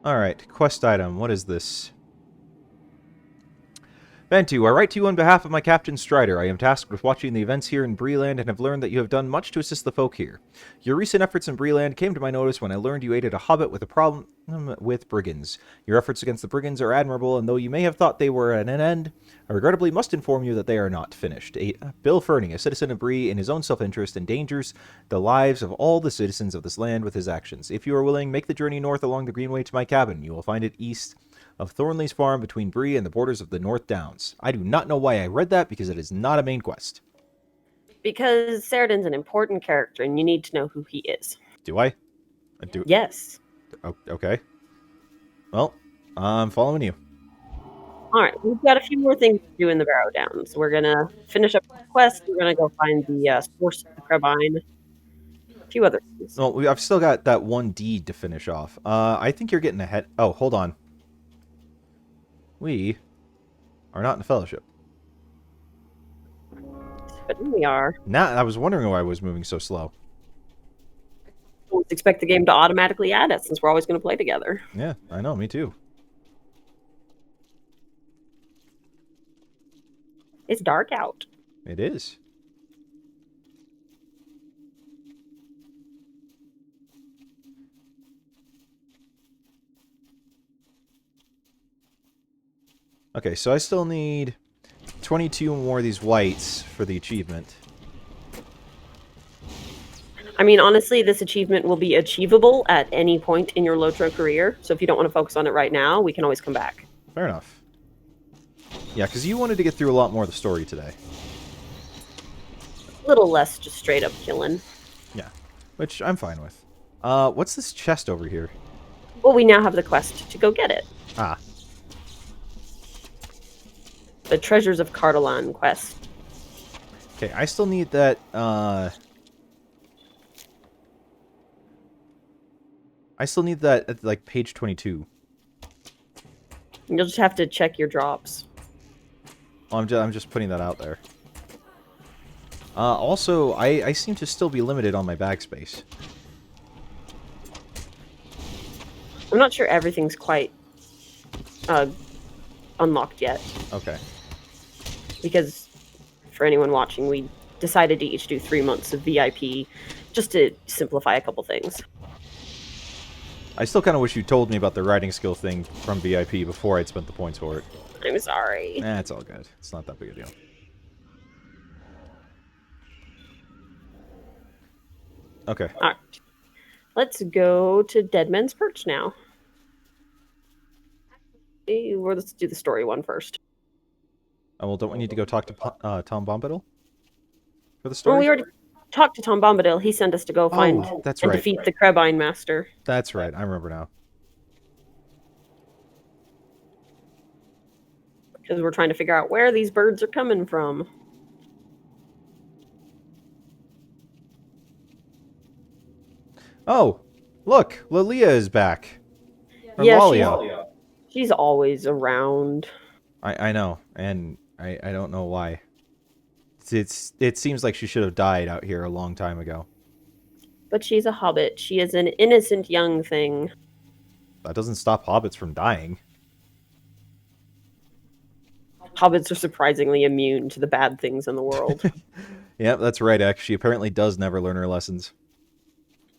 Alright, quest item. What is this? Bantu, I write to you on behalf of my Captain Strider. I am tasked with watching the events here in Breeland and have learned that you have done much to assist the folk here. Your recent efforts in Breeland came to my notice when I learned you aided a hobbit with a problem with brigands. Your efforts against the brigands are admirable, and though you may have thought they were at an end, I regrettably must inform you that they are not finished. Bill Ferning, a citizen of Bree, in his own self-interest, endangers the lives of all the citizens of this land with his actions. If you are willing, make the journey north along the Greenway to my cabin. You will find it east of Thornley's farm between Bree and the borders of the North Downs. I do not know why I read that, because it is not a main quest. Because Saradin's an important character, and you need to know who he is. Do I? I do. Yes. Oh, okay. Well, I'm following you. All right, we've got a few more things to do in the Barrow Downs. We're going to finish up the quest. We're going to go find the source of the Crebine. A few other things. Well, I've still got that one deed to finish off. I think you're getting ahead. Oh, hold on. We are not in a fellowship. But we are. Now, I was wondering why I was moving so slow. Don't expect the game to automatically add it, since we're always going to play together. Yeah, I know, me too. It's dark out. It is. Okay, so I still need 22 more of these whites for the achievement. I mean, honestly, this achievement will be achievable at any point in your LOTRO career. So if you don't want to focus on it right now, we can always come back. Fair enough. Yeah, because you wanted to get through a lot more of the story today. A little less just straight up killing. Yeah, which I'm fine with. What's this chest over here? Well, we now have the quest to go get it. Ah. The Treasures of Cardolan quest. Okay, I still need that, I still need that at, like, page 22. You'll just have to check your drops. I'm just putting that out there. Also, I seem to still be limited on my bag space. I'm not sure everything's quite unlocked yet. Okay. Because for anyone watching, we decided to each do 3 months of VIP just to simplify a couple things. I still kind of wish you told me about the writing skill thing from VIP before I'd spent the points for it. I'm sorry. It's all good. It's not that big a deal. Okay. Alright. Let's go to Deadman's Perch now. Let's do the story one first. Oh, well, don't we need to go talk to Tom Bombadil for the story? Well, we already talked to Tom Bombadil. He sent us to go find that's and right. defeat the Crebine Master. That's right. I remember now. Because we're trying to figure out where these birds are coming from. Oh, look, Lilia is back. Or Yeah, Lalia. she's always around. I know, and I don't know why. It seems like she should have died out here a long time ago. But she's a hobbit. She is an innocent young thing. That doesn't stop hobbits from dying. Hobbits are surprisingly immune to the bad things in the world. Yep, that's right, Ek. She apparently does never learn her lessons.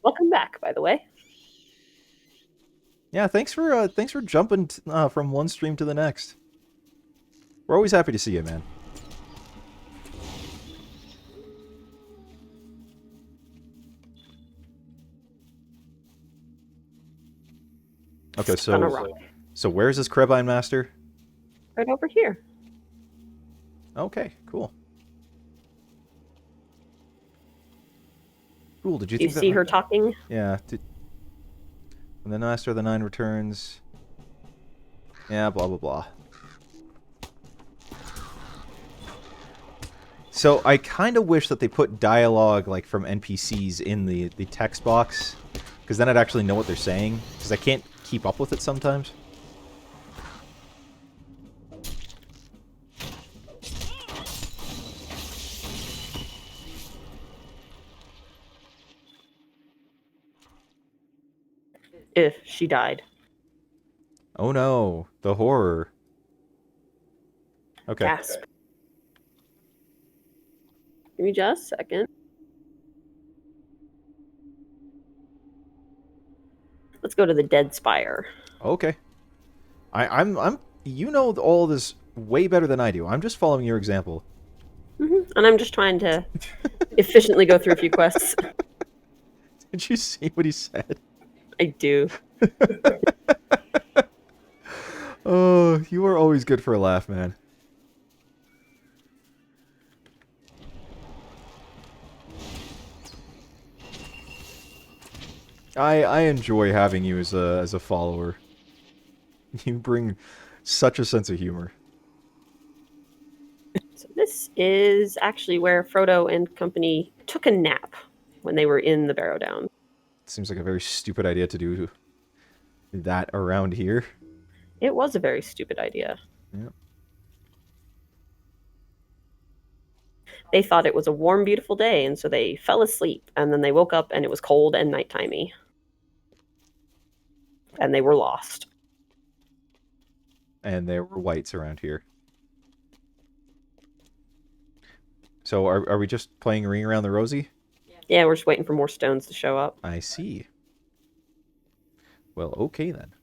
Welcome back, by the way. Yeah, thanks for jumping from one stream to the next. We're always happy to see you, man. Okay, so where's this Crebine Master? Right over here. Okay, cool. Cool. Did you Do you see her talking? Yeah. When the Master of the Nine returns. Yeah, blah blah blah. So I kind of wish that they put dialogue like from NPCs in the text box, because then I'd actually know what they're saying. Because I can't keep up with it sometimes. If she died. Oh no, the horror. Okay. Gasp. Give me just a second. Let's go to the Dead Spire. Okay. I'm. You know all this way better than I do. I'm just following your example. And I'm just trying to efficiently go through a few quests. Did you see what he said? I do. Oh, you are always good for a laugh, man. I enjoy having you as a follower. You bring such a sense of humor. So this is actually where Frodo and company took a nap when they were in the Barrow Down. Seems like a very stupid idea to do that around here. It was a very stupid idea. Yeah. They thought it was a warm, beautiful day, and so they fell asleep, and then they woke up and it was cold and nighttimey. And they were lost. And there were whites around here. So are we just playing Ring Around the Rosie? Yeah, we're just waiting for more stones to show up. I see. Well, okay then.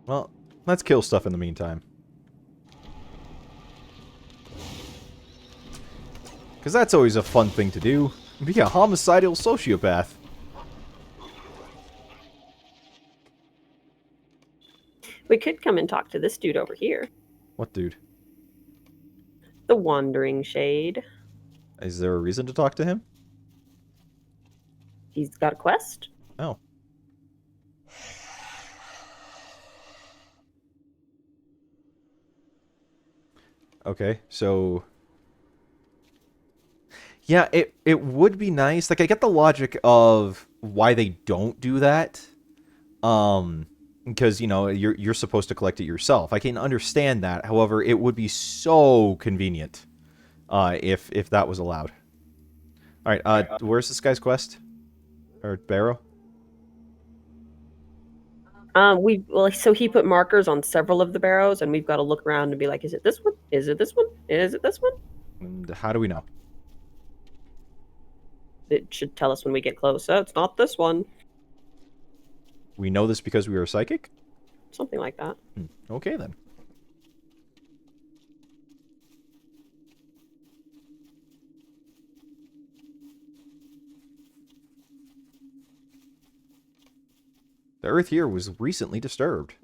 Well, let's kill stuff in the meantime. Because that's always a fun thing to do. Be a homicidal sociopath. We could come and talk to this dude over here. What dude? The Wandering Shade. Is there a reason to talk to him? He's got a quest. Oh. Okay, so... Yeah, it would be nice. Like, I get the logic of why they don't do that. Because, you know, you're supposed to collect it yourself. I can understand that. However, it would be so convenient if that was allowed. All right, where's this guy's quest? Or Barrow? So he put markers on several of the barrows, and we've got to look around and be like, is it this one? Is it this one? Is it this one? And how do we know? It should tell us when we get close. Oh, it's not this one. We know this because we are psychic? Something like that. Okay, then. The Earth here was recently disturbed.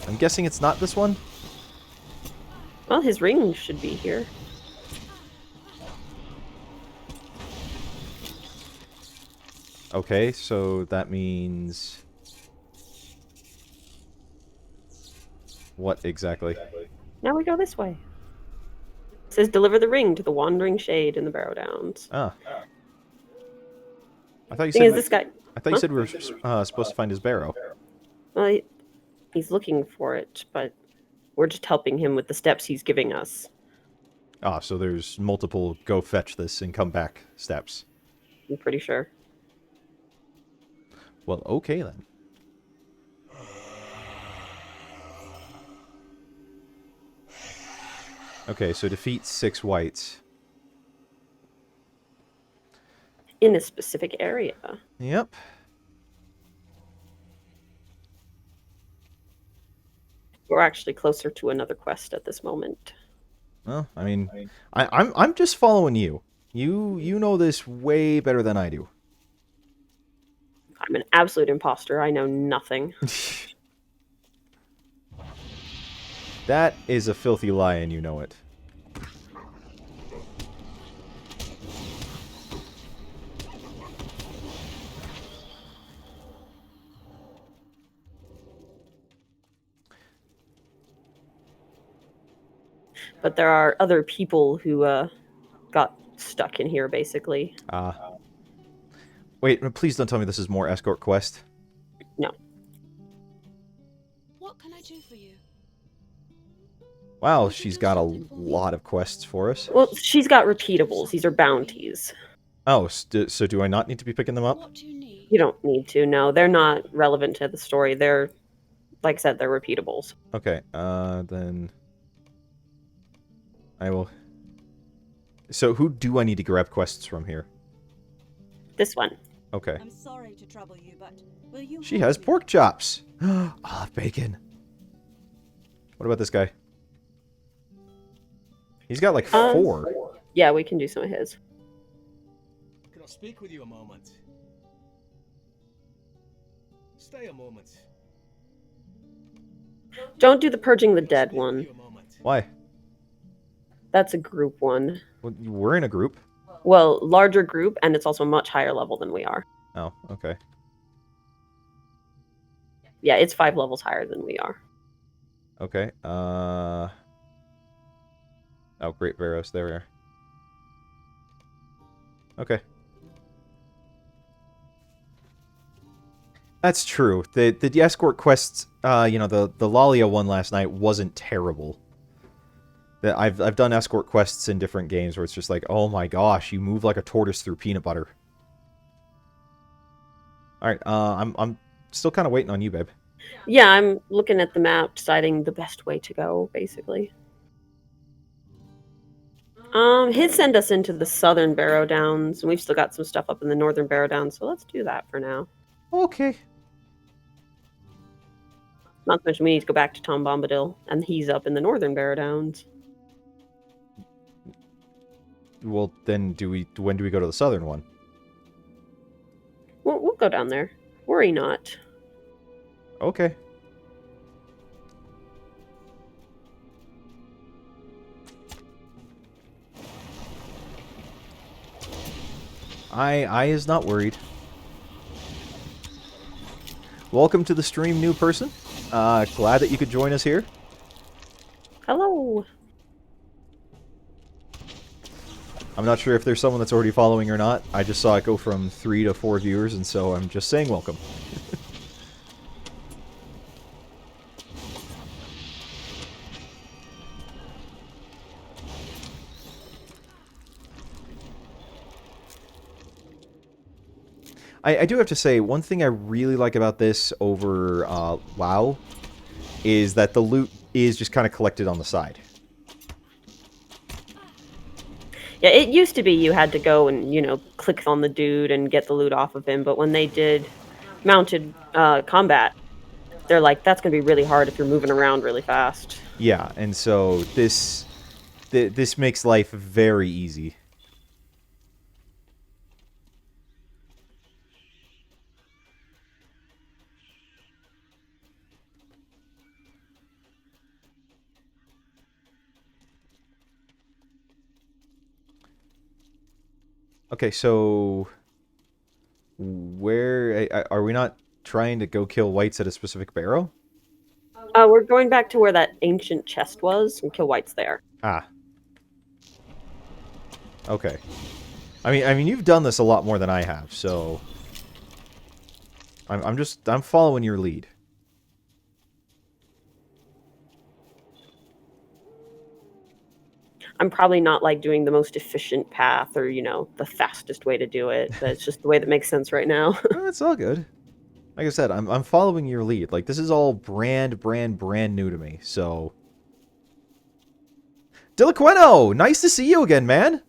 I'm guessing it's not this one? Well, his ring should be here. Okay, so that means... What exactly? Now we go this way. It says deliver the ring to the Wandering Shade in the Barrow Downs. Ah. I thought you Thing said... is, this guy... I thought you said we were supposed to find his barrow. Well, he's looking for it, but we're just helping him with the steps he's giving us. Ah, so there's multiple go fetch this and come back steps. I'm pretty sure. Well, okay then. Okay, so defeat 6 whites. In a specific area. Yep. We're actually closer to another quest at this moment. Well, I mean, I'm just following you. You know this way better than I do. I'm an absolute imposter. I know nothing. That is a filthy lie, and you know it. But there are other people who got stuck in here, basically. Wait, please don't tell me this is more escort quest. No. What can I do for you? Wow, she's got a lot of quests for us. Well, she's got repeatables. These are bounties. Oh, so do I not need to be picking them up? What do you need? You don't need to. No, they're not relevant to the story. They're, like I said, they're repeatables. Okay, then I will. So who do I need to grab quests from here? This one. Okay. I'm sorry to trouble you, but will you She help has me? pork chops. Ah, bacon. What about this guy? He's got like 4. Yeah, we can do some of his. Can I speak with you a moment? Stay a moment. Don't do the purging the dead Speak with one. you a moment. Why? That's a group one. Well, we're in a group. Well, larger group, and it's also much higher level than we are. Oh, okay. Yeah, it's 5 levels higher than we are. Okay. Oh, Great Varos. There we are. Okay. That's true. The escort quests, you know, the Lalia one last night wasn't terrible. I've done escort quests in different games where it's just like, oh my gosh, you move like a tortoise through peanut butter. All right, I'm still kind of waiting on you, babe. Yeah, I'm looking at the map, deciding the best way to go, basically. He'd send us into the southern Barrow Downs, and we've still got some stuff up in the northern Barrow Downs, so let's do that for now. Okay. Not to mention we need to go back to Tom Bombadil, and he's up in the northern Barrow Downs. Well, then when do we go to the southern one? We'll go down there. Worry not. Okay. I is not worried. Welcome to the stream, new person. Glad that you could join us here. Hello. I'm not sure if there's someone that's already following or not. I just saw it go from 3 to 4 viewers, and so I'm just saying welcome. I do have to say, one thing I really like about this over WoW is that the loot is just kind of collected on the side. Yeah, it used to be you had to go and, you know, click on the dude and get the loot off of him, but when they did mounted combat, they're like, that's going to be really hard if you're moving around really fast. Yeah, and so this makes life very easy. Okay, so where are we not trying to go kill whites at a specific barrow? We're going back to where that ancient chest was and kill whites there. Ah. Okay. I mean, you've done this a lot more than I have, so I'm following your lead. I'm probably not like doing the most efficient path or, you know, the fastest way to do it. But it's just the way that makes sense right now. It's all good. Like I said, I'm following your lead. Like, this is all brand new to me, so... Diliqueno! Nice to see you again, man!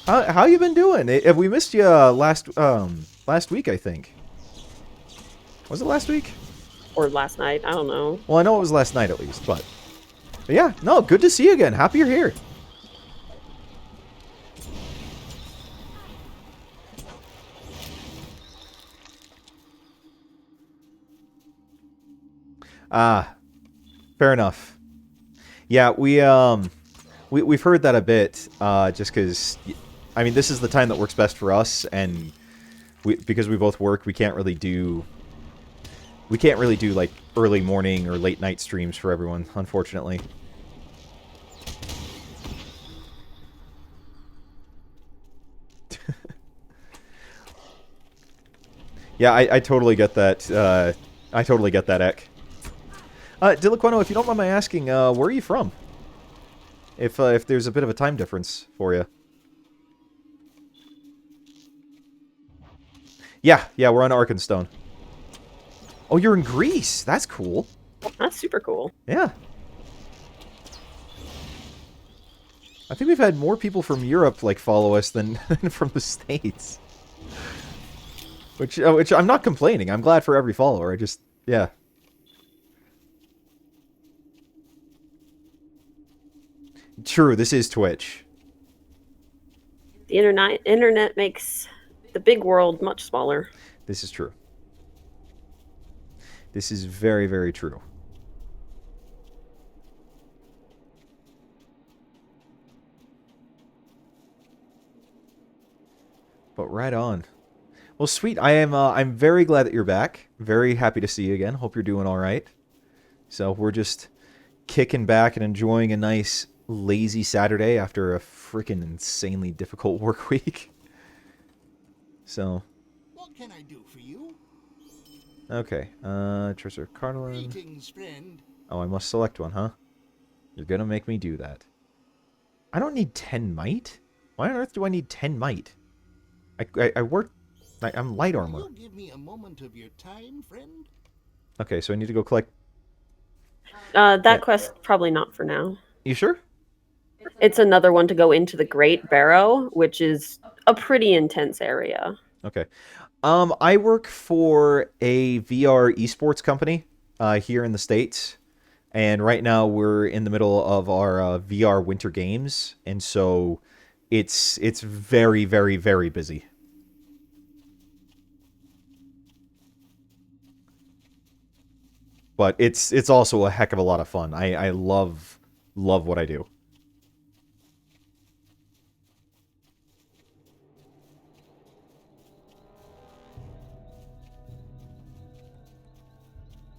How you been doing? Have we missed you last week, I think. Was it last week? Or last night, I don't know. Well, I know it was last night at least, but yeah, no, good to see you again. Happy you're here. Fair enough. Yeah, we've heard that a bit, just because, I mean, this is the time that works best for us, and because we both work, we can't really do We can't really do, like, early morning or late night streams for everyone, unfortunately. Yeah, I totally get that. I totally get that, Ek. Diliqueno, if you don't mind my asking, where are you from? If there's a bit of a time difference for you. Yeah, we're on Arkenstone. Oh, you're in Greece. That's cool. That's super cool. Yeah. I think we've had more people from Europe, like, follow us than from the States. Which I'm not complaining. I'm glad for every follower. I just, yeah. True, this is Twitch. The internet makes the big world much smaller. This is true. This is very, very true. But right on. Well, sweet. I'm very glad that you're back. Very happy to see you again. Hope you're doing all right. So we're just kicking back and enjoying a nice lazy Saturday after a freaking insanely difficult work week. So. What can I do for you? Okay. Trisser Cardinal. Greetings, friend. Oh, I must select one, huh? You're gonna make me do that. I don't need 10 might? Why on earth do I need 10 might? I work... I'm light armor. Will you give me a moment of your time, friend? Okay, so I need to go collect... That quest, probably not for now. You sure? It's another one to go into the Great Barrow, which is a pretty intense area. Okay. I work for a VR esports company here in the States. And right now we're in the middle of our VR winter games. And so it's very, very, very busy. But it's also a heck of a lot of fun. I love what I do.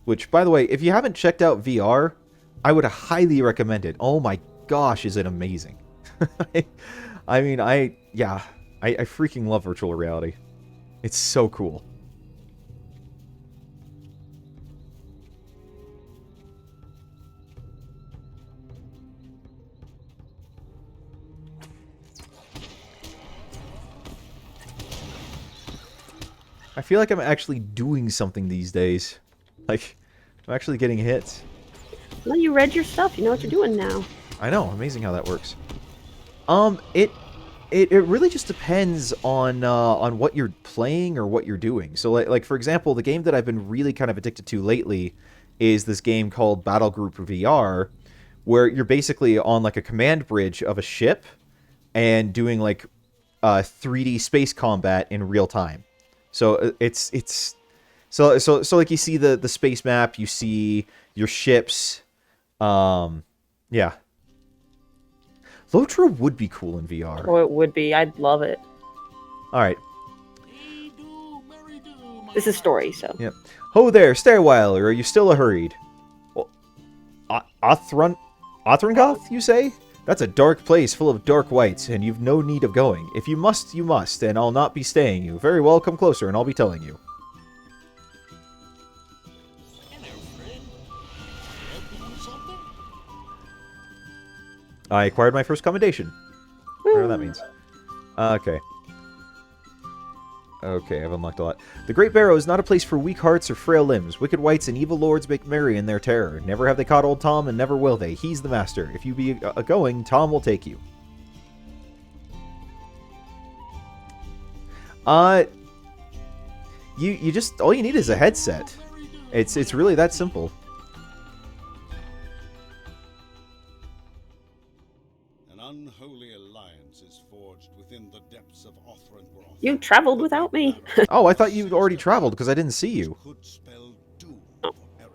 Which, by the way, if you haven't checked out VR, I would highly recommend it. Oh my gosh, is it amazing. I mean, I freaking love virtual reality. It's so cool. I feel like I'm actually doing something these days. Like, I'm actually getting hits. Well, you read your stuff. You know what you're doing now. I know. Amazing how that works. It really just depends on what you're playing or what you're doing. So, like for example, the game that I've been really kind of addicted to lately is this game called Battle Group VR, where you're basically on like a command bridge of a ship and doing like 3D space combat in real time. So so like you see the space map, you see your ships, yeah. LOTRO would be cool in VR. Oh, it would be. I'd love it. All right. This is story, so. Yep. Ho there, stay a while, or are you still hurried? Well, Othrangoth, you say? That's a dark place full of dark wights, and you've no need of going. If you must, you must, and I'll not be staying you. Very well, come closer, and I'll be telling you. Hello, friend. Help you with something? I acquired my first commendation. Whatever that means. Okay. Okay, I've unlocked a lot. The Great Barrow is not a place for weak hearts or frail limbs. Wicked wights and evil lords make merry in their terror. Never have they caught old Tom, and never will they. He's the master. If you be going, Tom will take you. You just, all you need is a headset. It's really that simple. An unholy alliance is forged within the depths of Othrangroth. You traveled without me. Oh, I thought you'd already traveled because I didn't see you. Could spell doom for Eriador.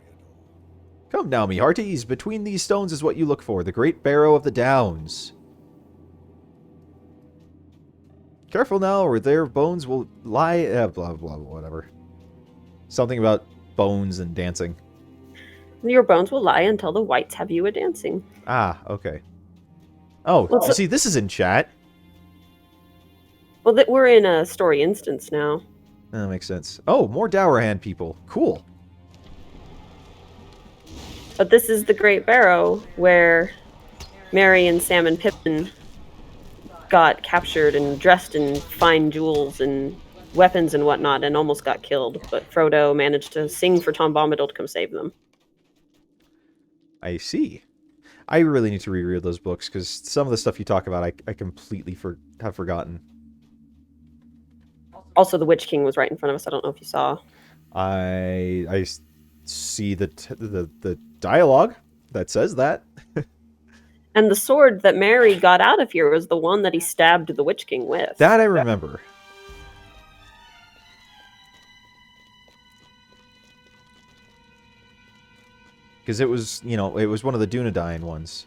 Come now, me hearties. Between these stones is what you look for. The Great Barrow of the Downs. Careful now, or their bones will lie... blah, blah, blah, whatever. Something about bones and dancing. Your bones will lie until the whites have you a dancing. Ah, okay. Oh, Well, you see, this is in chat. Well, we're in a story instance now. That makes sense. Oh, more Dowerhand people. Cool. But this is the Great Barrow, where Merry and Sam and Pippin got captured and dressed in fine jewels and weapons and whatnot and almost got killed. But Frodo managed to sing for Tom Bombadil to come save them. I see. I really need to reread those books, because some of the stuff you talk about I completely have forgotten. Also, the Witch King was right in front of us. I don't know if you saw. I see the dialogue that says that. And the sword that Merry got out of here was the one that he stabbed the Witch King with. That I remember. Because it was, you know, it was one of the Dunedain ones.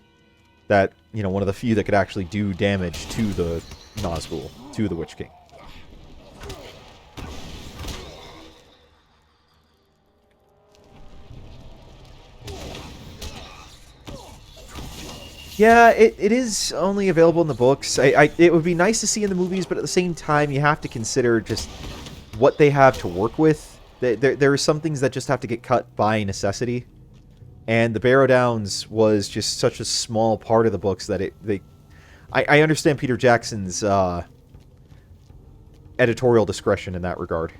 That, you know, one of the few that could actually do damage to the Nazgul, to the Witch King. Yeah, it is only available in the books. It would be nice to see in the movies, but at the same time, you have to consider just what they have to work with. There are some things that just have to get cut by necessity. And the Barrow Downs was just such a small part of the books that I understand Peter Jackson's editorial discretion in that regard.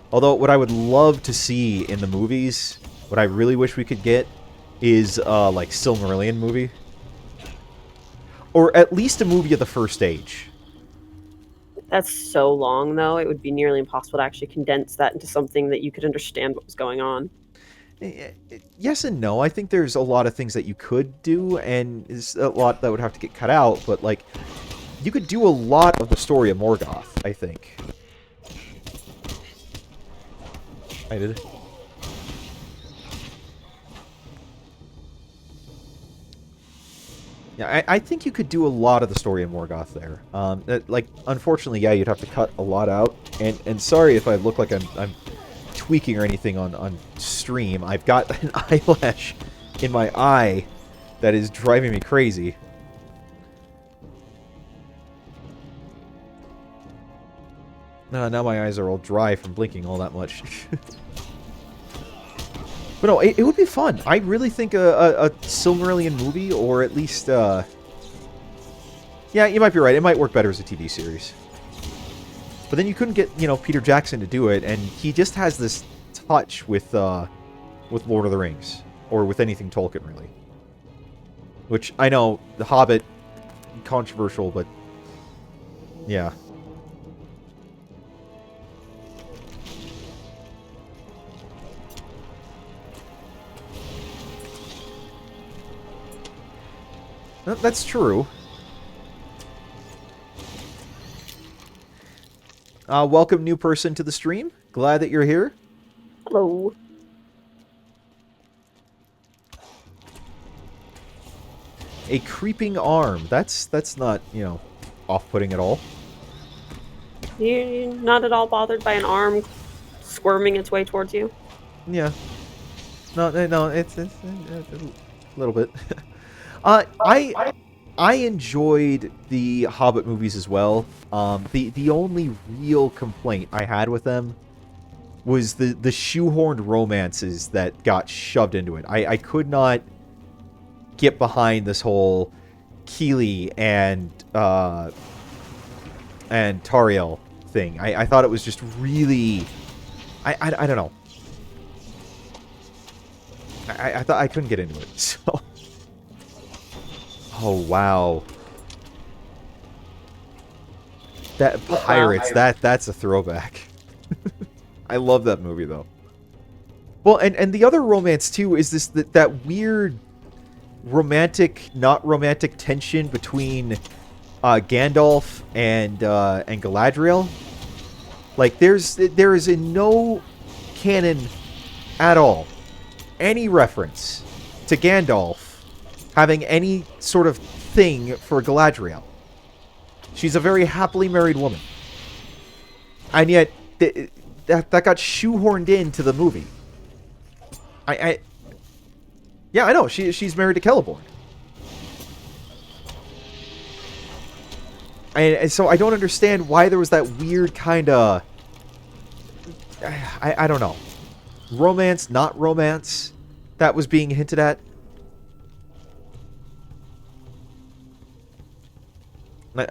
Although, what I would love to see in the movies, what I really wish we could get, is, like, Silmarillion movie. Or at least a movie of the First Age. That's so long, though. It would be nearly impossible to actually condense that into something that you could understand what was going on. Yes and no. I think there's a lot of things that you could do, and there's a lot that would have to get cut out, but, like, you could do a lot of the story of Morgoth, I think. I did. Yeah, I think you could do a lot of the story of Morgoth there. Like, unfortunately, yeah, you'd have to cut a lot out. And sorry if I look like I'm tweaking or anything on stream. I've got an eyelash in my eye that is driving me crazy. Now my eyes are all dry from blinking all that much. But no, it would be fun. I really think a Silmarillion movie, or at least, yeah, you might be right. It might work better as a TV series. But then you couldn't get, you know, Peter Jackson to do it, and he just has this touch with Lord of the Rings, or with anything Tolkien, really. Which, I know, The Hobbit, controversial, but, yeah. That's true. Welcome, new person, to the stream. Glad that you're here. Hello. A creeping arm. That's not, you know, off-putting at all. You're not at all bothered by an arm squirming its way towards you? Yeah. No, it's a little bit. I enjoyed the Hobbit movies as well. The only real complaint I had with them was the shoehorned romances that got shoved into it. I could not get behind this whole Keely and Tariel thing. I thought it was just really... I don't know. I thought I couldn't get into it, so... Oh, wow. That Pirates, that's a throwback. I love that movie, though. Well, and the other romance, too, is that weird romantic, not romantic tension between Gandalf and Galadriel. Like, there is in no canon at all any reference to Gandalf having any sort of thing for Galadriel. She's a very happily married woman. And yet, that got shoehorned into the movie. Yeah, I know. She's married to Celeborn. And so I don't understand why there was that weird kind of... I don't know. Romance, not romance, that was being hinted at.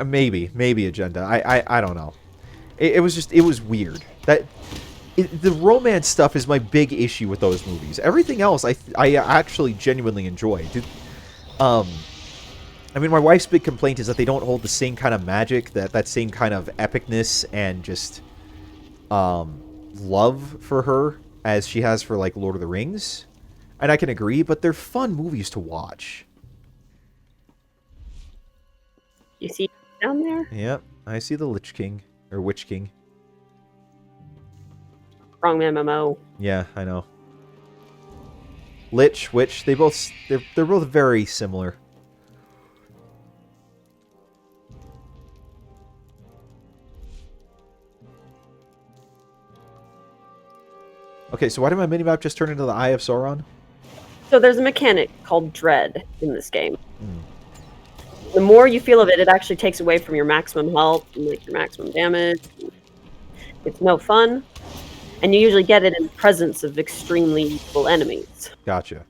Maybe agenda. I don't know. It was weird. The romance stuff is my big issue with those movies. Everything else I actually genuinely enjoy. I mean, my wife's big complaint is that they don't hold the same kind of magic, that same kind of epicness and just love for her as she has for, like, Lord of the Rings. And I can agree, but they're fun movies to watch. You see down there? Yep, I see the Lich King, or Witch King. Wrong MMO. Yeah, I know. Lich, Witch, they're both very similar. Okay, so why did my minimap just turn into the Eye of Sauron? So there's a mechanic called Dread in this game. The more you feel of it, it actually takes away from your maximum health and like your maximum damage. It's no fun. And you usually get it in the presence of extremely evil enemies. Gotcha.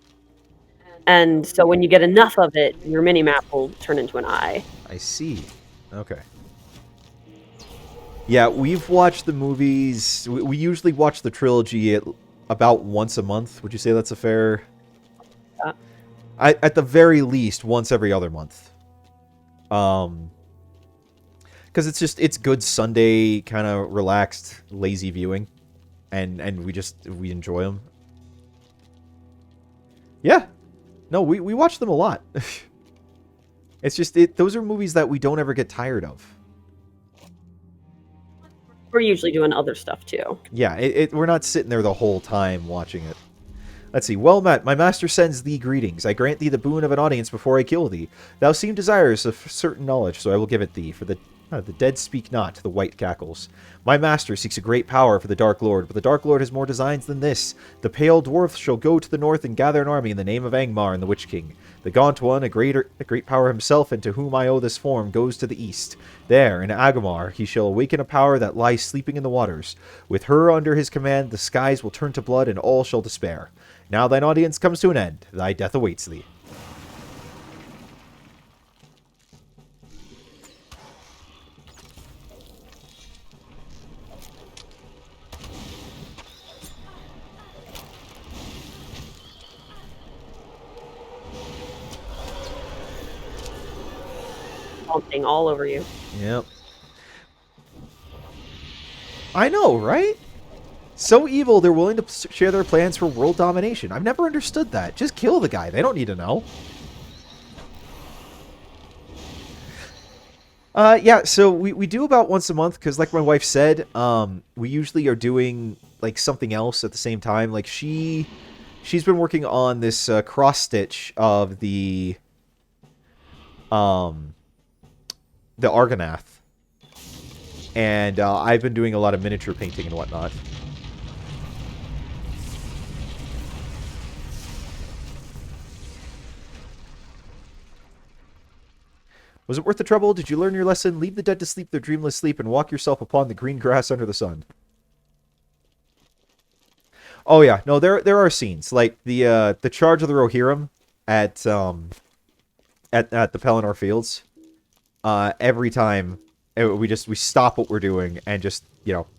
And so when you get enough of it, your minimap will turn into an eye. I see. Okay. Yeah, we've watched the movies. We usually watch the trilogy about once a month. Would you say that's a fair... At the very least, once every other month. Because it's good Sunday, kind of relaxed, lazy viewing. And we enjoy them. Yeah. No, we watch them a lot. It's just, those are movies that we don't ever get tired of. We're usually doing other stuff too. Yeah, we're not sitting there the whole time watching it. Let's see. Well met, my master sends thee greetings. I grant thee the boon of an audience before I kill thee. Thou seem desirous of certain knowledge, so I will give it thee. For the dead speak not, the white cackles. My master seeks a great power for the Dark Lord, but the Dark Lord has more designs than this. The pale dwarf shall go to the north and gather an army in the name of Angmar and the Witch King. The gaunt one, a great power himself, and to whom I owe this form, goes to the east. There, in Agamar, he shall awaken a power that lies sleeping in the waters. With her under his command, the skies will turn to blood, and all shall despair. Now thine audience comes to an end. Thy death awaits thee. Thing all over you. Yep. I know, right? So evil, they're willing to share their plans for world domination. I've never understood that. Just kill the guy. They don't need to know. Yeah, so we do about once a month, because like my wife said, we usually are doing, like, something else at the same time. Like, she's been working on this cross-stitch of the Argonath. And I've been doing a lot of miniature painting and whatnot. Was it worth the trouble? Did you learn your lesson? Leave the dead to sleep their dreamless sleep and walk yourself upon the green grass under the sun. Oh yeah, no, there are scenes. Like the charge of the Rohirrim at the Pelennor Fields. Every time we stop what we're doing and just,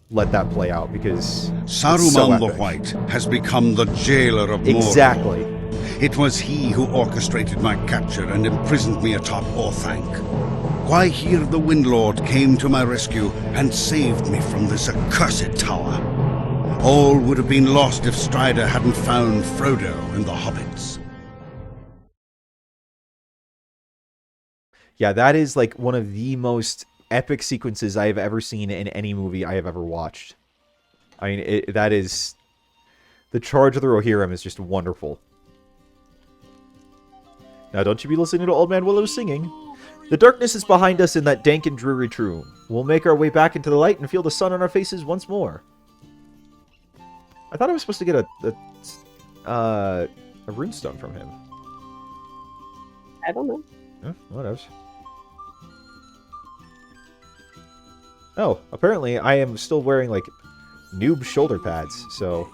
let that play out, because Saruman the White has become the jailer of Mordor. Exactly. It was he who orchestrated my capture and imprisoned me atop Orthanc. Gwaihir the Windlord came to my rescue and saved me from this accursed tower. All would have been lost if Strider hadn't found Frodo and the hobbits. Yeah, that is like one of the most epic sequences I have ever seen in any movie I have ever watched. I mean, that is... The charge of the Rohirrim is just wonderful. Now, don't you be listening to Old Man Willow singing. The darkness is behind us in that dank and dreary room. We'll make our way back into the light and feel the sun on our faces once more. I thought I was supposed to get a runestone from him. I don't know. Whatever. Oh, apparently I am still wearing, like, noob shoulder pads, so...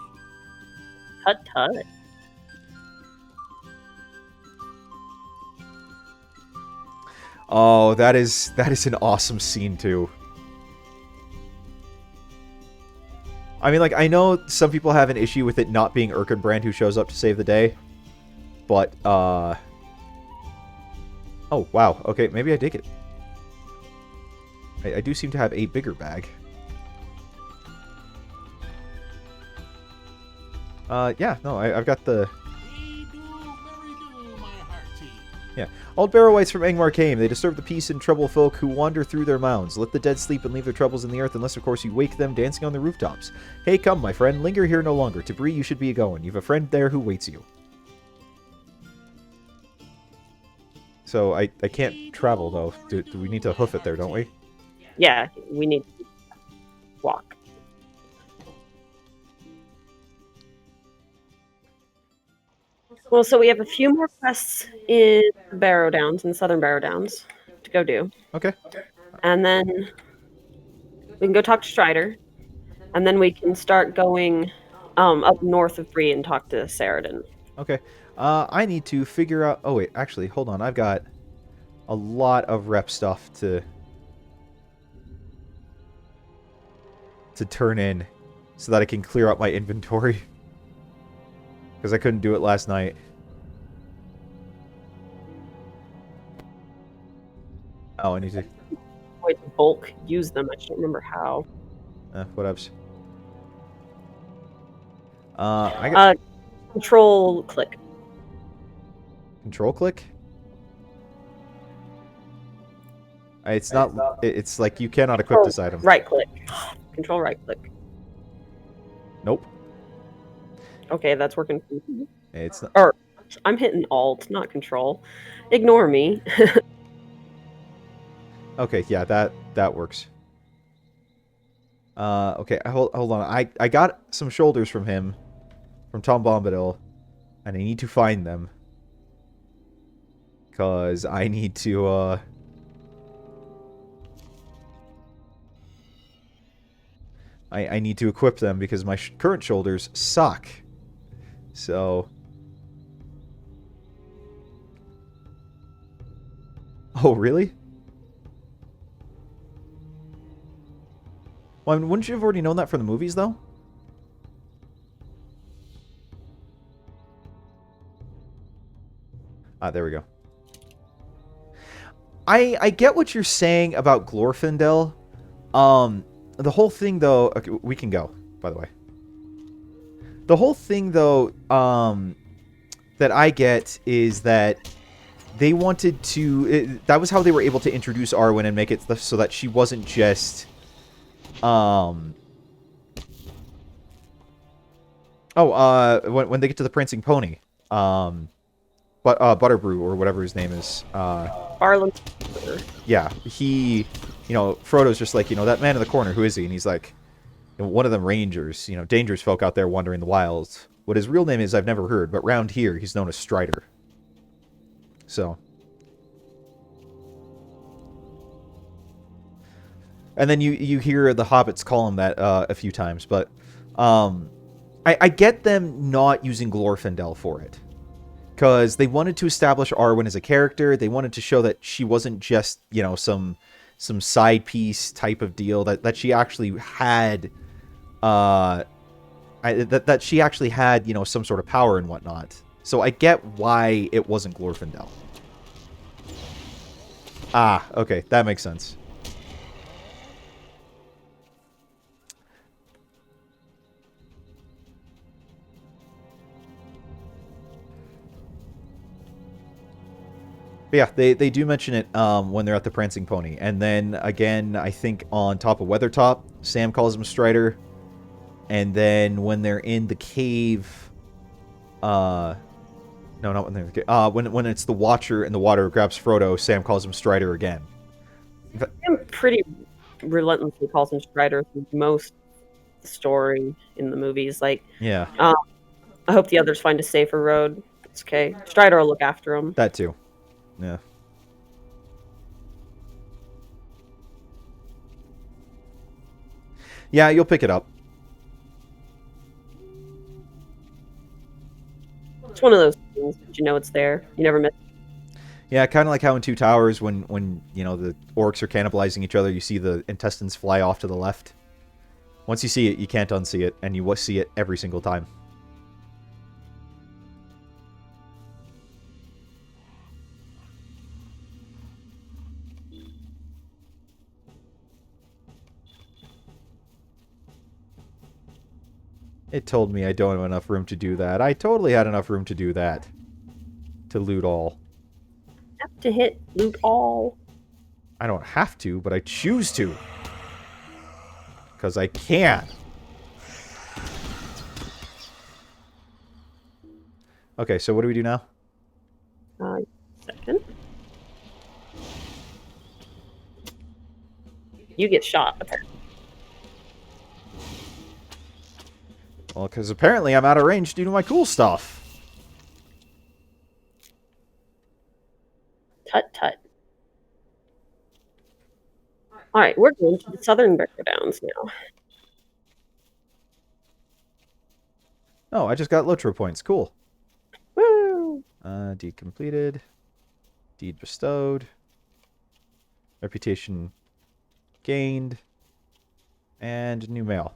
Tut tut. Oh, that is an awesome scene, too. I mean, like, I know some people have an issue with it not being Erkenbrand who shows up to save the day, but, oh, wow, okay, maybe I dig it. I do seem to have a bigger bag. Yeah, no, I've got the... Yeah. Old Barrow-wights from Angmar came. They disturb the peace and trouble folk who wander through their mounds. Let the dead sleep and leave their troubles in the earth, unless, of course, you wake them dancing on the rooftops. Hey, come, my friend. Linger here no longer. To Bree, you should be a-going. You've a friend there who waits you. So, I can't travel, though. Do we need to hoof it there, don't we? Yeah, we need to walk. Well, so we have a few more quests in Barrow Downs, in Southern Barrow Downs, to go do. Okay. And then we can go talk to Strider. And then we can start going up north of Bree and talk to Saradin. Okay. I need to figure out... Oh, wait. Actually, hold on. I've got a lot of rep stuff to turn in so that I can clear out my inventory. Because I couldn't do it last night. Oh, I need to... Wait, bulk use them. I can't remember how. Whatevs. I got... Control click. Control click? It's not... It's like you cannot equip this item. Right click. Control right click. Nope. Okay, that's working. It's not... Or, I'm hitting Alt, not Control. Ignore me. Okay, yeah, that works. Okay, hold on. I got some shoulders from him, from Tom Bombadil, and I need to find them. Because I need to, I need to equip them because my current shoulders suck. So... Oh, really? Well, I mean, wouldn't you have already known that from the movies, though? Ah, there we go. I get what you're saying about Glorfindel. The whole thing, though... Okay, we can go, by the way. The whole thing, though, that I get is that they wanted to... that was how they were able to introduce Arwen and make it so that she wasn't just... when they get to the Prancing Pony, Butterbrew, or whatever his name is, Arlen. yeah, he, Frodo's just like, that man in the corner, who is he? And he's like, one of them rangers, dangerous folk out there wandering the wilds. What his real name is, I've never heard, but round here, he's known as Strider. So... And then you hear the hobbits call him that a few times, but I get them not using Glorfindel for it. Because they wanted to establish Arwen as a character, they wanted to show that she wasn't just, some side piece type of deal, that she actually had, that she actually had, some sort of power and whatnot. So I get why it wasn't Glorfindel. Ah, okay, that makes sense. But yeah, they do mention it when they're at the Prancing Pony. And then, again, I think on top of Weathertop, Sam calls him Strider. And then when they're in the cave... no, not when they're in the cave. When it's the Watcher and the water grabs Frodo, Sam calls him Strider again. I'm pretty relentlessly calls him Strider through most of the story in the movies. Like, Yeah, I hope the others find a safer road. It's okay. Strider will look after him. that too. Yeah. Yeah, you'll pick it up. It's one of those things that you know it's there. You never miss. Yeah, kind of like how in Two Towers, when you know the orcs are cannibalizing each other, you see the intestines fly off to the left. Once you see it, you can't unsee it, and you will see it every single time. It told me I don't have enough room to do that. I totally had enough room to do that. To loot all. Have to hit loot all. I don't have to, but I choose to. Because I can. Okay, so what do we do now? Second. You get shot, apparently. Well, because apparently I'm out of range due to my cool stuff. Tut tut. Alright, we're going to the southern Breaker Downs now. Oh, I just got LOTRO points. Cool. Woo! Deed completed. Deed bestowed. Reputation gained. And new mail.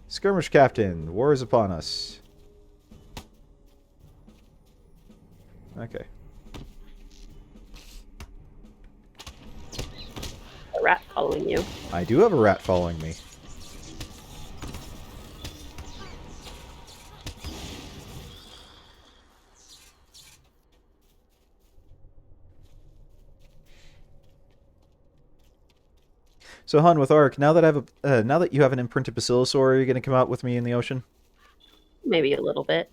Skirmish Captain. War is upon us. Okay. A rat following you. I do have a rat following me. So, Hun, with Ark, now that I have now that you have an imprinted basilosaur, are you going to come out with me in the ocean? Maybe a little bit.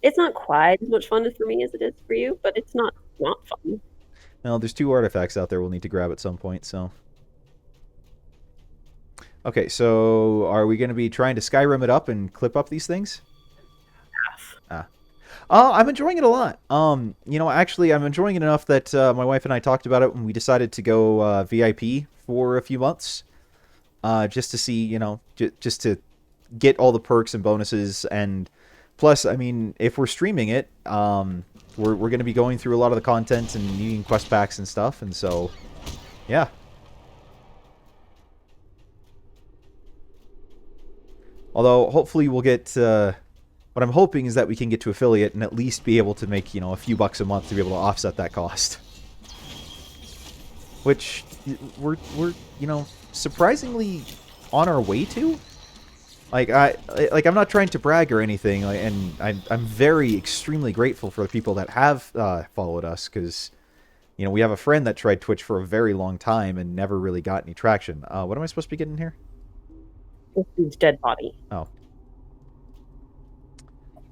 It's not quite as much fun for me as it is for you, but it's not fun. Well, there's 2 artifacts out there we'll need to grab at some point, so... Okay, so are we going to be trying to Skyrim it up and clip up these things? I'm enjoying it a lot. You know, actually, I'm enjoying it enough that my wife and I talked about it when we decided to go VIP for a few months. Just to see, you know, just to get all the perks and bonuses. And plus, I mean, if we're streaming it, we're going to be going through a lot of the content and needing quest packs and stuff. And so, yeah. Although, hopefully we'll get... what I'm hoping is that we can get to affiliate and at least be able to make, you know, a few bucks a month to be able to offset that cost. Which we're you know, surprisingly on our way to. Like I'm not trying to brag or anything, and I'm very extremely grateful for the people that have followed us, because you know, we have a friend that tried Twitch for a very long time and never really got any traction. What am I supposed to be getting here? This dude's dead body. Oh.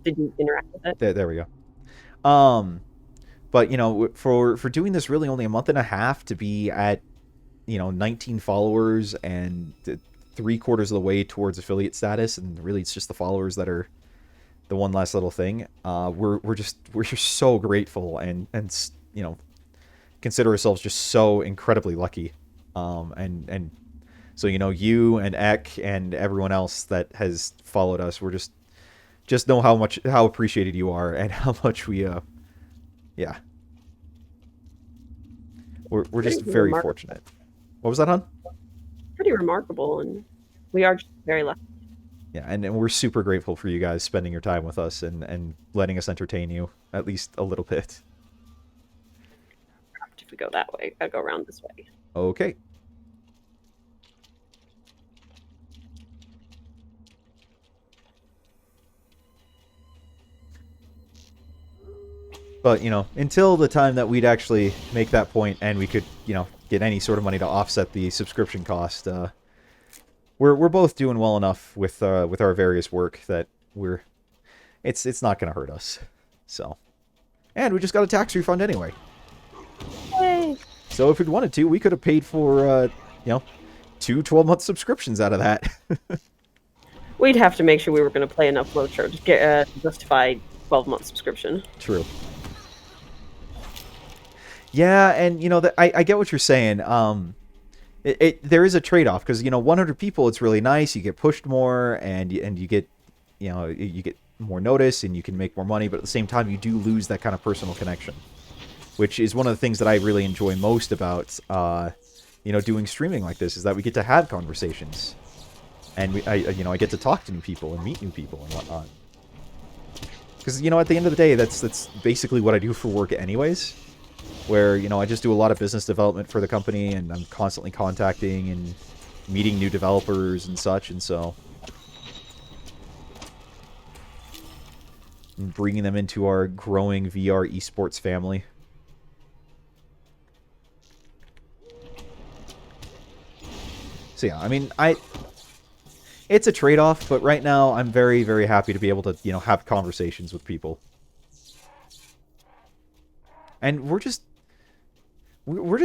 Did you interact with it? There we go. But you know, for doing this really only a month and a half to be at, you know, 19 followers and 3/4 of the way towards affiliate status, and really it's just the followers that are the one last little thing. We're just so grateful and you know, consider ourselves just so incredibly lucky. And so, you know, you and Ek and everyone else that has followed us, we're just know how appreciated you are and how much we yeah. We're just very fortunate. What was that, Hun? Pretty remarkable, and we are just very lucky. Yeah, and we're super grateful for you guys spending your time with us and letting us entertain you at least a little bit. If we go that way, gotta go around this way. Okay. But, you know, until the time that we'd actually make that point and we could, you know, get any sort of money to offset the subscription cost, we're both doing well enough with our various work that it's not going to hurt us. So, and we just got a tax refund anyway. Yay! So if we'd wanted to, we could have paid for, you know, 2 12-month subscriptions out of that. We'd have to make sure we were going to play enough LOTRO to get justify 12-month subscription. True. Yeah, and you know that I get what you're saying. There is a trade-off because you know 100 people, it's really nice. You get pushed more, and you get, you know, you get more notice, and you can make more money. But at the same time, you do lose that kind of personal connection, which is one of the things that I really enjoy most about you know, doing streaming like this, is that we get to have conversations, and you know, I get to talk to new people and meet new people and whatnot. Because you know, at the end of the day, that's basically what I do for work, anyways. Where, you know, I just do a lot of business development for the company, and I'm constantly contacting and meeting new developers and such, and so I'm bringing them into our growing VR esports family. So yeah, I mean, it's a trade-off, but right now I'm very, very happy to be able to, you know, have conversations with people. And we're just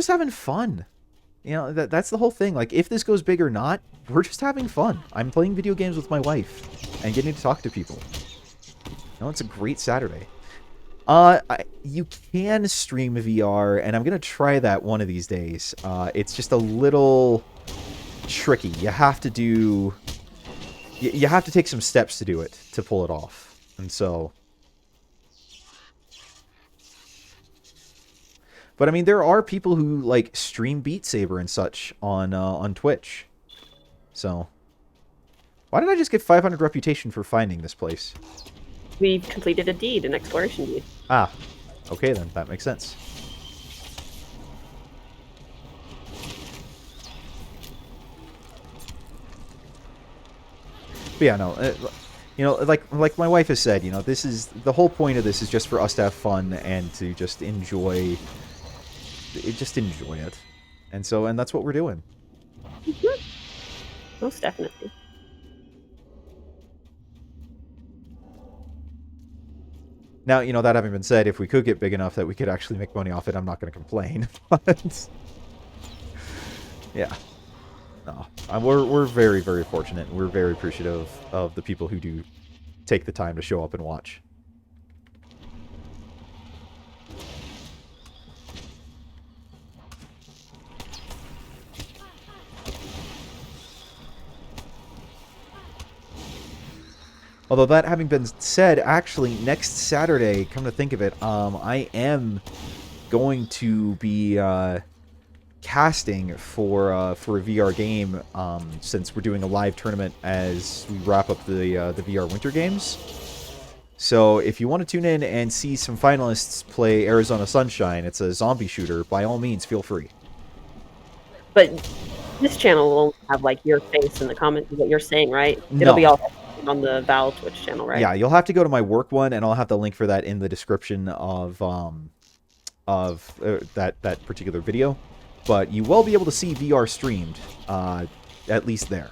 having fun. You know, that's the whole thing. Like, if this goes big or not, we're just having fun. I'm playing video games with my wife and getting to talk to people. You know, it's a great Saturday. You can stream VR, and I'm going to try that one of these days. It's just a little tricky. You have to do... You have to take some steps to do it, to pull it off. And so... But I mean, there are people who like stream Beat Saber and such on Twitch. So, why did I just get 500 reputation for finding this place? We've completed a deed, an exploration deed. Ah, okay then, that makes sense. But yeah, no, you know, like my wife has said, you know, this is the whole point of this is just for us to have fun and to just enjoy. Just enjoy it, and that's what we're doing. Mm-hmm. Most definitely. Now, you know, that having been said, if we could get big enough that we could actually make money off it, I'm not going to complain. But yeah, no, we're very, very fortunate. We're very appreciative of the people who do take the time to show up and watch. Although that having been said, actually, next Saturday, come to think of it, I am going to be casting for a VR game, since we're doing a live tournament as we wrap up the VR Winter Games. So if you want to tune in and see some finalists play Arizona Sunshine, it's a zombie shooter, by all means, feel free. But this channel will only have, like, your face in the comments, what you're saying, right? No. It'll be all on the Val Twitch channel, right? Yeah, you'll have to go to my work one, and I'll have the link for that in the description of that particular video. But you will be able to see VR streamed, at least there.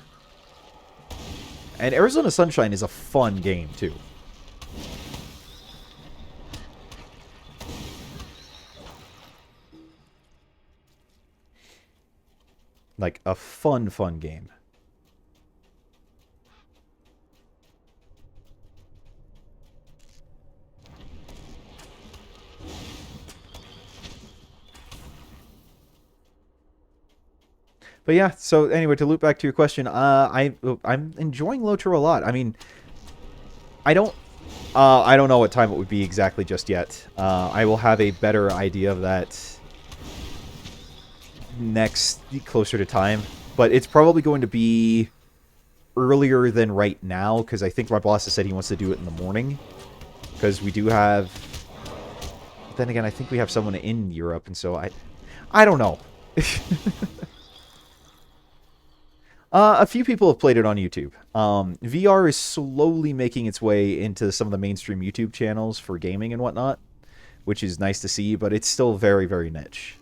And Arizona Sunshine is a fun game, too. Like, a fun game. But yeah, so anyway, to loop back to your question, I'm enjoying LOTRO a lot. I mean, I don't know what time it would be exactly just yet. I will have a better idea of that closer to time. But it's probably going to be earlier than right now, because I think my boss has said he wants to do it in the morning. Because we do have... Then again, I think we have someone in Europe, and so I don't know. A few people have played it on YouTube. VR is slowly making its way into some of the mainstream YouTube channels for gaming and whatnot, which is nice to see, but it's still very, very niche.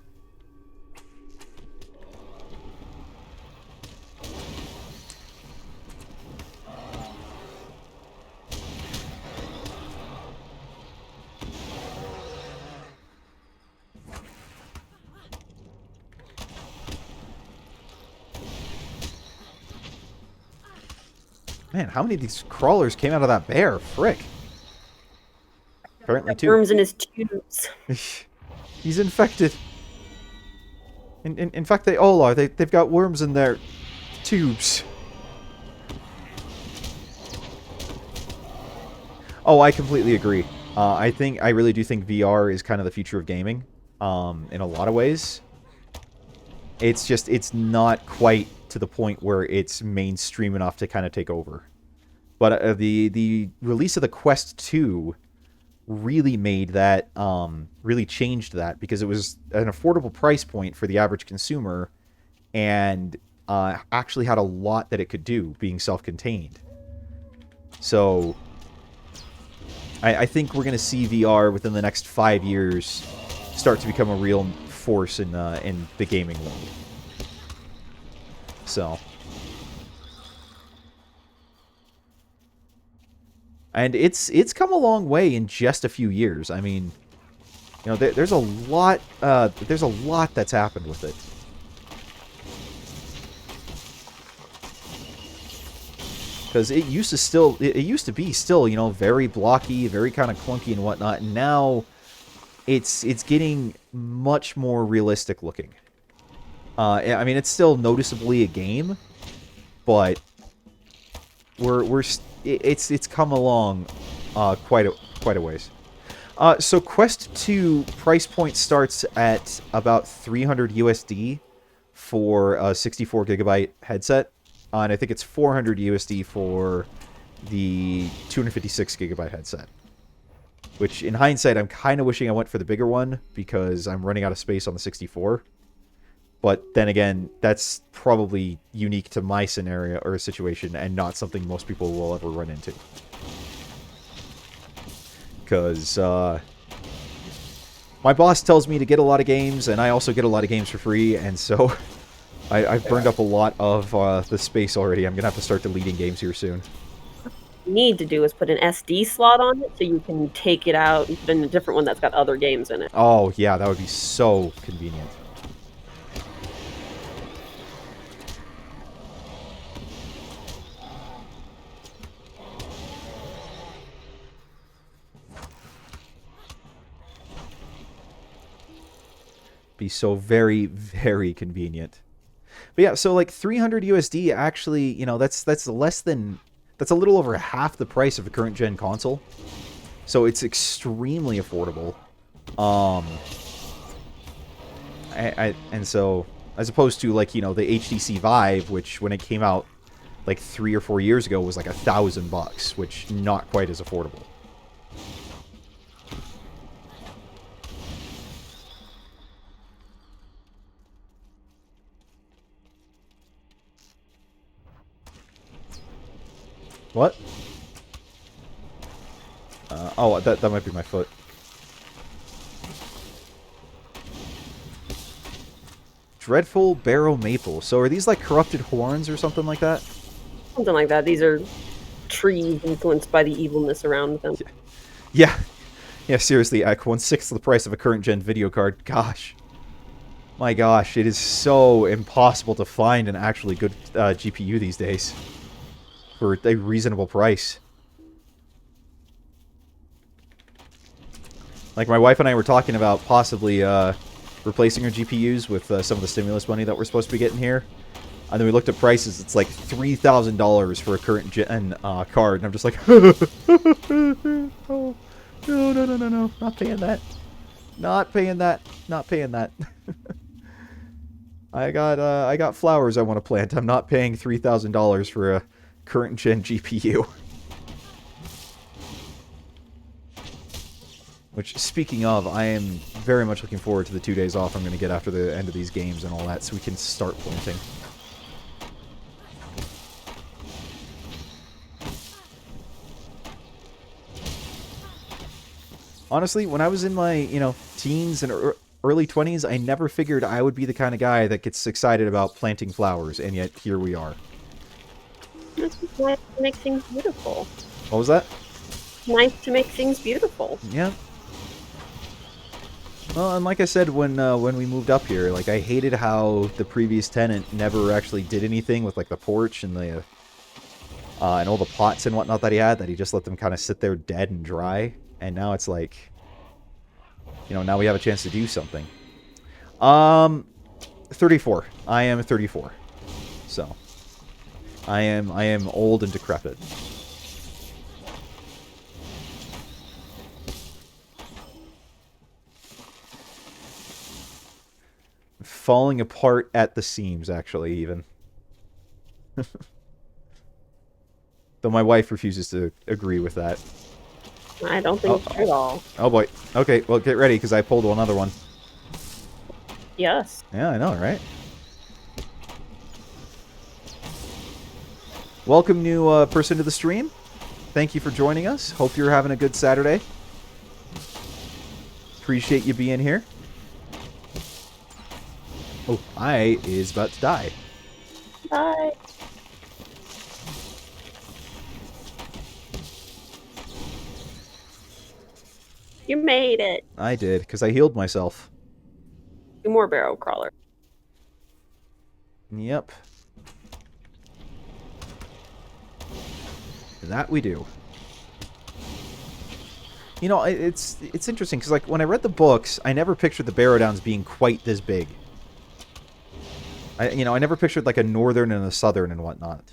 Man, how many of these crawlers came out of that bear? Frick. Apparently two. Worms in his tubes. He's infected. In fact, they all are. They've got worms in their tubes. Oh, I completely agree. I really do think VR is kind of the future of gaming. In a lot of ways. It's not quite to the point where it's mainstream enough to kind of take over. But the release of the Quest 2 really made that, really changed that, because it was an affordable price point for the average consumer, and actually had a lot that it could do, being self-contained. So, I think we're going to see VR within the next 5 years start to become a real force in the gaming world. So... And it's come a long way in just a few years. I mean, you know, there's a lot that's happened with it. Because it used to be still, you know, very blocky, very kind of clunky and whatnot. And now it's getting much more realistic looking. I mean, it's still noticeably a game, but it's come along quite a ways. So Quest 2 price point starts at about 300 USD for a 64 gigabyte headset, and I think it's 400 USD for the 256 gigabyte headset. Which, in hindsight, I'm kind of wishing I went for the bigger one, because I'm running out of space on the 64. But then again, that's probably unique to my scenario or situation, and not something most people will ever run into. Because my boss tells me to get a lot of games, and I also get a lot of games for free, and so I've burned up a lot of the space already. I'm going to have to start deleting games here soon. What you need to do is put an SD slot on it so you can take it out and put in a different one that's got other games in it. Oh, yeah, that would be so convenient. Be so very, very convenient. But yeah, so like 300 USD actually, you know, that's less than, that's a little over half the price of a current gen console. So it's extremely affordable. And so, as opposed to, like, you know, the HTC Vive, which when it came out like 3 or 4 years ago was like $1,000, which not quite as affordable. What? Oh, that might be my foot. Dreadful Barrow Maple. So are these like corrupted horns or something like that? Something like that. These are trees influenced by the evilness around them. Yeah. Yeah, seriously, at 1/6 the price of a current gen video card. Gosh. My gosh, it is so impossible to find an actually good GPU these days. For a reasonable price. Like, my wife and I were talking about possibly replacing our GPUs with some of the stimulus money that we're supposed to be getting here. And then we looked at prices. It's like $3,000 for a current gen card. And I'm just like, oh, no. Not paying that. Not paying that. Not paying that. I got flowers I want to plant. I'm not paying $3,000 for a current gen GPU. Which, speaking of, I am very much looking forward to the 2 days off I'm going to get after the end of these games and all that, so we can start planting. Honestly, when I was in my, you know, teens and early 20s, I never figured I would be the kind of guy that gets excited about planting flowers, and yet here we are. It's nice to make things beautiful. What was that? Nice to make things beautiful. Yeah. Well, and like I said when we moved up here, like, I hated how the previous tenant never actually did anything with, like, the porch and the and all the pots and whatnot that he had, that he just let them kind of sit there dead and dry. And now it's like, you know, now we have a chance to do something. 34. I am 34. So, I am old and decrepit. Falling apart at the seams, actually, even. Though my wife refuses to agree with that. I don't think it's true at all. Oh boy. Okay, well, get ready, because I pulled another one. Yes. Yeah, I know, right? Welcome, new person to the stream. Thank you for joining us. Hope you're having a good Saturday. Appreciate you being here. Oh, I is about to die. Bye. You made it. I did, because I healed myself. 2 more barrel crawler. Yep. That we do. You know, it's interesting, because, like, when I read the books, I never pictured the Barrowdowns being quite this big. I never pictured, like, a northern and a southern and whatnot.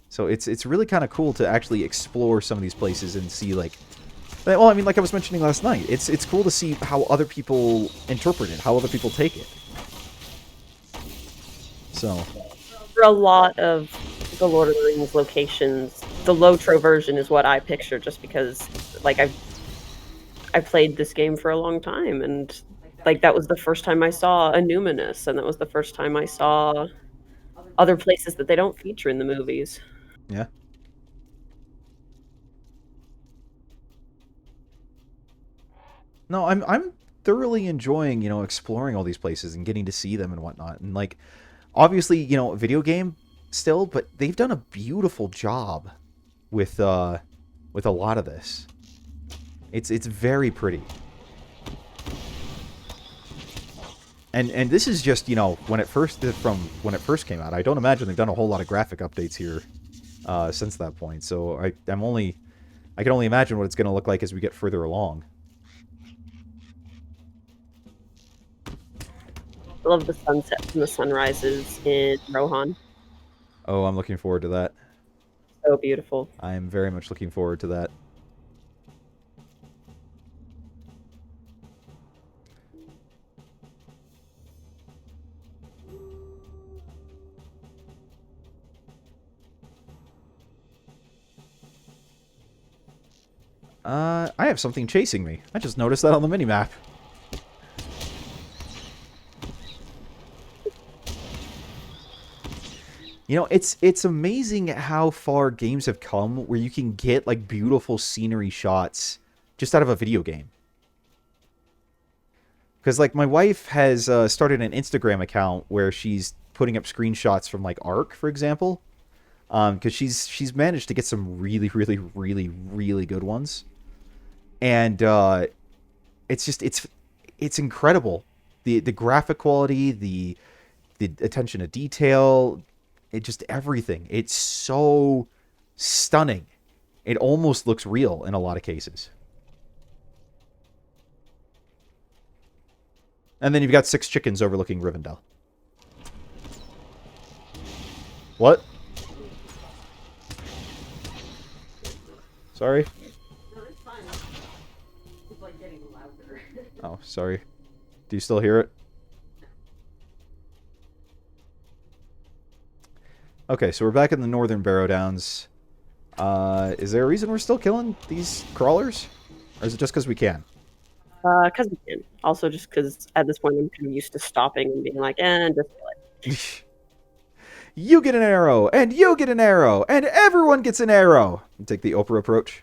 So it's really kind of cool to actually explore some of these places and see, like... Well, I mean, like I was mentioning last night, it's cool to see how other people interpret it, how other people take it. So... For a lot of the Lord of the Rings locations, the LOTRO version is what I picture, just because, like, I played this game for a long time, and, like, that was the first time I saw a Numinous, and that was the first time I saw other places that they don't feature in the movies. Yeah. No, I'm thoroughly enjoying, you know, exploring all these places and getting to see them and whatnot. And, like, obviously, you know, video game still, but they've done a beautiful job with a lot of this. It's very pretty. And this is just, you know, when it first came out. I don't imagine they've done a whole lot of graphic updates here since that point. So I can only imagine what it's going to look like as we get further along. I love the sunsets and the sunrises in Rohan. Oh, I'm looking forward to that. So beautiful. I am very much looking forward to that. I have something chasing me. I just noticed that on the minimap. You know, it's amazing how far games have come where you can get, like, beautiful scenery shots just out of a video game. Because, like, my wife has started an Instagram account where she's putting up screenshots from, like, Ark, for example. Because she's managed to get some really, really, really, really good ones. And it's incredible. The graphic quality, the attention to detail, just everything. It's so stunning. It almost looks real in a lot of cases. And then you've got 6 chickens overlooking Rivendell. What? Sorry? Oh, sorry. Do you still hear it? Okay, so we're back in the northern Barrowdowns. Is there a reason we're still killing these crawlers? Or is it just because we can? Because we can. Also, just because at this point I'm kind of used to stopping and being like, just kill it. You get an arrow, and you get an arrow, and everyone gets an arrow. You take the Oprah approach.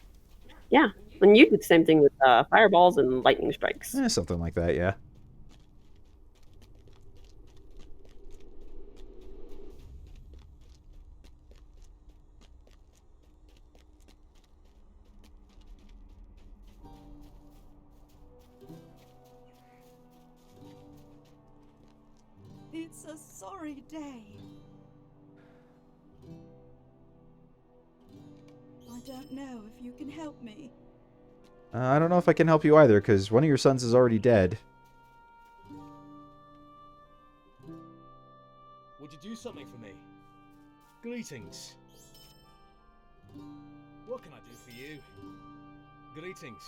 Yeah, and you do the same thing with fireballs and lightning strikes. Something like that, yeah. It's a sorry day. don't know if you can help me. I don't know if I can help you either, because one of your sons is already dead. Would you do something for me? Greetings. What can I do for you? Greetings.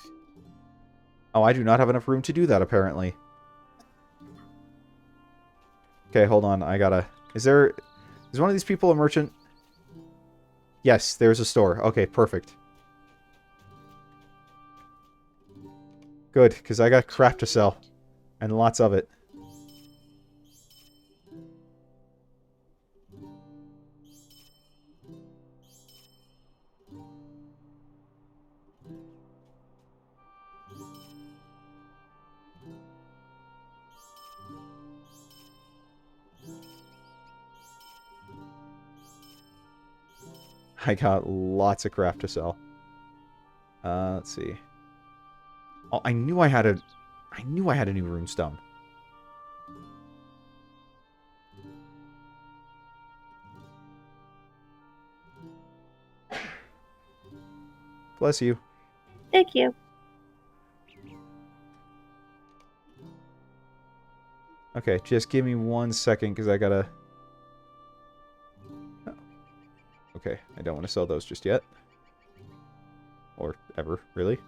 Oh, I do not have enough room to do that, apparently. Okay, hold on. I gotta... Is one of these people a merchant? Yes, there's a store. Okay, perfect. Good, because I got crap to sell. And lots of it. I got lots of crap to sell. Let's see. Oh, I knew I had a new runestone. Bless you. Thank you. Okay, just give me 1 second because I gotta... Oh. Okay, I don't want to sell those just yet. Or ever, really.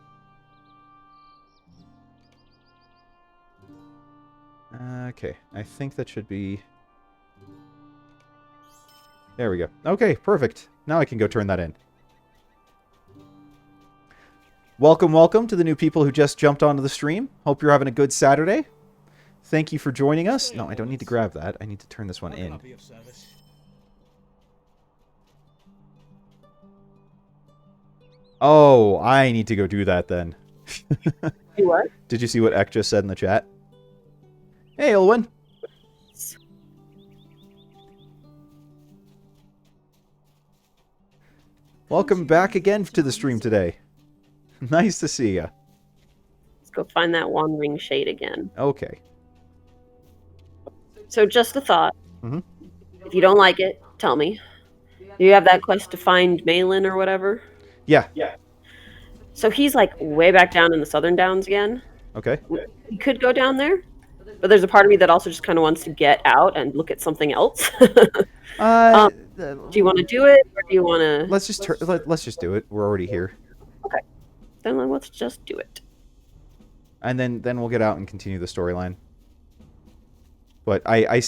Okay, I think that should be... There we go. Okay, perfect. Now I can go turn that in. Welcome, welcome to the new people who just jumped onto the stream. Hope you're having a good Saturday. Thank you for joining us. No, I don't need to grab that. I need to turn this one How can I in. be of service? Oh, I need to go do that then. You what? Did you see what Ek just said in the chat? Hey, Ilwin. Welcome back again to the stream today. Nice to see you. Let's go find that wandering shade again. Okay. So just a thought. Mhm. If you don't like it, tell me. Do you have that quest to find Malin or whatever? Yeah. So he's like way back down in the Southern Downs again. Okay. We could go down there, but there's a part of me that also just kind of wants to get out and look at something else. Do you want to do it, or do you want to? Let's just do it. We're already here, Okay, then let's just do it. and then we'll get out and continue the storyline. But I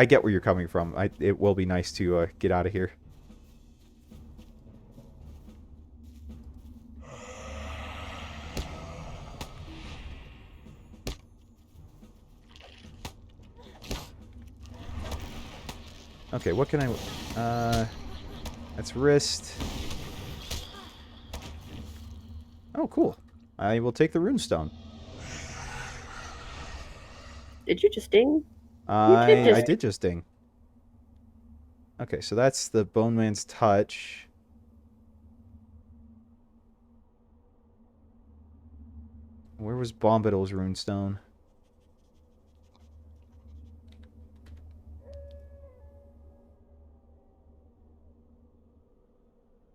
get where you're coming from. It will be nice to get out of here. Okay, what can I... That's wrist. Oh, cool. I will take the runestone. Did you just ding? I did just ding. Okay, so that's the Bone Man's Touch. Where was Bombadil's runestone?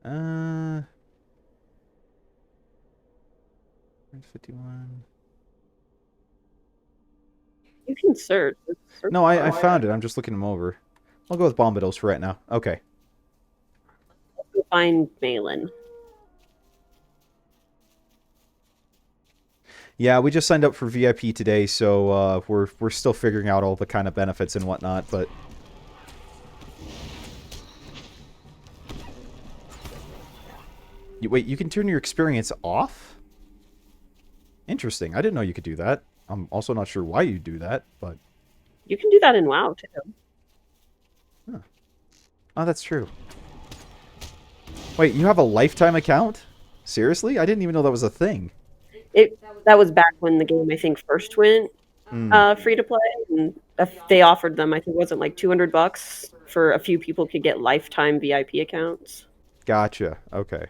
Uh... 51. You can search. No, I found it. I'm just looking them over. I'll go with Bombadil's for right now. Okay. Let's go find Malin. Yeah, we just signed up for VIP today, so we're still figuring out all the kind of benefits and whatnot, but... Wait, you can turn your experience off? Interesting. I didn't know you could do that. I'm also not sure why you do that, but... You can do that in WoW, too. Huh. Oh, that's true. Wait, you have a lifetime account? Seriously? I didn't even know that was a thing. That was back when the game, I think, first went free to play. And they offered them, I think, wasn't like $200 for a few people could get lifetime VIP accounts. Gotcha. Okay.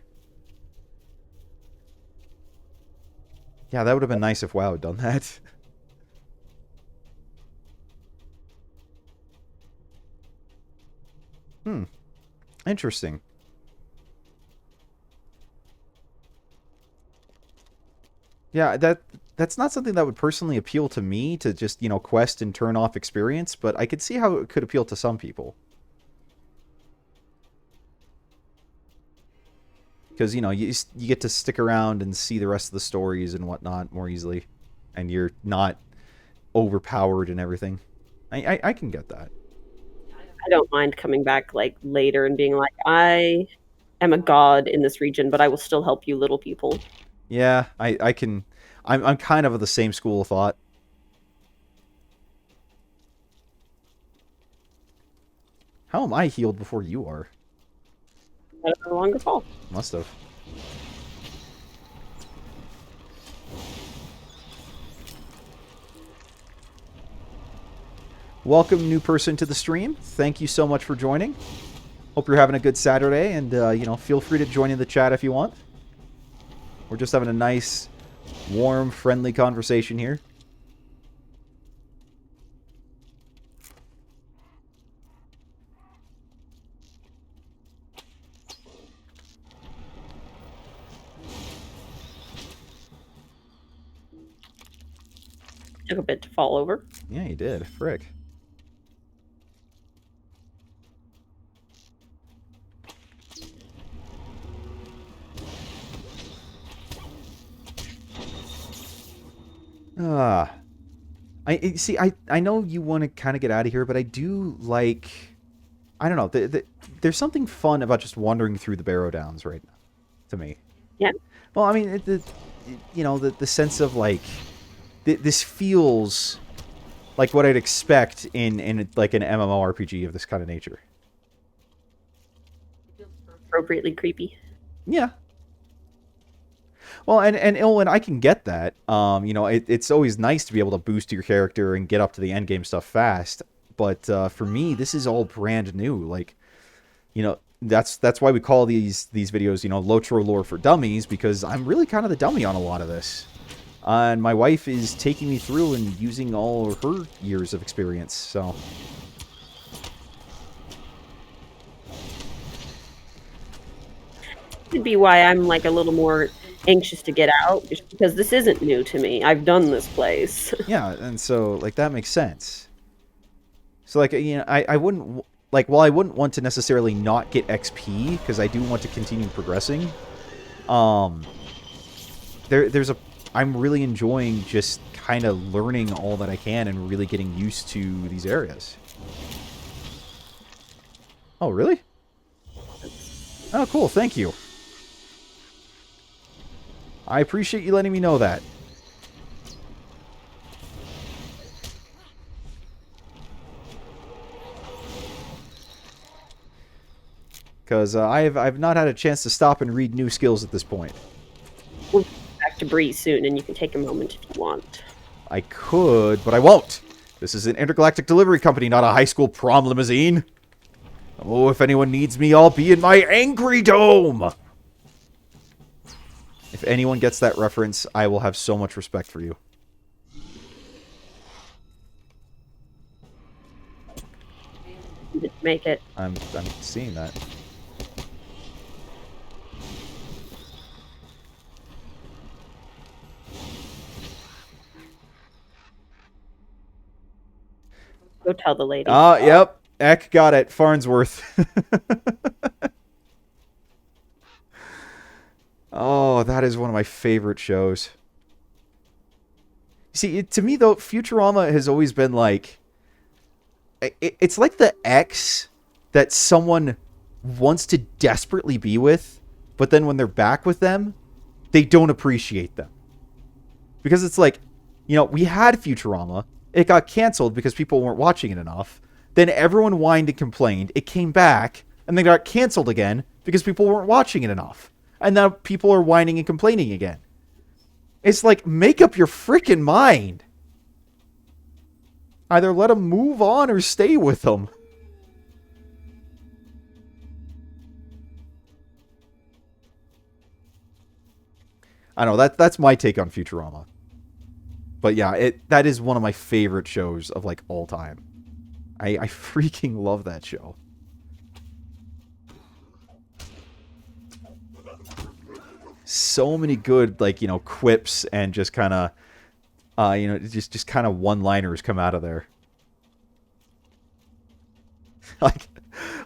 Yeah, that would have been nice if WoW had done that. Interesting. Yeah, that's not something that would personally appeal to me, to just, you know, quest and turn off experience, but I could see how it could appeal to some people. Because, you know, you get to stick around and see the rest of the stories and whatnot more easily. And you're not overpowered and everything. I can get that. I don't mind coming back like later and being like, I am a god in this region, but I will still help you little people. Yeah, I can... I'm kind of the same school of thought. How am I healed before you are? Had a longer fall. Must have. Welcome, new person, to the stream. Thank you so much for joining. Hope you're having a good Saturday, and, you know, feel free to join in the chat if you want. We're just having a nice, warm, friendly conversation here. Took a bit to fall over. Yeah, you did. Frick. See, I know you want to kind of get out of here, but I do like... I don't know. There's something fun about just wandering through the Barrow Downs right now, to me. Yeah. Well, I mean, you know, the sense of, like... This feels like what I'd expect in like, an MMORPG of this kind of nature. Appropriately creepy. Yeah. Well, and Ilwyn, I can get that. You know, it's always nice to be able to boost your character and get up to the end game stuff fast. But for me, this is all brand new. Like, you know, that's why we call these videos, you know, LOTRO lore for dummies, because I'm really kind of the dummy on a lot of this. And my wife is taking me through and using all of her years of experience, so... Could be why I'm like a little more anxious to get out, just because this isn't new to me. I've done this place. Yeah, and so, like, that makes sense. So, like, you know, I wouldn't... Like, while I wouldn't want to necessarily not get XP, because I do want to continue progressing, there's a... I'm really enjoying just kind of learning all that I can and really getting used to these areas. Oh, really? Oh, cool. Thank you. I appreciate you letting me know that. Because I've not had a chance to stop and read new skills at this point. We'll be back to Breeze soon, and you can take a moment if you want. I could, but I won't. This is an intergalactic delivery company, not a high school prom limousine. Oh, if anyone needs me, I'll be in my angry dome! If anyone gets that reference, I will have so much respect for you. You didn't make it. I'm seeing that. Go tell the lady. Yep. Eck got it. Farnsworth. Oh, that is one of my favorite shows. See, to me, though, Futurama has always been like... It's like the ex that someone wants to desperately be with, but then when they're back with them, they don't appreciate them. Because it's like, you know, we had Futurama. It got canceled because people weren't watching it enough. Then everyone whined and complained. It came back, and then got canceled again because people weren't watching it enough. And now people are whining and complaining again. It's like, make up your freaking mind. Either let them move on or stay with them. I don't know, that's my take on Futurama. But yeah, that is one of my favorite shows of, like, all time. I freaking love that show. So many good, like, you know, quips and just kind of, you know, just kind of one-liners come out of there. like,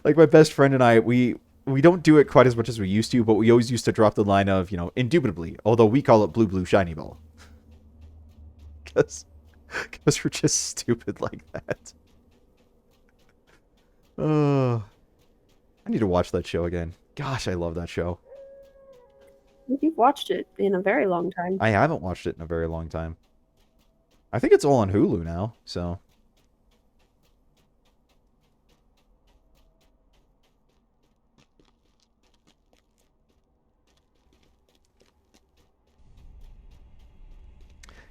like my best friend and I, we don't do it quite as much as we used to, but we always used to drop the line of, you know, indubitably, although we call it blue, blue, shiny ball. Because we're just stupid like that. Oh, I need to watch that show again. Gosh, I love that show. You've watched it in a very long time. I haven't watched it in a very long time. I think it's all on Hulu now, so...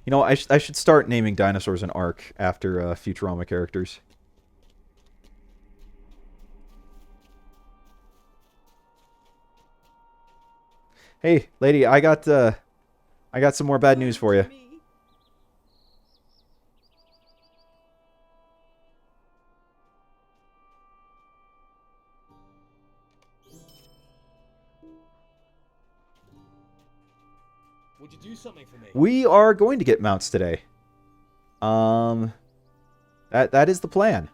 You know, I should start naming dinosaurs in Ark after Futurama characters. Hey, lady, I got some more bad news for you. Would you do something for me? We are going to get mounts today. That is the plan.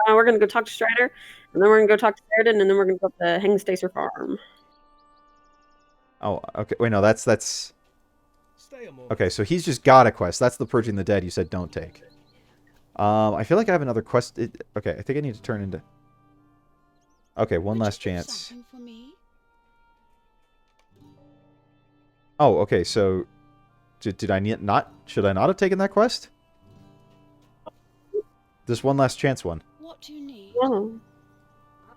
We're gonna go talk to Strider, and then we're gonna go talk to Sheridan, and then we're gonna go to the Hangstacer farm. Oh, okay. Wait, no, that's... Stay a moment. Okay, so he's just got a quest. That's the Purging the Dead you said don't take. I feel like I have another quest. Okay, I think I need to turn into... Okay, one last chance. Oh, okay, so... Did I not... Should I not have taken that quest? This one last chance one. What do you need? Oh.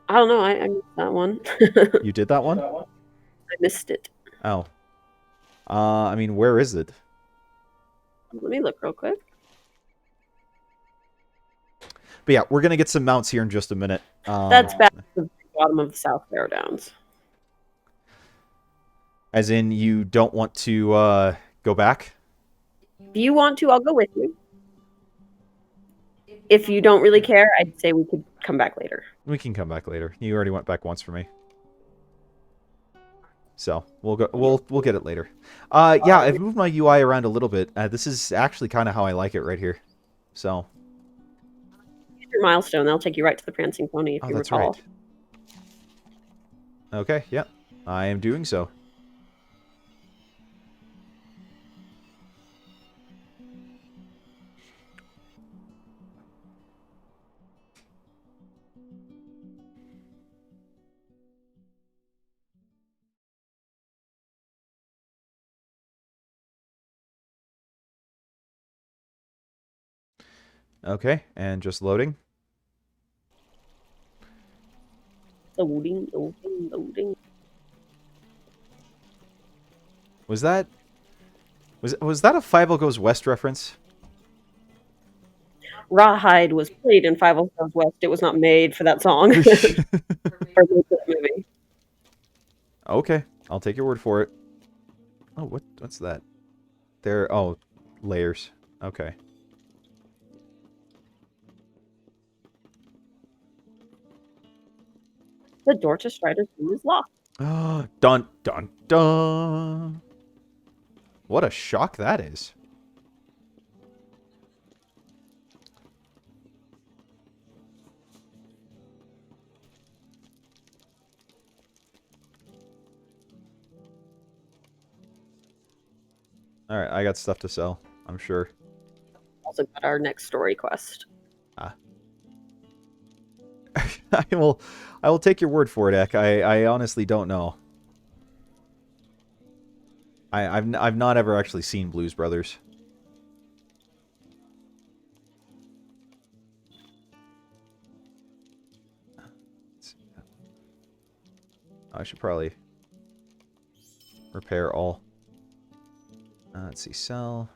I don't know. I missed that one. You did that one? I missed it. Oh. I mean, where is it? Let me look real quick. But yeah, we're going to get some mounts here in just a minute. That's back at the bottom of the South Fair Downs. As in, you don't want to go back? If you want to, I'll go with you. If you don't really care, I'd say we could come back later. We can come back later. You already went back once for me. So, we'll go. We'll get it later. Yeah, I've moved my UI around a little bit. This is actually kind of how I like it right here. So. Use your milestone. That'll take you right to the Prancing Pony if you That's recall. right. Okay, yeah. I am doing so. Okay, and just loading. Loading, loading, loading. Was that a 5 Goes West reference? Rawhide was played in 5 Goes West. It was not made for that song. Or made for that movie. Okay, I'll take your word for it. Oh, what's that? Oh, layers. Okay. The door to Strider's room is locked. Dun dun dun. What a shock that is. Alright, I got stuff to sell, I'm sure. Also got our next story quest. I will take your word for it, Ek. I honestly don't know. I've not ever actually seen Blues Brothers. I should probably repair all. Let's see, sell.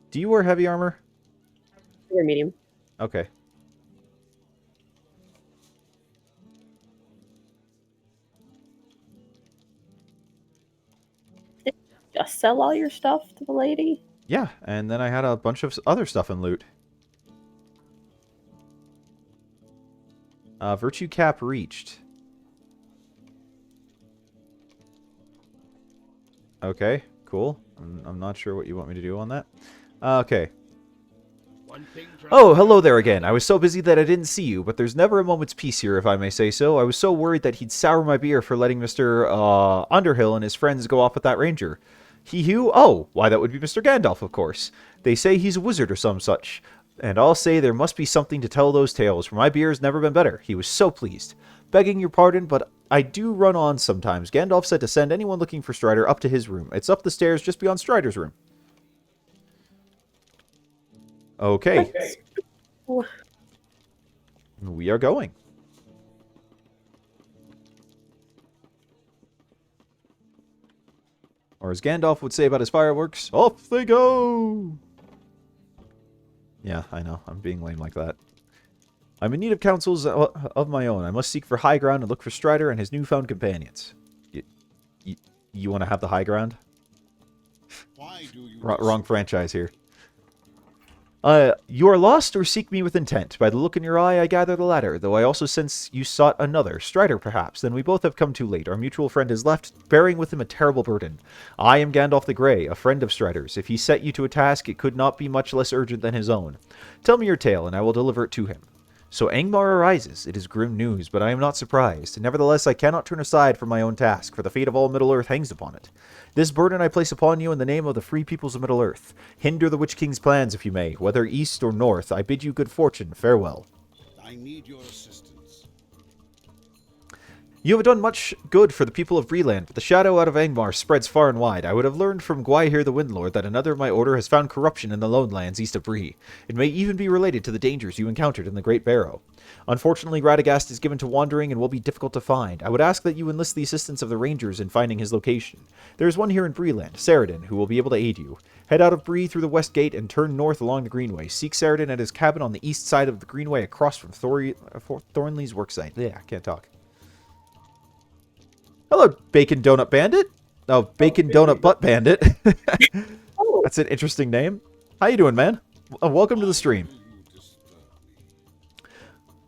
Do you wear heavy armor? Or medium. Okay. just sell all your stuff to the lady? Yeah, and then I had a bunch of other stuff in loot. Virtue cap reached. Okay, cool. I'm not sure what you want me to do on that. Okay. Oh, hello there again. I was so busy that I didn't see you, but there's never a moment's peace here, if I may say so. I was so worried that he'd sour my beer for letting Mr. Underhill and his friends go off with that ranger. He who? Oh, why that would be Mr. Gandalf, of course. They say he's a wizard or some such. And I'll say there must be something to tell those tales, for my beer has never been better. He was so pleased. Begging your pardon, but I do run on sometimes. Gandalf said to send anyone looking for Strider up to his room. It's up the stairs just beyond Strider's room. Okay. We are going. Or as Gandalf would say about his fireworks, off they go! Yeah, I know. I'm being lame like that. I'm in need of counsels of my own. I must seek for high ground and look for Strider and his newfound companions. You want to have the high ground? Why do you Wrong franchise here. You are lost or seek me with intent. By the look in your eye, I gather the latter, though I also sense you sought another. Strider, perhaps. Then we both have come too late. Our mutual friend is left, bearing with him a terrible burden. I am Gandalf the Grey, a friend of Strider's. If he set you to a task, it could not be much less urgent than his own. Tell me your tale, and I will deliver it to him. So Angmar arises. It is grim news, but I am not surprised. Nevertheless, I cannot turn aside from my own task, for the fate of all Middle-earth hangs upon it. This burden I place upon you in the name of the free peoples of Middle-earth. Hinder the Witch King's plans if you may, whether east or north. I bid you good fortune. Farewell. I need your assistance. You have done much good for the people of Breland, but the shadow out of Angmar spreads far and wide. I would have learned from Gwaihir the Windlord that another of my order has found corruption in the lone lands east of Bree. It may even be related to the dangers you encountered in the Great Barrow. Unfortunately, Radagast is given to wandering and will be difficult to find. I would ask that you enlist the assistance of the Rangers in finding his location. There is one here in Breland, Saradin, who will be able to aid you. Head out of Bree through the west gate and turn north along the Greenway. Seek Saradin at his cabin on the east side of the Greenway across from Thornley's worksite. Yeah, can't talk. Hello, Bacon Donut Bandit. Oh, Bacon Donut Butt Bandit. That's an interesting name. How you doing, man? Welcome to the stream.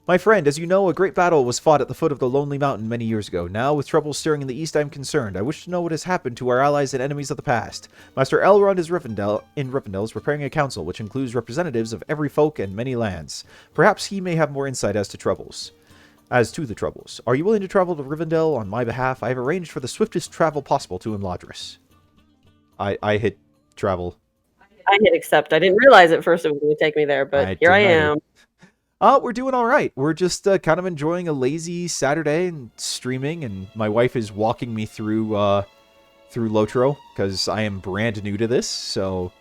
My friend, as you know, a great battle was fought at the foot of the Lonely Mountain many years ago. Now, with troubles stirring in the east, I am concerned. I wish to know what has happened to our allies and enemies of the past. Master Elrond is in Rivendell is preparing a council, which includes representatives of every folk and many lands. Perhaps he may have more insight as to the troubles. Are you willing to travel to Rivendell on my behalf? I have arranged for the swiftest travel possible to Imladris. I hit travel. I hit accept. I didn't realize at first it was going to take me there, but here I am. We're doing all right. We're just kind of enjoying a lazy Saturday and streaming, and my wife is walking me through LOTRO because I am brand new to this. So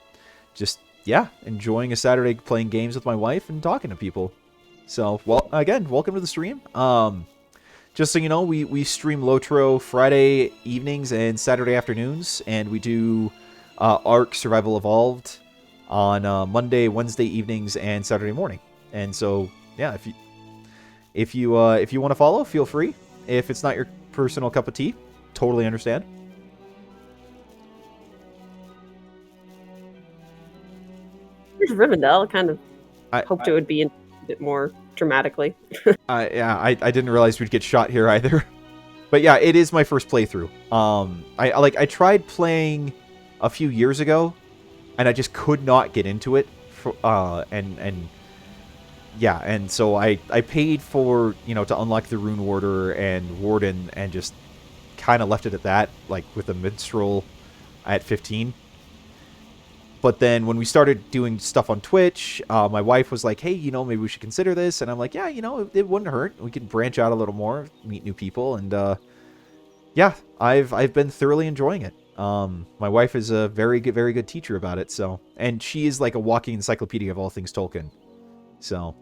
just, yeah, enjoying a Saturday playing games with my wife and talking to people. So, well, again, welcome to the stream. Just so you know, we stream LOTRO Friday evenings and Saturday afternoons, and we do Ark Survival Evolved on Monday, Wednesday evenings, and Saturday morning. And so, yeah, if you want to follow, feel free. If it's not your personal cup of tea, totally understand. Here's Rivendell. Kind of hoped it would be a bit more dramatically. Yeah, I didn't realize we'd get shot here either. But yeah, it is my first playthrough. I tried playing a few years ago, and I just could not get into it. And so I paid for, to unlock the Rune Warder and Warden, and just kind of left it at that, like with the Minstrel at 15. But then when we started doing stuff on Twitch, my wife was like, hey, maybe we should consider this. And I'm like, yeah, it wouldn't hurt. We could branch out a little more, meet new people. And yeah, I've been thoroughly enjoying it. My wife is a very good teacher about it. So, and she is like a walking encyclopedia of all things Tolkien. So,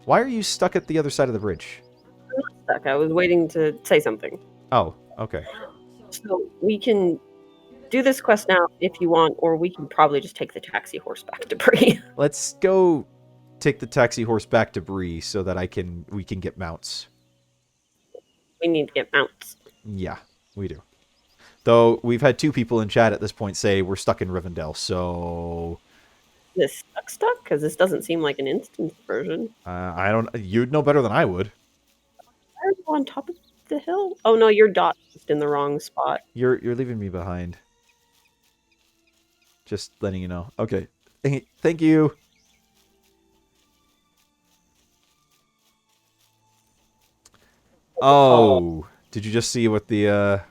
why are you stuck at the other side of the bridge? I'm not stuck. I was waiting to say something. Oh, okay. So we can do this quest now if you want, or we can probably just take the taxi horse back to Bree. Let's go take the taxi horse back to Bree so that we can get mounts. We need to get mounts. Yeah, we do. Though we've had 2 people in chat at this point say we're stuck in Rivendell, so This stuck because this doesn't seem like an instance version. I don't. You'd know better than I would. Are you on top of the hill? Oh no, your dot's just in the wrong spot. You're leaving me behind. Just letting you know. Okay. Thank you. Oh, did you just see what the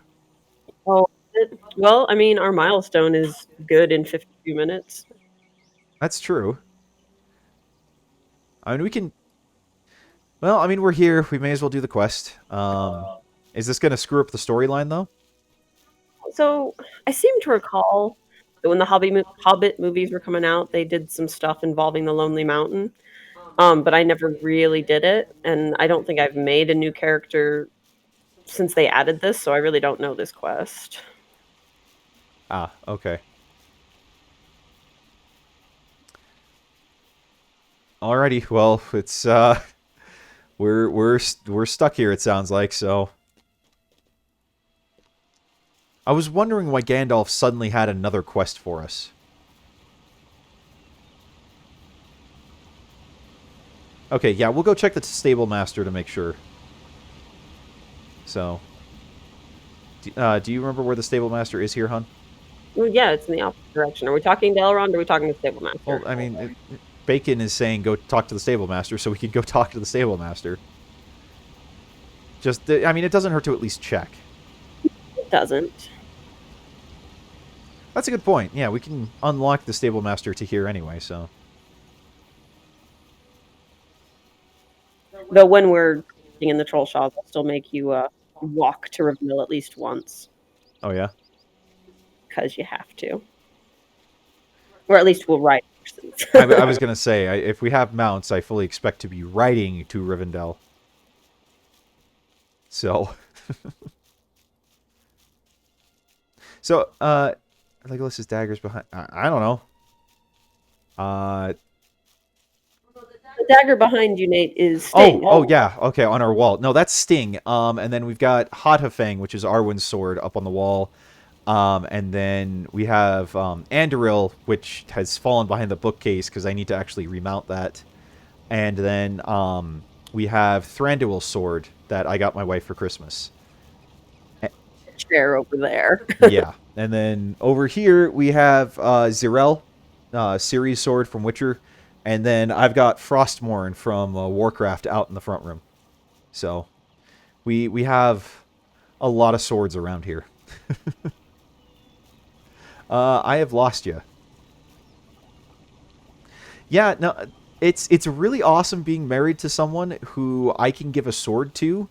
Oh, well, I mean, our milestone is good in 52 minutes. That's true. I mean, we can... Well, I mean, we're here. We may as well do the quest. Is this going to screw up the storyline, though? So, I seem to recall that when the Hobbit movies were coming out, they did some stuff involving the Lonely Mountain. But I never really did it, and I don't think I've made a new character since they added this, so I really don't know this quest. Ah, okay. Alrighty, well, it's we're stuck here, it sounds like, so I was wondering why Gandalf suddenly had another quest for us. Okay, yeah, we'll go check the stable master to make sure. So, do you remember where the stable master is here, hon? Well, yeah, it's in the opposite direction. Are we talking to Elrond or are we talking to Stable Master? Well, I mean, Bacon is saying go talk to the stable master, so we could go talk to the stable master. Just, I mean, it doesn't hurt to at least check. It doesn't. That's a good point. Yeah, we can unlock the stable master to here anyway, so. Though when we're in the troll shop, I'll still make you walk to Rivendell at least once. Oh, yeah? Because you have to. Or at least we'll ride horses. I was going to say, if we have mounts, I fully expect to be riding to Rivendell. So. So, Legolas's dagger's behind... I don't know. The dagger behind you, Nate, is Sting. Oh, yeah. Okay, on our wall. No, that's Sting. And then we've got Hotafang, which is Arwen's sword, up on the wall. And then we have Anduril, which has fallen behind the bookcase because I need to actually remount that. And then we have Thranduil's sword that I got my wife for Christmas. Chair over there. Yeah. And then over here we have Zirel, Ciri's sword from Witcher. And then I've got Frostmourne from Warcraft out in the front room. So we have a lot of swords around here. I have lost you. Yeah, no, it's really awesome being married to someone who I can give a sword to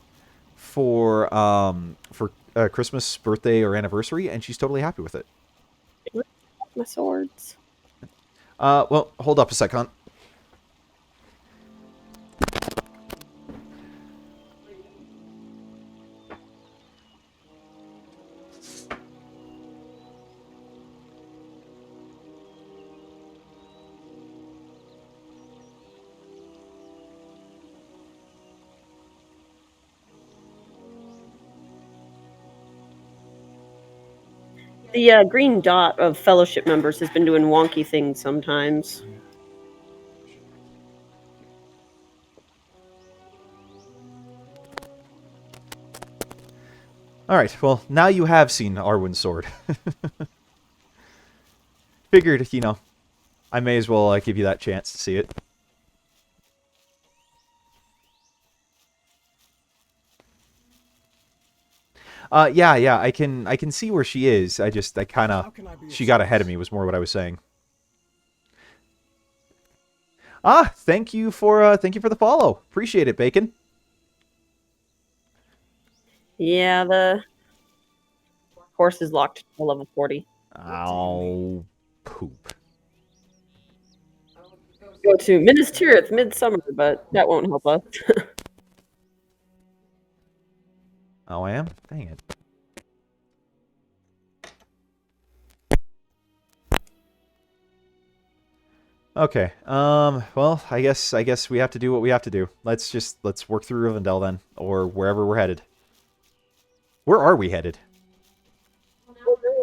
for Christmas, birthday, or anniversary, and she's totally happy with it. My swords. Well, hold up a second. The green dot of fellowship members has been doing wonky things sometimes. Alright, well, now you have seen Arwen's sword. Figured, you know, I may as well give you that chance to see it. Yeah, I can see where she is. I kind of, she got ahead of me was more what I was saying. Ah, thank you for the follow. Appreciate it, Bacon. Yeah, the horse is locked to level 40. Ow, poop. Go to Minas Tirith Midsummer, but that won't help us. Oh, I am? Dang it. Okay. Well, I guess we have to do what we have to do. Let's work through Rivendell then, or wherever we're headed. Where are we headed?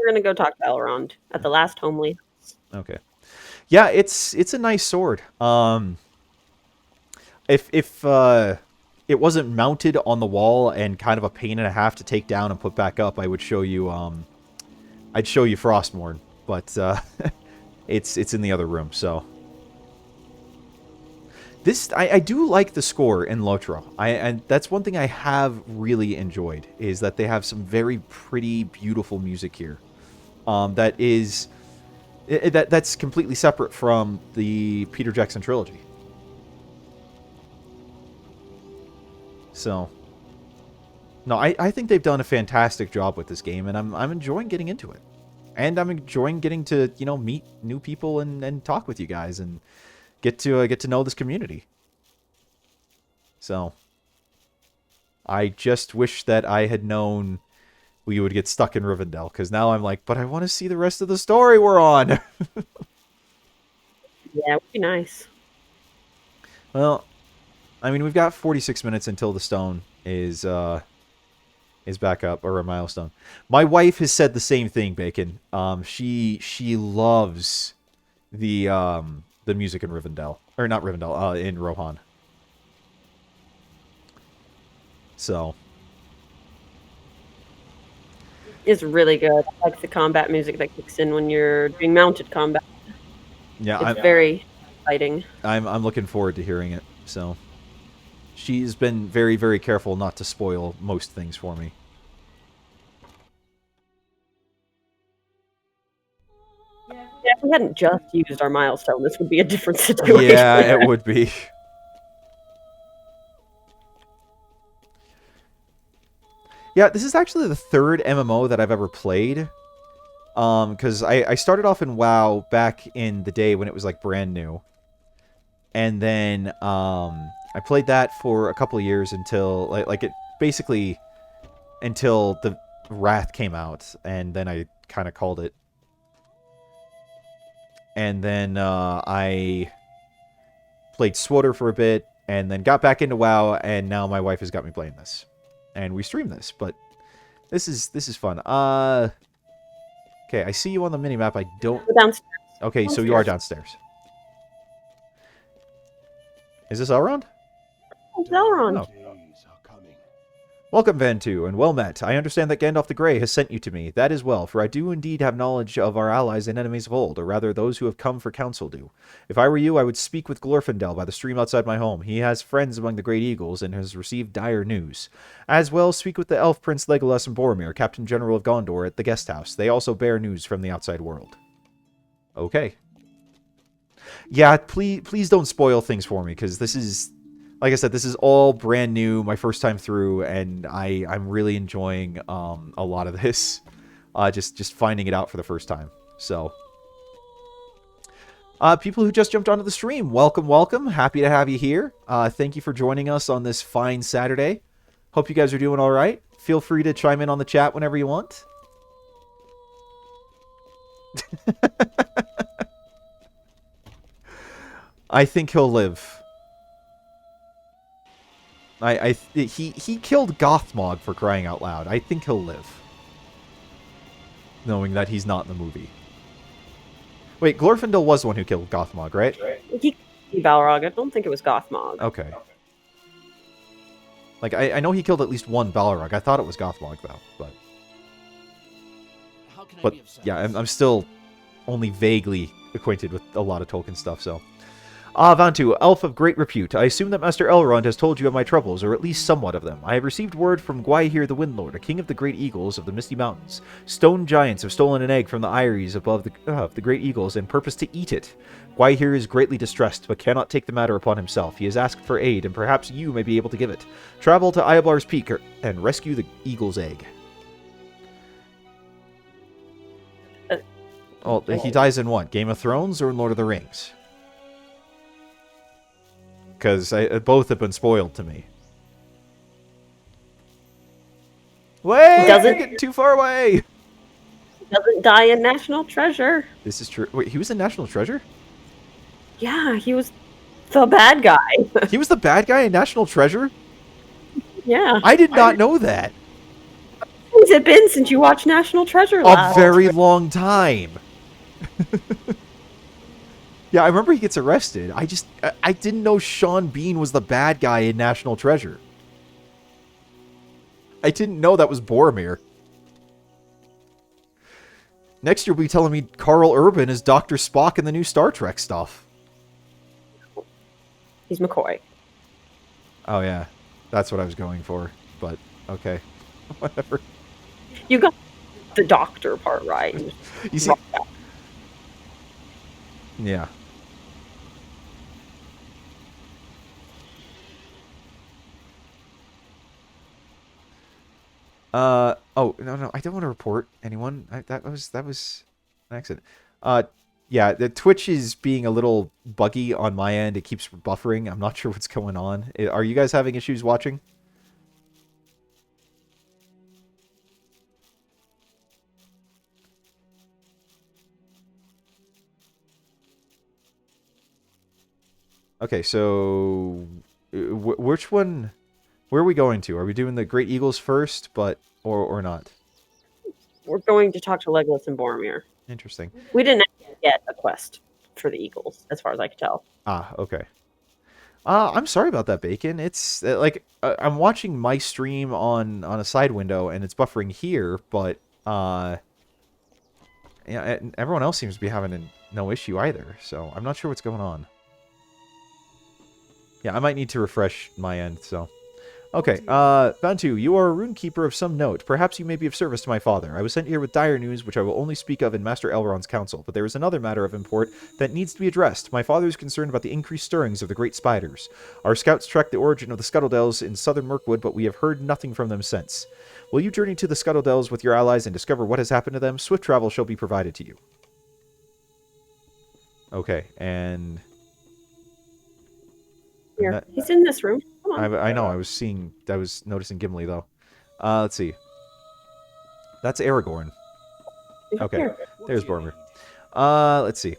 we're gonna go talk to Elrond at the last homely. Okay. Yeah, it's a nice sword. If it wasn't mounted on the wall and kind of a pain and a half to take down and put back up, I would show you I'd show you Frostmourne, but it's in the other room, so this I do like the score in LOTRO. And that's one thing I have really enjoyed, is that they have some very pretty, beautiful music here. That's completely separate from the Peter Jackson trilogy. So, no, I think they've done a fantastic job with this game, and I'm enjoying getting into it. And I'm enjoying getting to, you know, meet new people and talk with you guys and get to know this community. So, I just wish that I had known we would get stuck in Rivendell, because now I'm like, but I want to see the rest of the story we're on. Yeah, it would be nice. Well, I mean, we've got 46 minutes until the stone is back up, or a milestone. My wife has said the same thing, Bacon. She loves the music in Rivendell, or not Rivendell, in Rohan. So It's really good. I like the combat music that kicks in when you're doing mounted combat. yeah, It's very exciting. I'm looking forward to hearing it. So she's been very, very careful not to spoil most things for me. Yeah, if we hadn't just used our milestone, this would be a different situation. Yeah, it would be. Yeah, this is actually the third MMO that I've ever played. Because I started off in WoW back in the day when it was like brand new. And then I played that for a couple of years until like it basically until the Wrath came out, and then I kind of called it. And then I played SWTOR for a bit, and then got back into WoW, and now my wife has got me playing this. And we stream this, but this is fun. Okay, I see you on the minimap. I don't... Go downstairs. Okay, so you are downstairs. Is this Elrond? It's Elrond. Oh. Welcome, Vantu, and well met. I understand that Gandalf the Grey has sent you to me. That is well, for I do indeed have knowledge of our allies and enemies of old, or rather those who have come for counsel do. If I were you, I would speak with Glorfindel by the stream outside my home. He has friends among the Great Eagles and has received dire news. As well, speak with the Elf Prince Legolas and Boromir, Captain General of Gondor, at the guest house. They also bear news from the outside world. Okay. Yeah, please don't spoil things for me, because this is... Like I said, this is all brand new, my first time through, and I'm really enjoying a lot of this. Just finding it out for the first time. So, people who just jumped onto the stream, welcome, welcome. Happy to have you here. Thank you for joining us on this fine Saturday. Hope you guys are doing all right. Feel free to chime in on the chat whenever you want. I think he'll live. He killed Gothmog, for crying out loud. I think he'll live. Knowing that he's not in the movie. Wait, Glorfindel was the one who killed Gothmog, right? He Balrog. I don't think it was Gothmog. Okay. Like, I know he killed at least one Balrog. I thought it was Gothmog, though. But yeah, I'm still only vaguely acquainted with a lot of Tolkien stuff, so... Vantu, elf of great repute. I assume that Master Elrond has told you of my troubles, or at least somewhat of them. I have received word from Gwaihir the Windlord, a king of the great eagles of the Misty Mountains. Stone giants have stolen an egg from the eyries above the great eagles and purpose to eat it. Gwaihir is greatly distressed, but cannot take the matter upon himself. He has asked for aid, and perhaps you may be able to give it. Travel to Eobar's Peak and rescue the eagle's egg. Oh, he dies in what? Game of Thrones or Lord of the Rings? Because both have been spoiled to me. Wait! You're getting too far away! Doesn't die in National Treasure. This is true. Wait, he was in National Treasure? Yeah, he was the bad guy. He was the bad guy in National Treasure? Yeah. I did not know that. He's it been since you watched National Treasure A last? very long time. Yeah, I remember he gets arrested. I didn't know Sean Bean was the bad guy in National Treasure. I didn't know that was Boromir. Next you'll be telling me Carl Urban is Dr. Spock in the new Star Trek stuff. He's McCoy. Oh yeah, that's what I was going for, but okay. Whatever. You got the doctor part right. You see... Yeah. Oh, no, I don't want to report anyone. That was an accident. Yeah, the Twitch is being a little buggy on my end. It keeps buffering. I'm not sure what's going on. Are you guys having issues watching? Okay, so which one? Where are we going to? Are we doing the Great Eagles first, or not? We're going to talk to Legolas and Boromir. Interesting. We didn't actually get a quest for the Eagles, as far as I could tell. Ah, okay. I'm sorry about that, Bacon. It's like I'm watching my stream on a side window and it's buffering here, but yeah, and everyone else seems to be having no issue either. So I'm not sure what's going on. Yeah, I might need to refresh my end. So. Okay, Bantu, you are a runekeeper of some note. Perhaps you may be of service to my father. I was sent here with dire news, which I will only speak of in Master Elrond's council, but there is another matter of import that needs to be addressed. My father is concerned about the increased stirrings of the great spiders. Our scouts tracked the origin of the Scuttledells in southern Mirkwood, but we have heard nothing from them since. Will you journey to the Scuttledells with your allies and discover what has happened to them? Swift travel shall be provided to you. Okay, and... Here, he's in this room. I know. I was noticing Gimli though. Let's see. That's Aragorn. Okay, there's Boromir. Let's see.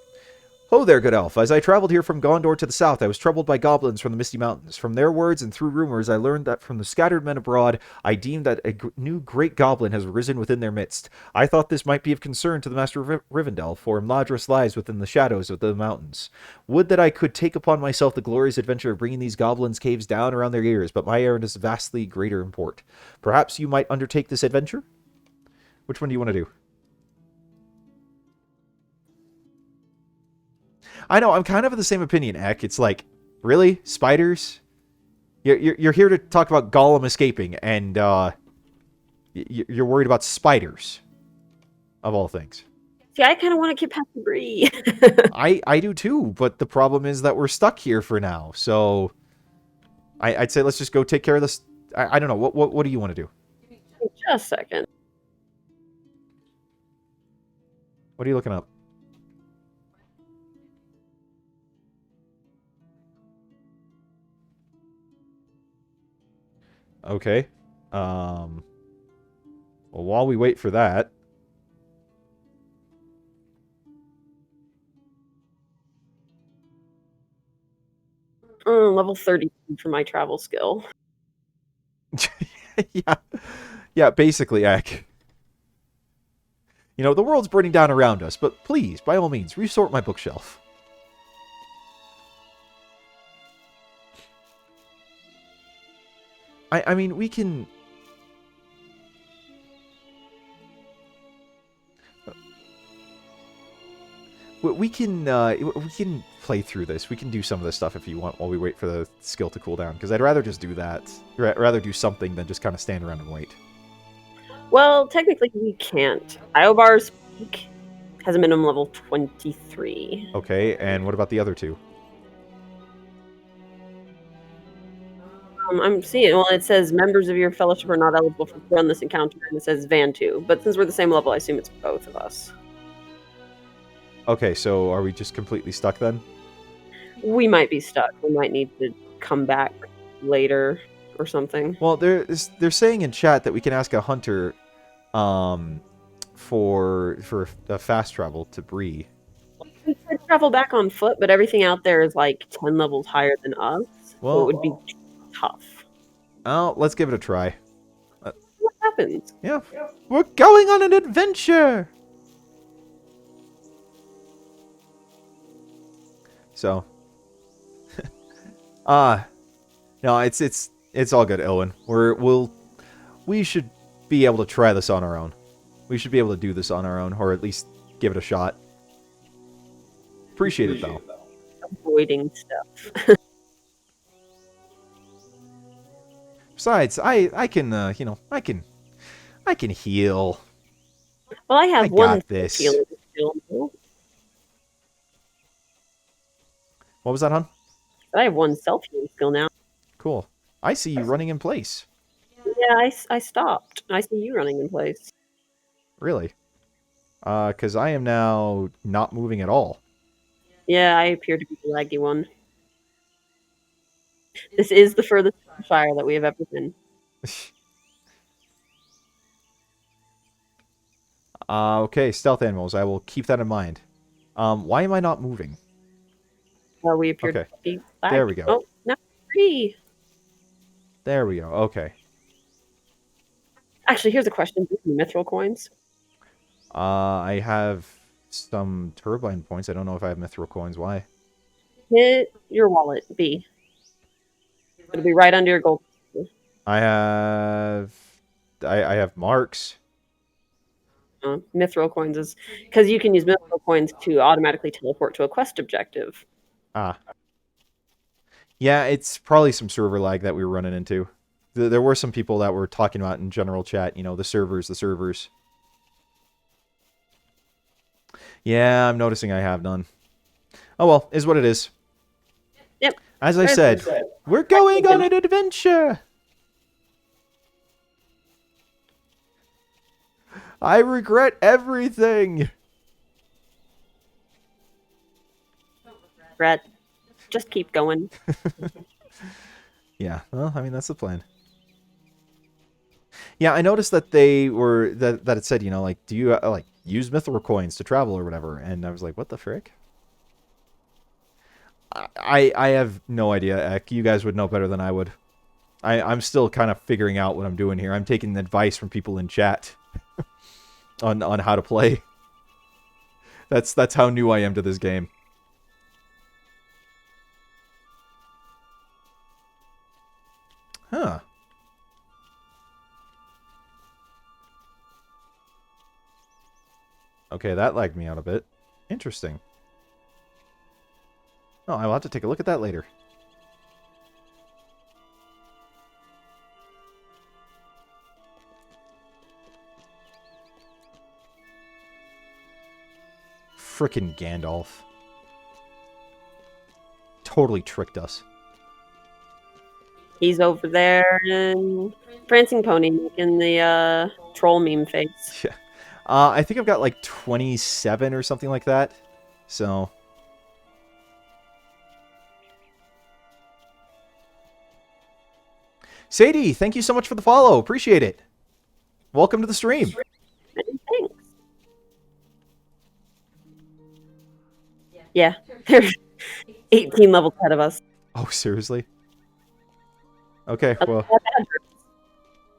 Ho there, good elf. As I traveled here from Gondor to the south, I was troubled by goblins from the Misty Mountains. From their words and through rumors, I learned that from the scattered men abroad, I deemed that a new great goblin has risen within their midst. I thought this might be of concern to the Master of Rivendell, for Imladris lies within the shadows of the mountains. Would that I could take upon myself the glorious adventure of bringing these goblins' caves down around their ears, but my errand is vastly greater import. Perhaps you might undertake this adventure? Which one do you want to do? I know, I'm kind of of the same opinion, Ek. It's like, really? Spiders? You're here to talk about Gollum escaping, and you're worried about spiders, of all things. See, I kind of want to get past the Bree. I do too, but the problem is that we're stuck here for now, so I'd say let's just go take care of this. I don't know, what do you want to do? Just a second. What are you looking up? Okay. Well, while we wait for that... Level 30 for my travel skill. Yeah, basically, Ek. You know, the world's burning down around us, but please, by all means, resort my bookshelf. I mean, we can... We can play through this. We can do some of this stuff if you want while we wait for the skill to cool down. Because I'd rather just do that. Rather do something than just kind of stand around and wait. Well, technically we can't. Iobar's Peak has a minimum level 23. Okay, and what about the other two? I'm seeing, well, it says members of your fellowship are not eligible for run this encounter, and it says Van 2. But since we're the same level, I assume it's both of us. Okay, so are we just completely stuck then? We might be stuck. We might need to come back later or something. Well, they're saying in chat that we can ask a hunter for a fast travel to Bree. We could travel back on foot, but everything out there is like 10 levels higher than us. Well, so it would be tough. Oh, let's give it a try. What happens. Yeah. We're going on an adventure! So. No, it's all good, Owen. We should be able to try this on our own. We should be able to do this on our own, or at least give it a shot. Appreciate it, though. Avoiding stuff. Besides, I can, I can heal. Well, I have I one got this. healing skill. What was that, hon? I have one self-healing skill now. Cool. I see you running in place. Yeah, I stopped. I see you running in place. Really? Because I am now not moving at all. Yeah, I appear to be the laggy one. This is the furthest fire that we have ever been. Okay, stealth animals. I will keep that in mind. Why am I not moving? We appear to be lagged. There we go. Oh, now 3. There we go. Okay. Actually, here's a question. Do you have mithril coins? I have some turbine points. I don't know if I have mithril coins. Why? Hit your wallet, B. It'll be right under your gold. I have marks. Mithril coins is because you can use mithril coins to automatically teleport to a quest objective. Ah. Yeah, it's probably some server lag that we were running into. There were some people that were talking about in general chat, you know, the servers. Yeah, I'm noticing I have none. Oh well, is what it is. Yep. As I said, we're going on an adventure! I regret everything! Brett, just keep going. Yeah, well, I mean, that's the plan. Yeah, I noticed that they were, that it said, you know, like, do you, like, use mithril coins to travel or whatever? And I was like, what the frick? I have no idea, Ek. You guys would know better than I would. I'm still kind of figuring out what I'm doing here. I'm taking advice from people in chat on how to play. That's how new I am to this game. Huh. Okay, that lagged me out a bit. Interesting. Oh, I will have to take a look at that later. Frickin' Gandalf. Totally tricked us. He's over there in Prancing Pony making the troll meme face. Yeah. I think I've got like 27 or something like that. So. Sadie, thank you so much for the follow. Appreciate it. Welcome to the stream. Thanks. Yeah, there's 18 levels ahead of us. Oh, seriously? Okay, well.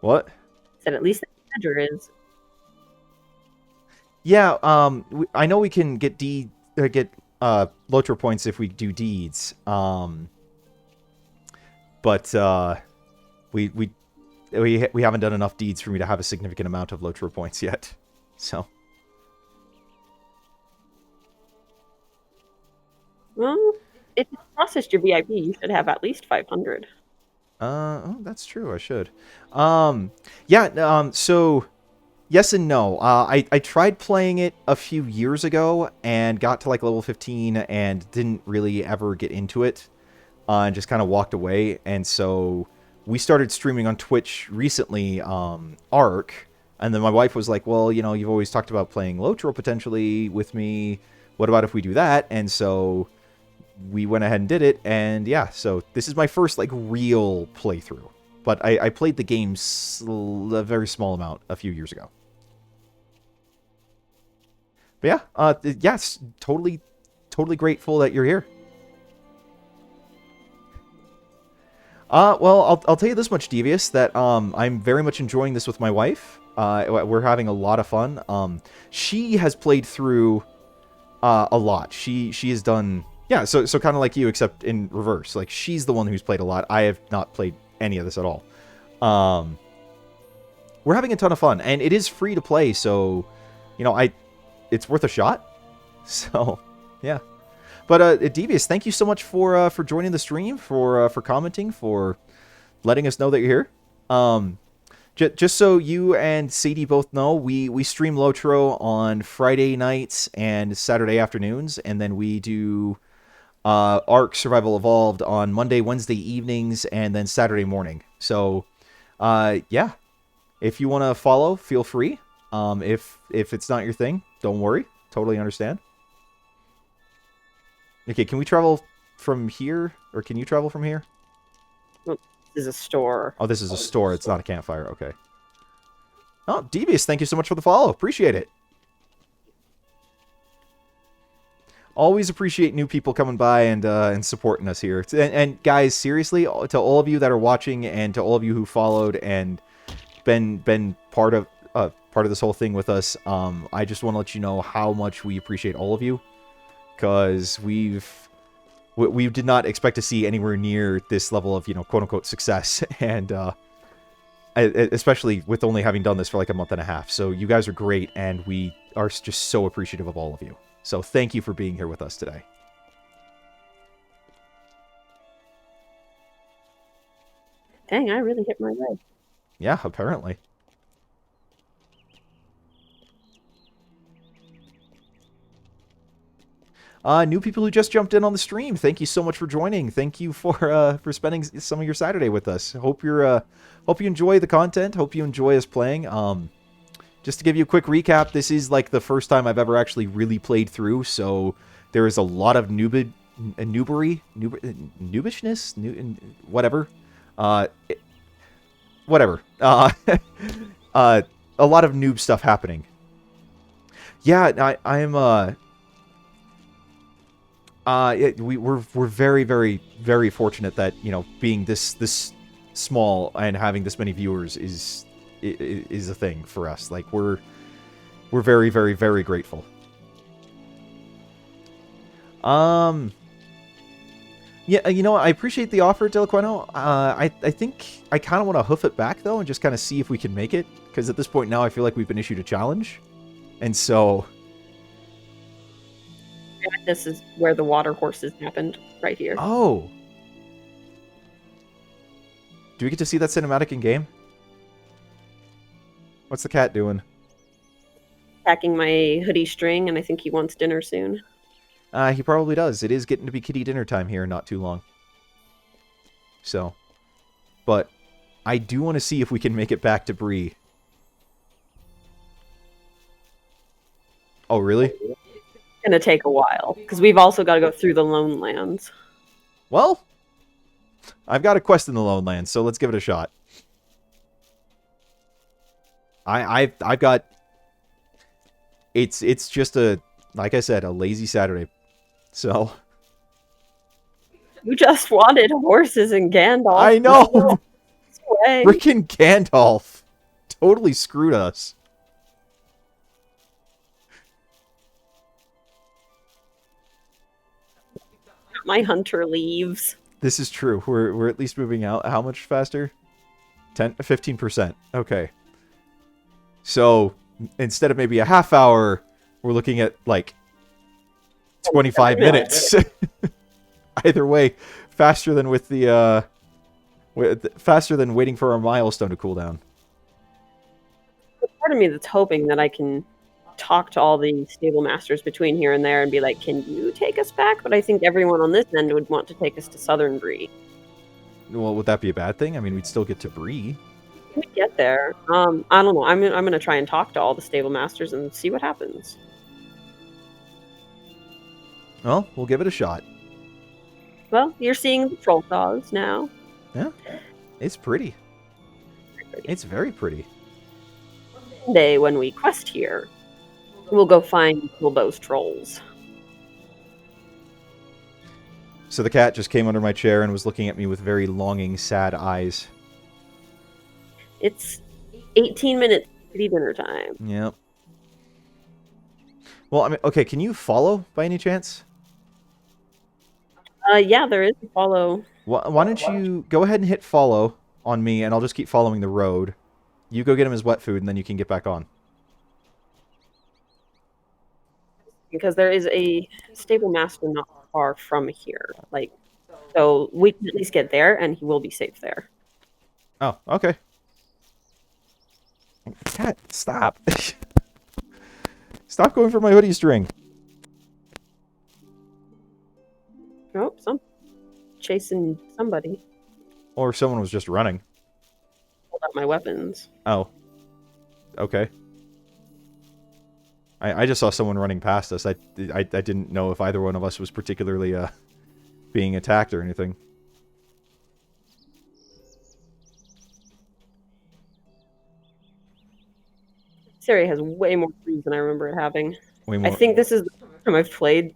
What? Said at least the badger is. Yeah, I know we can get LOTRO points if we do deeds. But we haven't done enough deeds for me to have a significant amount of LOTRO points yet. So. Well, if you processed your VIP, you should have at least 500. Oh, that's true. I should. So yes and no. I tried playing it a few years ago and got to like level 15 and didn't really ever get into it. And just kind of walked away. And so we started streaming on Twitch recently, Ark. And then my wife was like, well, you know, you've always talked about playing LOTRO potentially with me. What about if we do that? And so we went ahead and did it, and yeah, so this is my first, like, real playthrough. But I played the game a very small amount a few years ago. But yeah, yes, totally grateful that you're here. Well, I'll tell you this much, Devious, that I'm very much enjoying this with my wife. We're having a lot of fun. She has played through a lot. She has done, yeah, so kind of like you, except in reverse. Like, she's the one who's played a lot. I have not played any of this at all. We're having a ton of fun, and it is free to play, so, you know, it's worth a shot. So, yeah. But Devious, thank you so much for joining the stream, for commenting, for letting us know that you're here. Just so you and Sadie both know, we stream LOTRO on Friday nights and Saturday afternoons, and then we do Ark Survival Evolved on Monday, Wednesday evenings, and then Saturday morning. So, yeah, if you want to follow, feel free. If it's not your thing, don't worry. Totally understand. Okay, can we travel from here? Or can you travel from here? This is a store. Oh, this is a store. It's not a campfire. Okay. Oh, Devious, thank you so much for the follow. Appreciate it. Always appreciate new people coming by and supporting us here. And guys, seriously, to all of you that are watching and to all of you who followed and been part of this whole thing with us, I just want to let you know how much we appreciate all of you. Because we did not expect to see anywhere near this level of, you know, quote-unquote success, and especially with only having done this for like a month and a half. So you guys are great, and we are just so appreciative of all of you. So thank you for being here with us today. Dang, I really hit my leg. Yeah, apparently. New people who just jumped in on the stream, thank you so much for joining. Thank you for spending some of your Saturday with us. Hope you enjoy the content. Hope you enjoy us playing. Just to give you a quick recap, this is like the first time I've ever actually really played through, so there is a lot of noobishness, whatever. Whatever. A lot of noob stuff happening. Yeah, we're very, very, very fortunate that, you know, being this small and having this many viewers is a thing for us. Like, we're very, very, very grateful. Yeah, you know, I appreciate the offer, Delaqueno. I think I kind of want to hoof it back, though, and just kind of see if we can make it. Because at this point now, I feel like we've been issued a challenge. And so... This is where the water horses happened, right here. Oh! Do we get to see that cinematic in-game? What's the cat doing? Packing my hoodie string, and I think he wants dinner soon. He probably does. It is getting to be kitty dinner time here in not too long. So. But I do want to see if we can make it back to Bree. Oh, really? It's gonna take a while, because we've also got to go through the Lone Lands. Well, I've got a quest in the Lone Lands, so let's give it a shot. I've got... It's just a, like I said, a lazy Saturday. So... You just wanted horses and Gandalf. I know! Way. Frickin' Gandalf totally screwed us. My hunter leaves. This is true. We're at least moving out. How much faster? 15%. Okay. So, instead of maybe a half hour, we're looking at, like, 25 minutes. Either way, faster than with the, faster than waiting for our milestone to cool down. There's part of me that's hoping that I can talk to all the stable masters between here and there and be like, can you take us back? But I think everyone on this end would want to take us to Southern Bree. Well, would that be a bad thing? I mean, we'd still get to Bree. We get there. I don't know. I'm gonna try and talk to all the stable masters and see what happens. Well, we'll give it a shot. Well, you're seeing the troll saws now. Yeah, it's pretty. It's very pretty. One day when we quest here, we'll go find Bilbo's trolls. So the cat just came under my chair and was looking at me with very longing, sad eyes. It's 18 minutes to be dinner time. Yep. Well, I mean, okay, can you follow by any chance? Yeah, there is a follow. Why don't you go ahead and hit follow on me, and I'll just keep following the road. You go get him his wet food, and then you can get back on. Because there is a stable master not far from here. Like, so we can at least get there, and he will be safe there. Oh, okay. Cat, stop. Stop going for my hoodie string. Oh, some chasing somebody. Or someone was just running. Pulled out my weapons. Oh. Okay. I just saw someone running past us. I didn't know if either one of us was particularly being attacked or anything. This area has way more trees than I remember it having. Way more. I think this is the first time I've played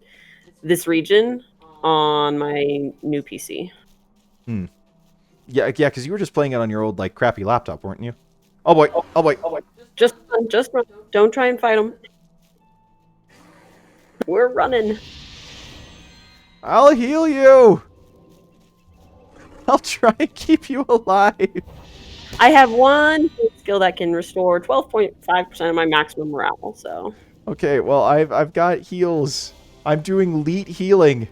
this region on my new PC. Hmm. Yeah, because you were just playing it on your old, like, crappy laptop, weren't you? Oh boy, oh boy, oh boy. Just run. Don't try and fight them. We're running. I'll heal you! I'll try and keep you alive. I have one skill that can restore 12.5% of my maximum morale, so... Okay, well, I've got heals. I'm doing leet healing.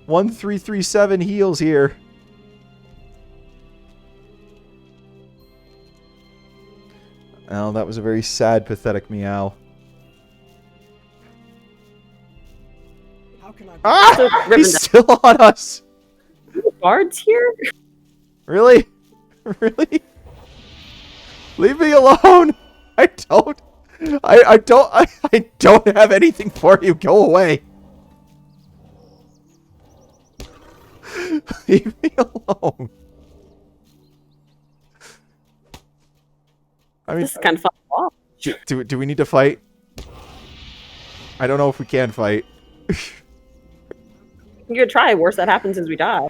1337 heals here. Oh, that was a very sad, pathetic meow. How can I? Ah! So, He's still on us! Guards here? Really? Really? Leave me alone! I don't have anything for you. Go away. Leave me alone. I mean, This is kind of fun. do we need to fight? I don't know if we can fight. You could try. Worst that happens is we die.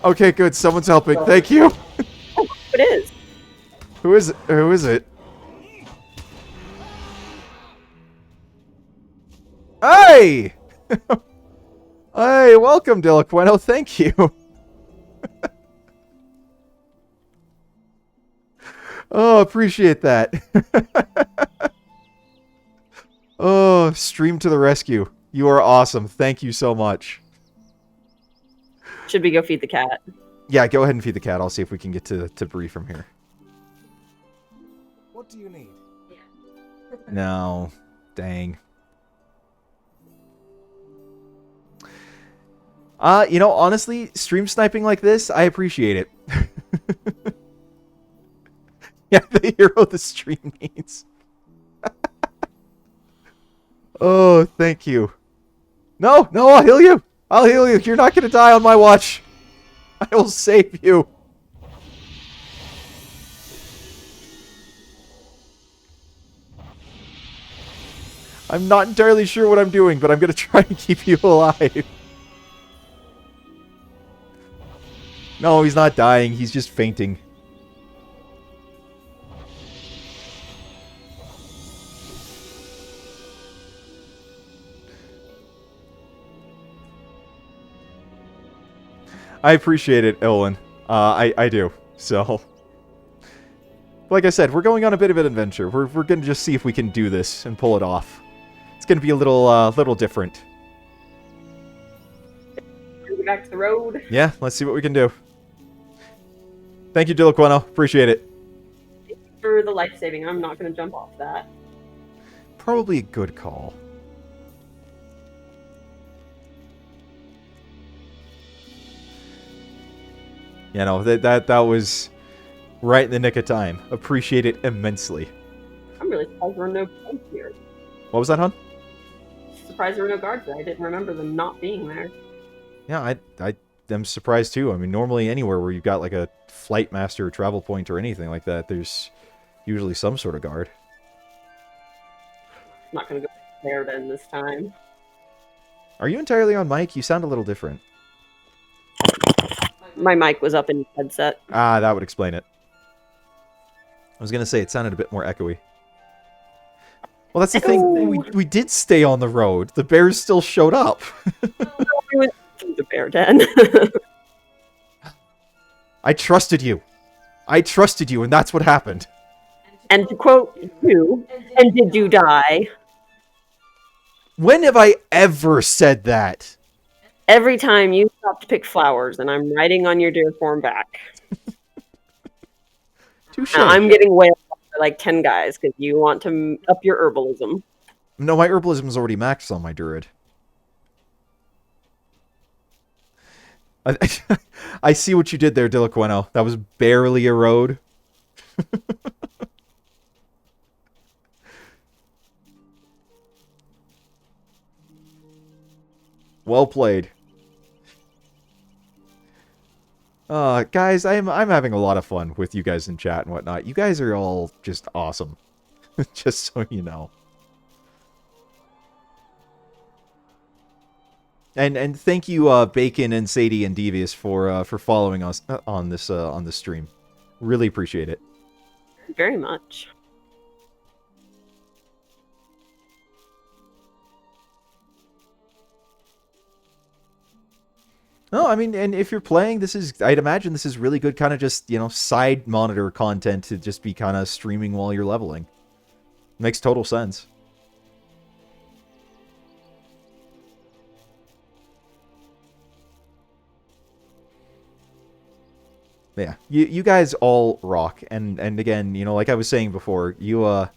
Okay, good. Someone's helping. Thank you. Oh, it is. Who is it? Who is it? Hey! Hey, welcome, Delaqueno. Thank you. Oh, appreciate that. Oh, stream to the rescue. You are awesome. Thank you so much. Should we go feed the cat? Yeah, go ahead and feed the cat. I'll see if we can get to Bree from here. What do you need? No. Dang. You know, honestly, stream sniping like this, I appreciate it. Yeah, the hero the stream needs. Oh, thank you. No, I'll heal you. I'll heal you. You're not going to die on my watch. I will save you. I'm not entirely sure what I'm doing, but I'm going to try and keep you alive. No, he's not dying. He's just fainting. I appreciate it, Owen. I do. So, like I said, we're going on a bit of an adventure. We're going to just see if we can do this and pull it off. It's going to be a little different. Go back to the road. Yeah, let's see what we can do. Thank you, Delaqueno. Appreciate it. Thank you for the life saving. I'm not going to jump off that. Probably a good call. You know, that was right in the nick of time. Appreciate it immensely. I'm really surprised there were no guards here. What was that, hon? Surprised there were no guards there. I didn't remember them not being there. Yeah, I am surprised too. I mean, normally anywhere where you've got like a flight master or travel point or anything like that, there's usually some sort of guard. I'm not going to go there then this time. Are you entirely on mic? You sound a little different. My mic was up in his headset. Ah, that would explain it. I was going to say it sounded a bit more echoey. Well, that's the thing. We did stay on the road. The bears still showed up. We went through the bear den. I trusted you. I trusted you, and that's what happened. And to quote you, and did you die? When have I ever said that? Every time you stop to pick flowers, and I'm riding on your deer form back. Touche. Now, I'm getting way up by like 10 guys because you want to up your herbalism. No, my herbalism is already maxed on my druid. I see what you did there, Diliqueno. That was barely a road. Well played. Guys, I'm having a lot of fun with you guys in chat and whatnot. You guys are all just awesome. Just so you know. And thank you, Bacon and Sadie and Devious for following us on this stream. Really appreciate it. Very much. No, I mean, and if you're playing, I'd imagine this is really good kind of just, side monitor content to just be kind of streaming while you're leveling. Makes total sense. Yeah, you guys all rock, and again, like I was saying before, you are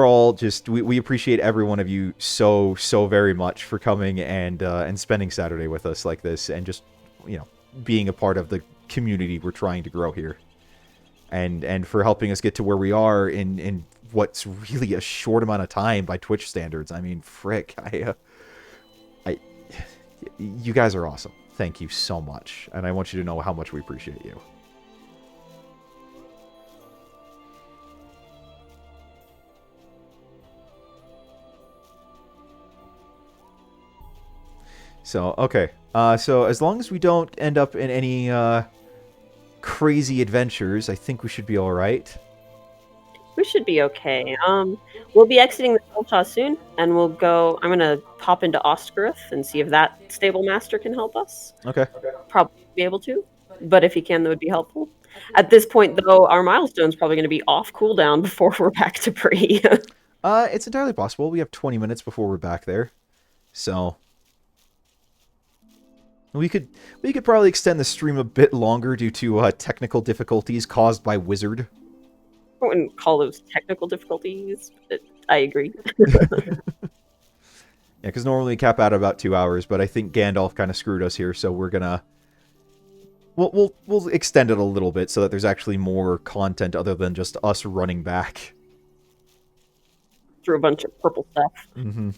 all just we appreciate every one of you so very much for coming and spending Saturday with us like this, and just being a part of the community we're trying to grow here, and for helping us get to where we are in what's really a short amount of time by Twitch standards. I mean, frick, you guys are awesome. Thank you so much, and I want you to know how much we appreciate you. So, okay. So as long as we don't end up in any crazy adventures, I think we should be all right. We should be okay. We'll be exiting the Ultra soon, and we'll go. I'm gonna pop into Ostgarth and see if that stable master can help us. Okay. Probably be able to, but if he can, that would be helpful. At this point, though, our milestone's probably going to be off cooldown before we're back to Bree. It's entirely possible. We have 20 minutes before we're back there, so we could probably extend the stream a bit longer due to technical difficulties caused by Wizard. I wouldn't call those technical difficulties, but I agree. Yeah, because normally we cap out at about 2 hours, but I think Gandalf kind of screwed us here, so we're gonna we'll extend it a little bit so that there's actually more content other than just us running back Through a bunch of purple stuff. Mm-hmm.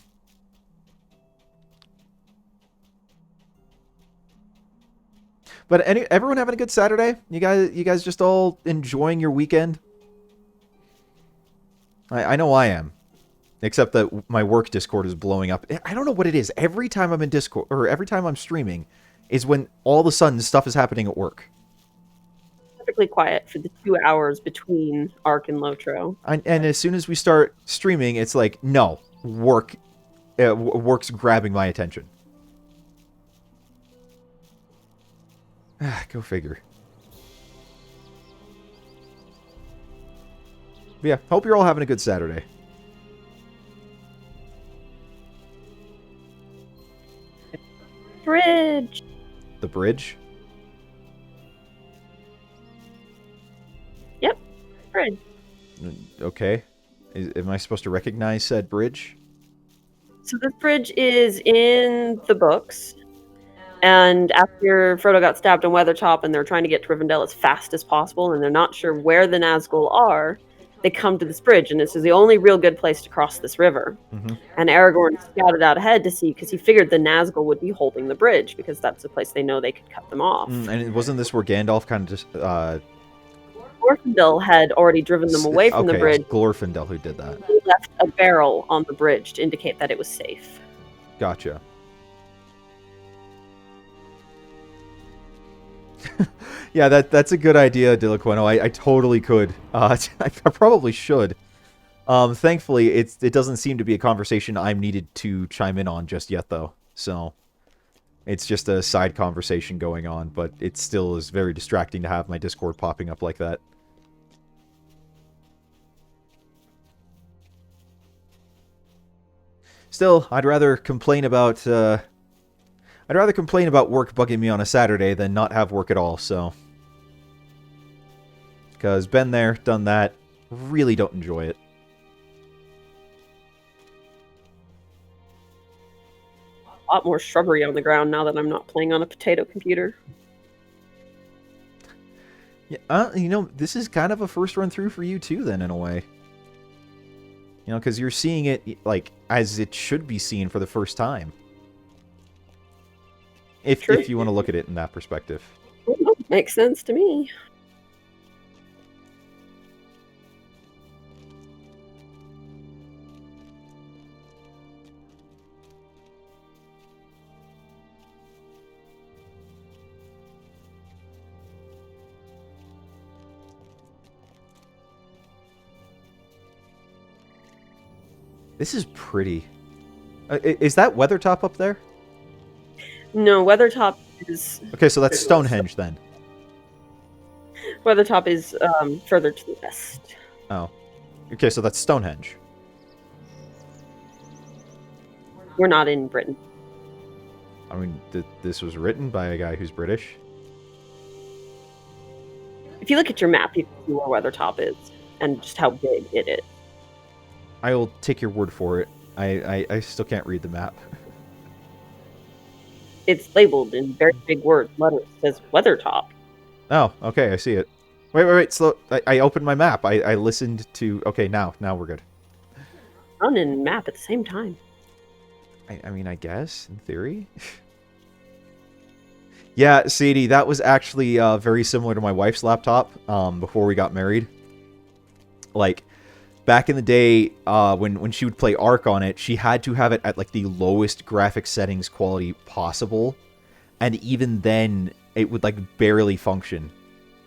But everyone having a good Saturday? You guys just all enjoying your weekend? I know I am. Except that my work Discord is blowing up. I don't know what it is. Every time I'm in Discord, or every time I'm streaming, is when all of a sudden stuff is happening at work. Perfectly quiet for the 2 hours between Ark and LOTRO. And as soon as we start streaming, it's like, no, work's grabbing my attention. Go figure. But yeah, hope you're all having a good Saturday. Bridge! The bridge? Yep, bridge. Okay. Am I supposed to recognize said bridge? So this bridge is in the books. And after Frodo got stabbed on Weathertop and they're trying to get to Rivendell as fast as possible and they're not sure where the Nazgul are, they come to this bridge, and this is the only real good place to cross this river. Mm-hmm. And Aragorn scouted out ahead to see, because he figured the Nazgul would be holding the bridge, because that's the place they know they could cut them off. And wasn't this where Gandalf kind of just... Glorfindel had already driven them away from the bridge. Glorfindel who did that. He left a barrel on the bridge to indicate that it was safe. Gotcha. Yeah, that's a good idea, Diliqueno. I totally could. I probably should. Thankfully, it doesn't seem to be a conversation I'm needed to chime in on just yet, though. So, it's just a side conversation going on, but it still is very distracting to have my Discord popping up like that. Still, I'd rather complain about work bugging me on a Saturday than not have work at all, so. Because been there, done that, really don't enjoy it. A lot more shrubbery on the ground now that I'm not playing on a potato computer. Yeah, you know, this is kind of a first run through for you too, then, in a way. You know, because you're seeing it, like, as it should be seen for the first time. If you want to look at it in that perspective. Makes sense to me. This is pretty. Is that Weathertop up there? No, Weathertop is... Okay, so that's Stonehenge then. Weathertop is further to the west. Oh. Okay, so that's Stonehenge. We're not in Britain. I mean, this was written by a guy who's British. If you look at your map, you can see where Weathertop is and just how big it is. I will take your word for it. I still can't read the map. It's labeled in very big letters. It says Weathertop. Oh, okay, I see it. Wait, slow. I opened my map. I listened to... Okay, now we're good. Run and map at the same time. I mean, I guess, in theory. Yeah, Sadie, that was actually very similar to my wife's laptop before we got married. Like, back in the day, when she would play Ark on it, she had to have it at, like, the lowest graphic settings quality possible. And even then, it would, like, barely function.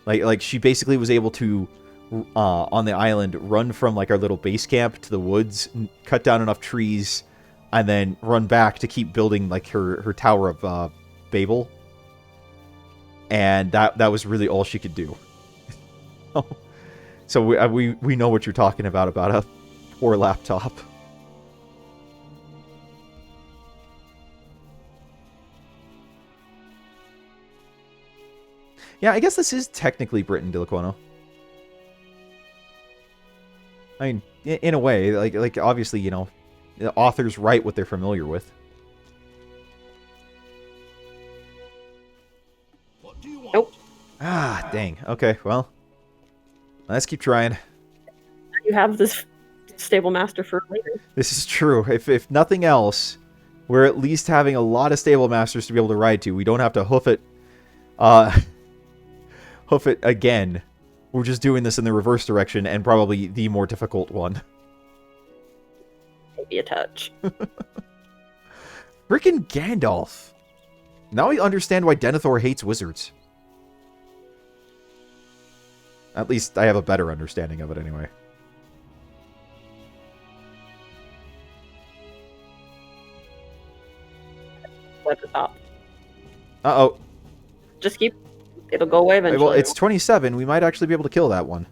Like she basically was able to, on the island, run from, like, our little base camp to the woods, cut down enough trees, and then run back to keep building, like, her Tower of Babel. And that was really all she could do. So we know what you're talking about a poor laptop. Yeah, I guess this is technically Britain, Diliquano. I mean, in a way, like obviously, you know, the authors write what they're familiar with. What do you want? Nope. Ah, dang. Okay, well, let's keep trying. You have this stable master for later. This is true. If nothing else, we're at least having a lot of stable masters to be able to ride to. We don't have to hoof it again. We're just doing this in the reverse direction, and probably the more difficult one. Maybe a touch. Frickin' Gandalf. Now I understand why Denethor hates wizards. At least I have a better understanding of it anyway. Weathertop. Uh-oh. Just keep... It'll go away eventually. Well, it's 27. We might actually be able to kill that one.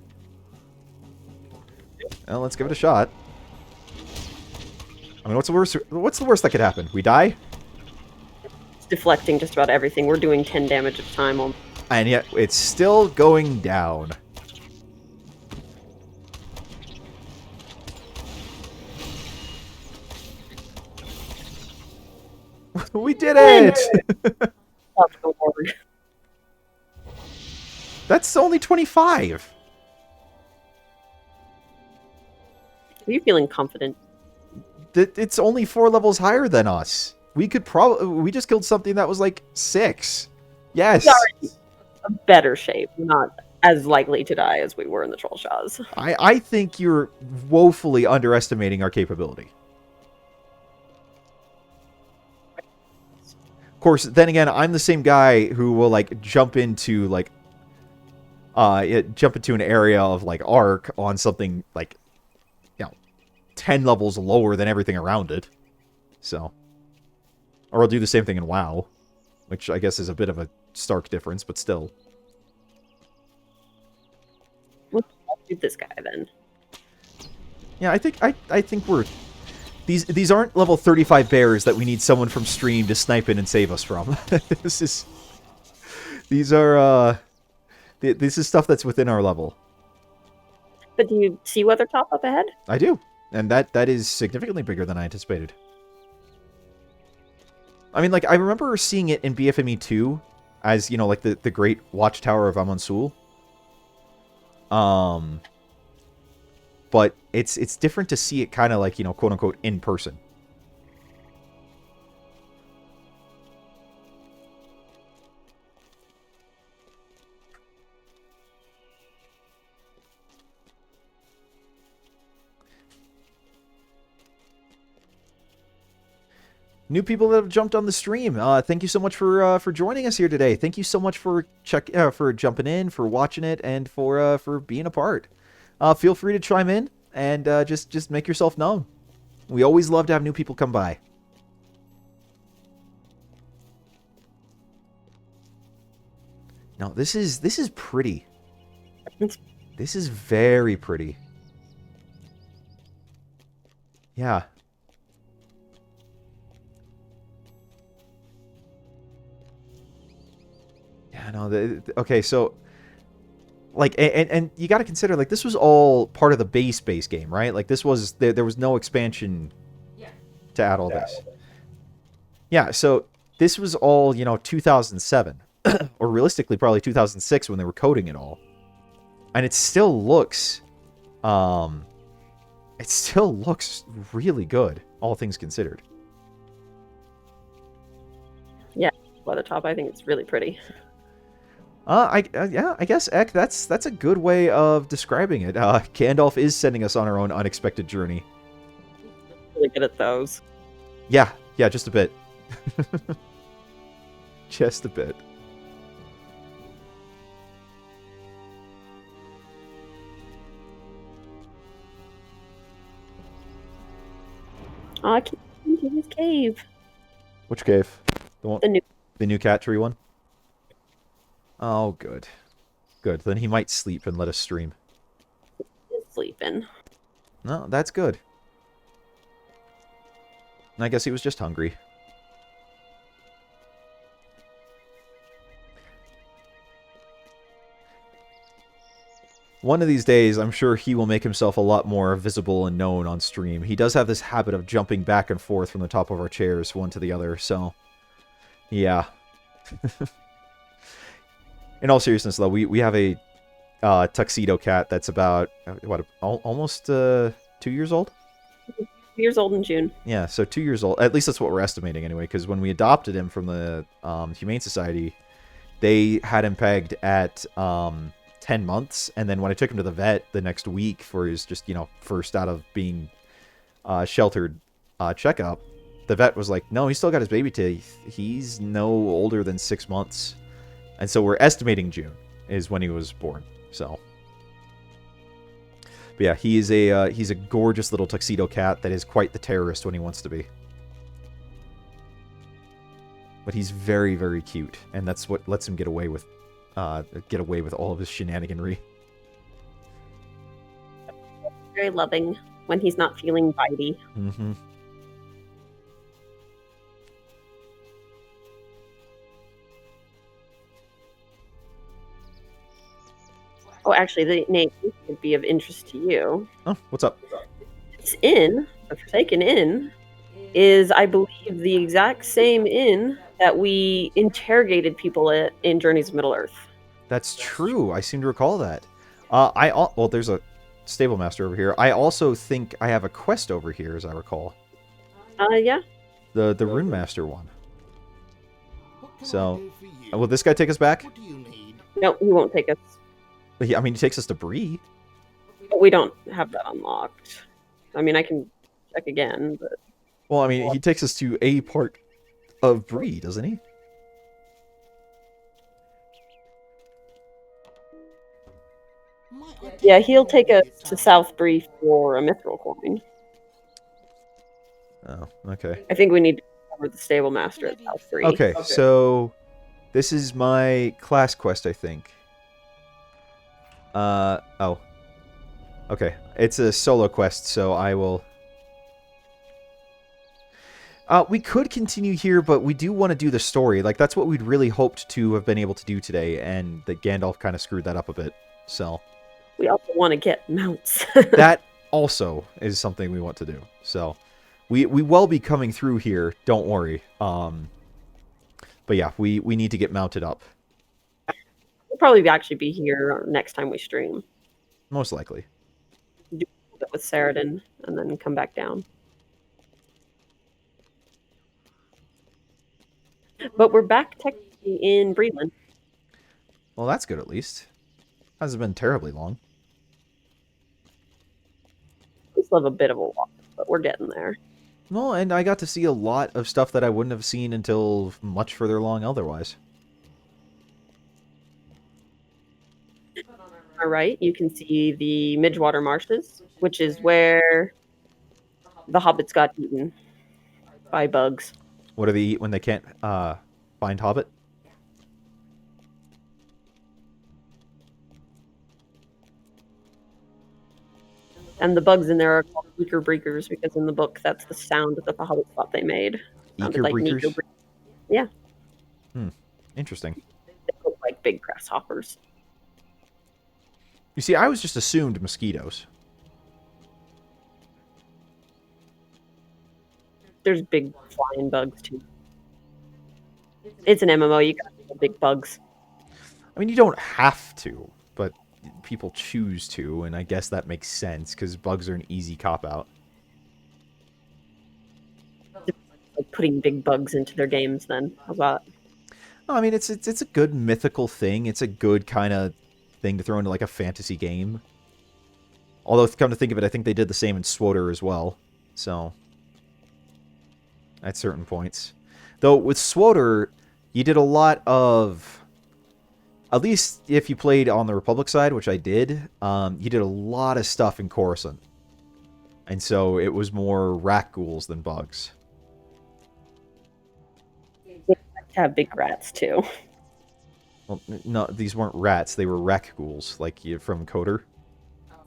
Well, let's give it a shot. I mean, what's the worst that could happen? We die? It's deflecting just about everything. We're doing 10 damage at a time. And yet, it's still going down. We did it! That's only 25. Are you feeling confident? It's only 4 levels higher than us. We could we just killed something that was like 6. Yes. Sorry. A better shape. Not as likely to die as we were in the Troll Shaws. I think you're woefully underestimating our capability. Of course, then again, I'm the same guy who will, like, jump into, like, jump into an area of, like, Ark on something, like, 10 levels lower than everything around it. So. Or I'll do the same thing in WoW, which I guess is a bit of a stark difference, but still. Let's shoot this guy then. Yeah, I think we're... These aren't level 35 bears that we need someone from stream to snipe in and save us from. This is stuff that's within our level. But do you see Weathertop up ahead? I do. And that is significantly bigger than I anticipated. I mean, like, I remember seeing it in BFME 2 as, you know, like, the Great Watchtower of Amonsul. But it's different to see it kind of, like, you know, quote-unquote, in person. New people that have jumped on the stream, thank you so much for joining us here today. Thank you so much for jumping in, for watching it, and for being a part. Feel free to chime in and just make yourself known. We always love to have new people come by. Now this is pretty. This is very pretty. Yeah. Yeah, no, okay, so, like, and you got to consider, like, this was all part of the base game, right? Like, this was, there was no expansion to add all this. Yeah, so this was all, you know, 2007, or realistically probably 2006 when they were coding it all. And it still looks, really good, all things considered. Yeah, Weathertop, I think it's really pretty. Yeah, I guess, Ek, that's a good way of describing it. Gandalf is sending us on our own unexpected journey. Really good at those. Yeah, just a bit. Just a bit. Oh, I can't into his cave. Which cave? The new cat tree one? Oh, good. Good. Then he might sleep and let us stream. He's sleeping. No, that's good. I guess he was just hungry. One of these days, I'm sure he will make himself a lot more visible and known on stream. He does have this habit of jumping back and forth from the top of our chairs, one to the other, so... Yeah. In all seriousness, though, we have a tuxedo cat that's about, what, almost 2 years old? 2 years old in June. Yeah, so 2 years old. At least that's what we're estimating, anyway, because when we adopted him from the Humane Society, they had him pegged at 10 months, and then when I took him to the vet the next week for his just, you know, first out of being sheltered checkup, the vet was like, no, he's still got his baby teeth. He's no older than 6 months. And so we're estimating June is when he was born. So, but yeah, he's a gorgeous little tuxedo cat that is quite the terrorist when he wants to be. But he's very, very cute, and that's what lets him get away with all of his shenaniganry. Very loving when he's not feeling bitey. Mm-hmm. Oh, actually, the name could be of interest to you. Oh, what's up? This inn, the Forsaken Inn, is, I believe, the exact same inn that we interrogated people at in Journeys of Middle-earth. That's true. I seem to recall that. Well, there's a stable master over here. I also think I have a quest over here, as I recall. Yeah. The Rune Master one. So, will this guy take us back? No, he won't take us. I mean, he takes us to Bree. But we don't have that unlocked. I mean, I can check again, but... Well, I mean, he takes us to a part of Bree, doesn't he? Yeah, he'll take us to South Bree for a mithril coin. Oh, okay. I think we need to cover the stable master at South Bree. Okay, so this is my class quest, I think. Oh. Okay, it's a solo quest, so I will... we could continue here, but we do want to do the story. Like, that's what we'd really hoped to have been able to do today, and that Gandalf kind of screwed that up a bit, so... We also want to get mounts. That also is something we want to do, so... We will be coming through here, don't worry. But yeah, we need to get mounted up. We'll probably actually be here next time we stream. Most likely. Do it with Saradin, and then come back down. But we're back technically in Breland. Well, that's good at least. Hasn't been terribly long. We still have a bit of a walk, but we're getting there. Well, and I got to see a lot of stuff that I wouldn't have seen until much further along otherwise. All right, you can see the Midgewater Marshes, which is where the hobbits got eaten by bugs. What do they eat when they can't find Hobbit? And the bugs in there are called Eeker Breakers because in the book that's the sound that the hobbits thought they made. Sounded like Breakers? Nico Yeah. Interesting. They look like big grasshoppers. You see, I was just assumed mosquitoes. There's big flying bugs too. It's an MMO, you got big bugs. I mean, you don't have to, but people choose to, and I guess that makes sense, because bugs are an easy cop-out. Like putting big bugs into their games then. How's that? I mean, it's a good mythical thing. It's a good kind of thing to throw into, like, a fantasy game. Although, come to think of it, I think they did the same in SWTOR as well. So, at certain points. Though, with SWTOR, you did a lot of... At least if you played on the Republic side, which I did, you did a lot of stuff in Coruscant. And so, it was more rat ghouls than bugs. They have big rats too. Well, no, these weren't rats. They were wreck ghouls, like from Coder.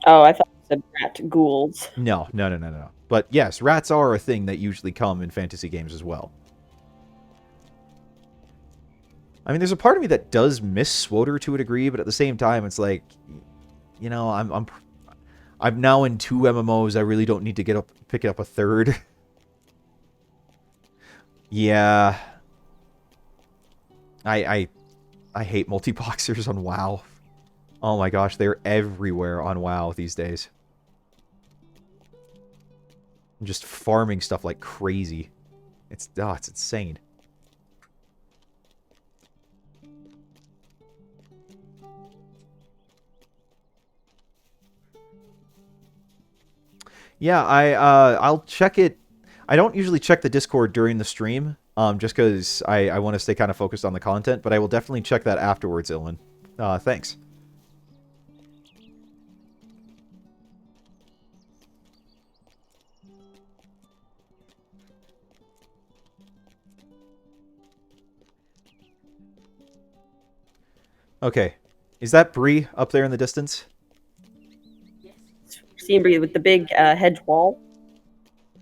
Oh, I thought you said rat ghouls. No. But yes, rats are a thing that usually come in fantasy games as well. I mean, there's a part of me that does miss SWTOR to a degree, but at the same time, it's like, you know, I'm now in 2 MMOs. I really don't need to pick up a third. Yeah. I hate multi-boxers on WoW. Oh my gosh, they're everywhere on WoW these days. I'm just farming stuff like crazy. It's insane. Yeah, I'll check it. I don't usually check the Discord during the stream, just because I want to stay kind of focused on the content, but I will definitely check that afterwards, Ilan. Thanks. Okay. Is that Bree up there in the distance? Seeing Bree with the big hedge wall.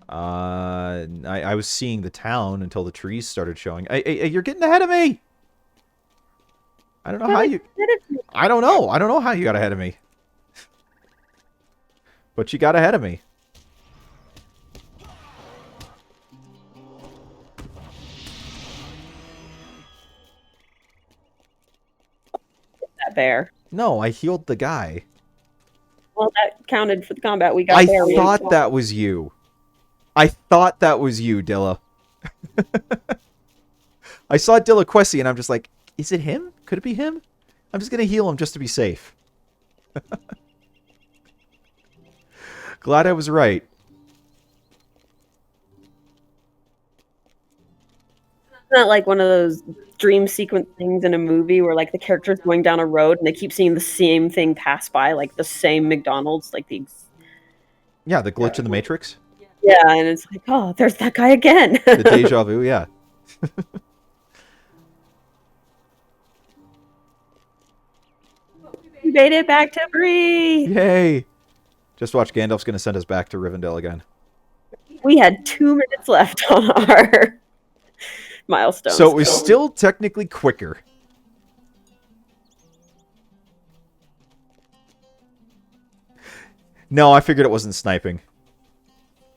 I was seeing the town until the trees started showing. Hey, you're getting ahead of me! I don't know how you... I don't know. I don't know how you got ahead of me. But you got ahead of me. That bear. No, I healed the guy. Well, that counted for the combat we got I there. thought that was you. I thought that was you, Dilla. I saw Dilla Quessy and I'm just like, is it him? Could it be him? I'm just going to heal him just to be safe. Glad I was right. that like one of those dream sequence things in a movie where like the character's going down a road and they keep seeing the same thing pass by, like the same McDonald's, like Yeah, the glitch in the Matrix. yeah, and it's like, oh, there's that guy again. The deja vu, yeah. We made it back to Bree. Yay! Just watch, Gandalf's gonna send us back to Rivendell again. We had 2 minutes left on our milestones. So it was still technically quicker. No, I figured it wasn't sniping.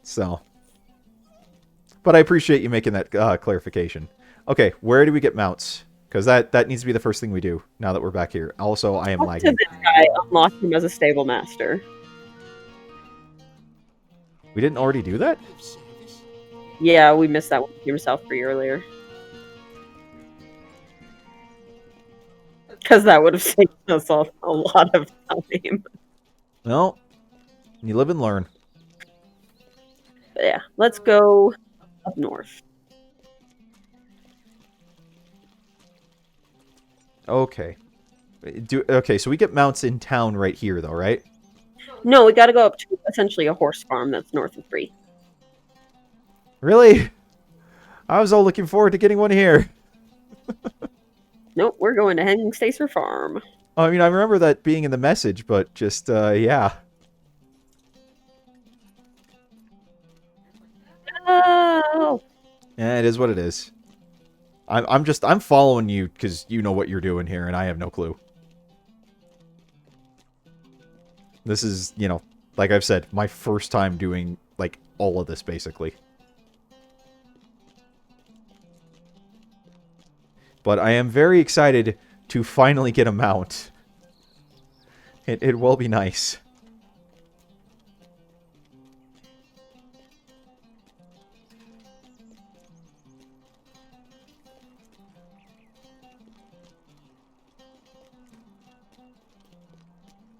So. But I appreciate you making that clarification. Okay, where do we get mounts? Because that needs to be the first thing we do now that we're back here. Also, I am Talk lagging. to this guy, unlock him as a stable master. We didn't already do that? Yeah, we missed that one. Yourself free earlier. Because that would have saved us all a lot of time. No. You live and learn. But yeah, let's go up north. Okay. Okay, so we get mounts in town right here, though, right? No, we gotta go up to essentially a horse farm that's north of Bree. Really? I was all looking forward to getting one here. Nope, we're going to Hanging Stacer Farm. I mean, I remember that being in the message, but just, yeah. Oh! Yeah, it is what it is. I'm following you because you know what you're doing here, and I have no clue. This is, you know, like I've said, my first time doing, like, all of this, basically. But I am very excited to finally get a mount. It will be nice.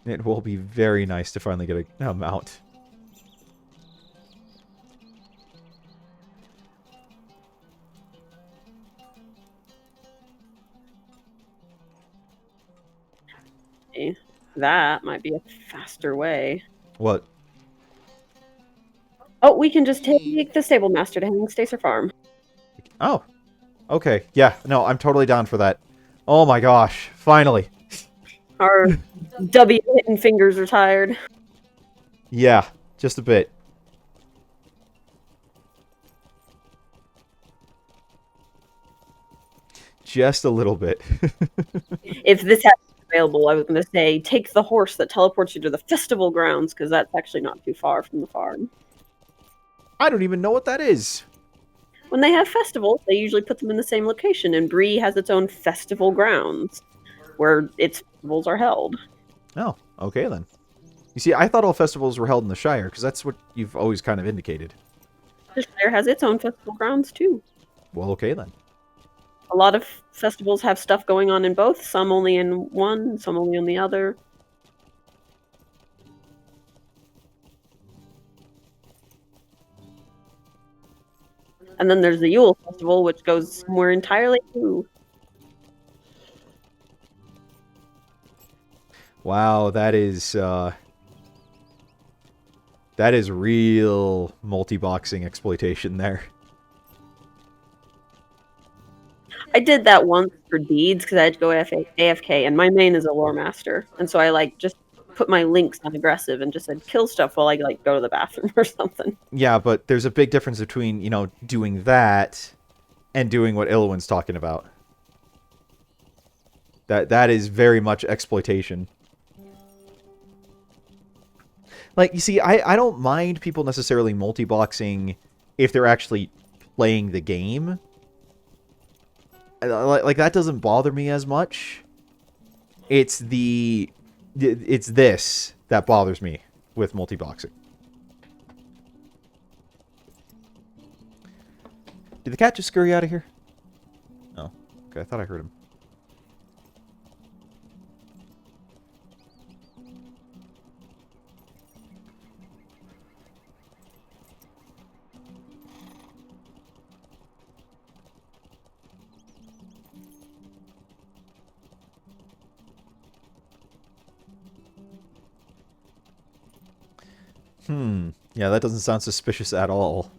It will be very nice to finally get a mount. That might be a faster way. What? Oh, we can just take the stable master to Hanging Stacer Farm. Oh. Okay. Yeah. No, I'm totally down for that. Oh my gosh. Finally. Our W hitting fingers are tired. Yeah. Just a bit. Just a little bit. If this had been available, I was going to say take the horse that teleports you to the festival grounds, because that's actually not too far from the farm. I don't even know what that is. When they have festivals, they usually put them in the same location, and Bree has its own festival grounds, where its festivals are held. Oh, okay then. You see, I thought all festivals were held in the Shire, because that's what you've always kind of indicated. The Shire has its own festival grounds, too. Well, okay then. A lot of festivals have stuff going on in both, some only in one, some only on the other. And then there's the Yule Festival, which goes somewhere entirely new. Wow, that is real multi-boxing exploitation there. I did that once for Deeds because I had to go AFK, and my main is a lore master, and so I like just put my links on aggressive and just said kill stuff while I like go to the bathroom or something. Yeah, but there's a big difference between, you know, doing that and doing what Ilwin's talking about. That is very much exploitation. Like, you see, I don't mind people necessarily multi-boxing if they're actually playing the game. Like, that doesn't bother me as much. It's this that bothers me with multi-boxing. Did the cat just scurry out of here? Oh, okay, I thought I heard him. Yeah, that doesn't sound suspicious at all.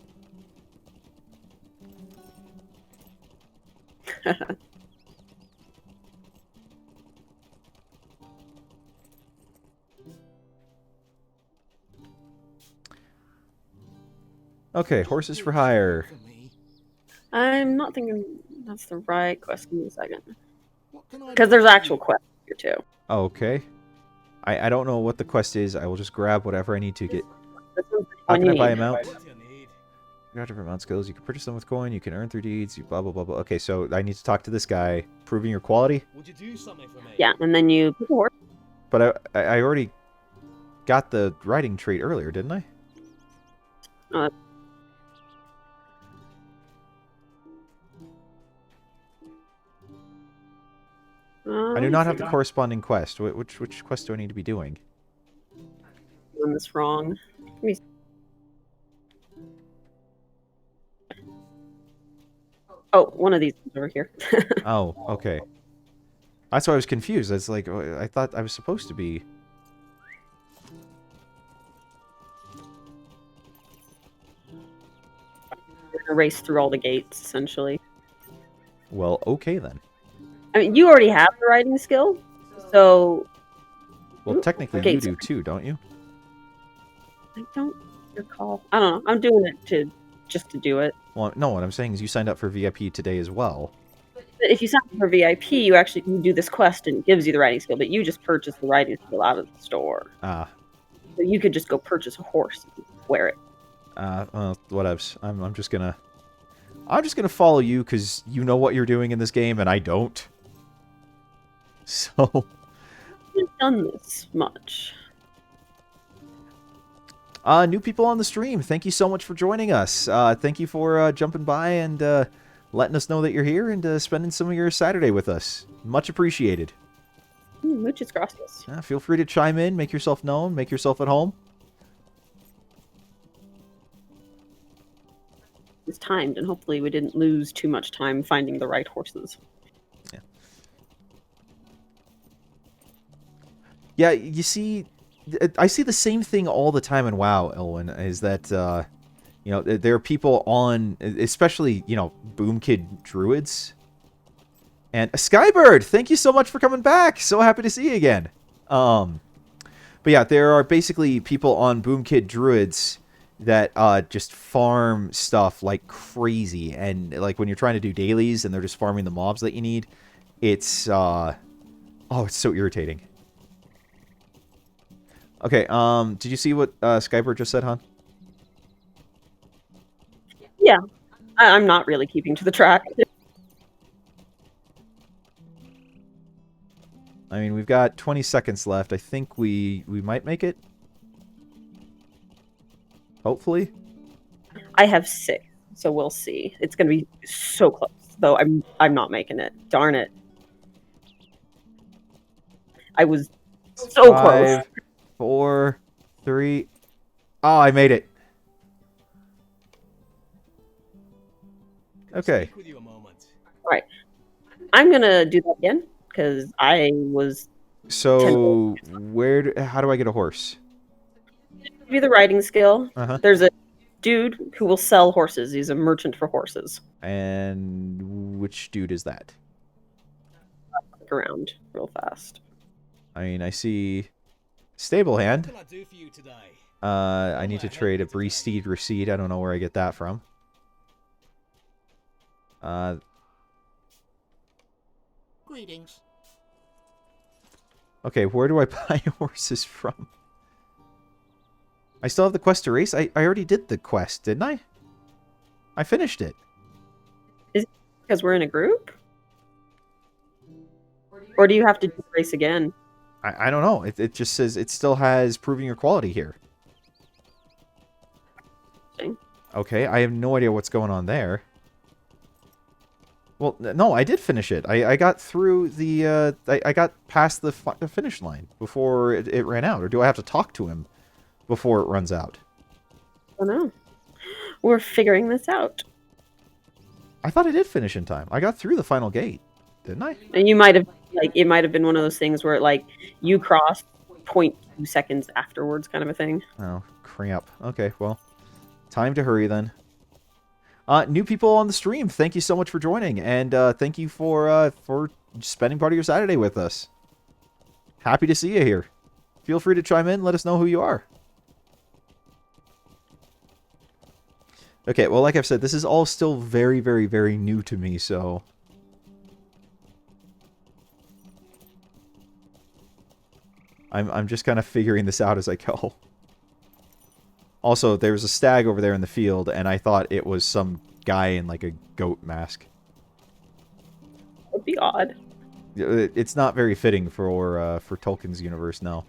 Okay, horses for hire. For me. I'm not thinking that's the right quest. Give me a second. What can I Because do there's for actual you? quests here too. Okay. I don't know what the quest is. I will just grab whatever I need to get. This one's the How one can you I buy a need. mount? What do you need? You have different mount skills. You can purchase them with coin. You can earn through deeds. You blah, blah, blah, blah. Okay, so I need to talk to this guy, proving your quality. Would you do something for me? Yeah, and then you pick a horse. But I already got the riding trait earlier, didn't I? I do not have the corresponding quest. Which quest do I need to be doing? Doing this wrong. Let me. Oh, one of these is over here. Oh, okay. That's why I was confused. It's like, I thought I was supposed to be... We're gonna race through all the gates, essentially. Well, okay then. I mean, you already have the riding skill, so Well, technically okay, you so- do too, don't you? I don't recall. I don't know. I'm doing it just to do it. Well, no, what I'm saying is you signed up for VIP today as well. But if you sign up for VIP, you do this quest and it gives you the riding skill, but you just purchase the riding skill out of the store. Ah, So you could just go purchase a horse and wear it. well, whatevs. I'm just gonna follow you because you know what you're doing in this game and I don't. So, I've done this much. new people on the stream, thank you so much for joining us. Thank you for jumping by and letting us know that you're here and spending some of your Saturday with us. Much appreciated. Muchas gracias. Feel free to chime in, make yourself known, make yourself at home. It's timed, and hopefully we didn't lose too much time finding the right horses. Yeah, you see, I see the same thing all the time in WoW, Elwyn, is that, you know, there are people on, especially, you know, Boom Kid Druids. And Skybird, thank you so much for coming back. So happy to see you again. But yeah, there are basically people on Boom Kid Druids that just farm stuff like crazy. And like when you're trying to do dailies and they're just farming the mobs that you need, it's, oh, it's so irritating. Okay, did you see what Skybird just said, hon? Yeah, I'm not really keeping to the track. I mean, we've got 20 seconds left. I think we might make it. Hopefully. I have 6, so we'll see. It's gonna be so close, though. I'm not making it. Darn it! I was so close. 5, 4, 3. Oh, I made it. Okay. Speak with you a moment. All right, I'm gonna do that again because I was. So, how do I get a horse? Give you the riding skill. Uh-huh. There's a dude who will sell horses. He's a merchant for horses. And which dude is that? Look around real fast. I mean, I see Stable Hand. What can I do for you today? I need to trade a Breesteed receipt. I don't know where I get that from. Greetings. Okay, where do I buy horses from? I still have the quest to race? I already did the quest, didn't I? I finished it. Because we're in a group? Or do you have to do the race again? I don't know. It just says it still has proving your quality here. Okay, I have no idea what's going on there. Well, no, I did finish it. I got through the, I got past the finish line before it ran out. Or do I have to talk to him before it runs out? I don't know. We're figuring this out. I thought I did finish in time. I got through the final gate, didn't I? And you might have, like, it might have been one of those things where, like, you cross 0.2 seconds afterwards, kind of a thing. Oh, crap. Okay, well, time to hurry then. New people on the stream, thank you so much for joining, and thank you for spending part of your Saturday with us. Happy to see you here. Feel free to chime in, let us know who you are. Okay, well, like I've said, this is all still very, very, very new to me, so... I'm just kind of figuring this out as I go. Also, there's a stag over there in the field, and I thought it was some guy in, like, a goat mask. That would be odd. It's not very fitting for Tolkien's universe, no.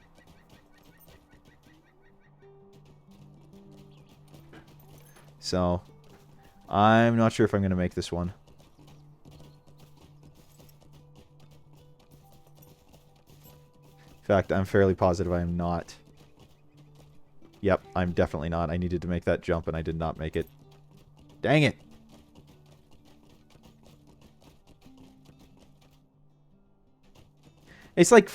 So, I'm not sure if I'm going to make this one. In fact, I'm fairly positive I am not. Yep, I'm definitely not. I needed to make that jump and I did not make it. Dang it! It's like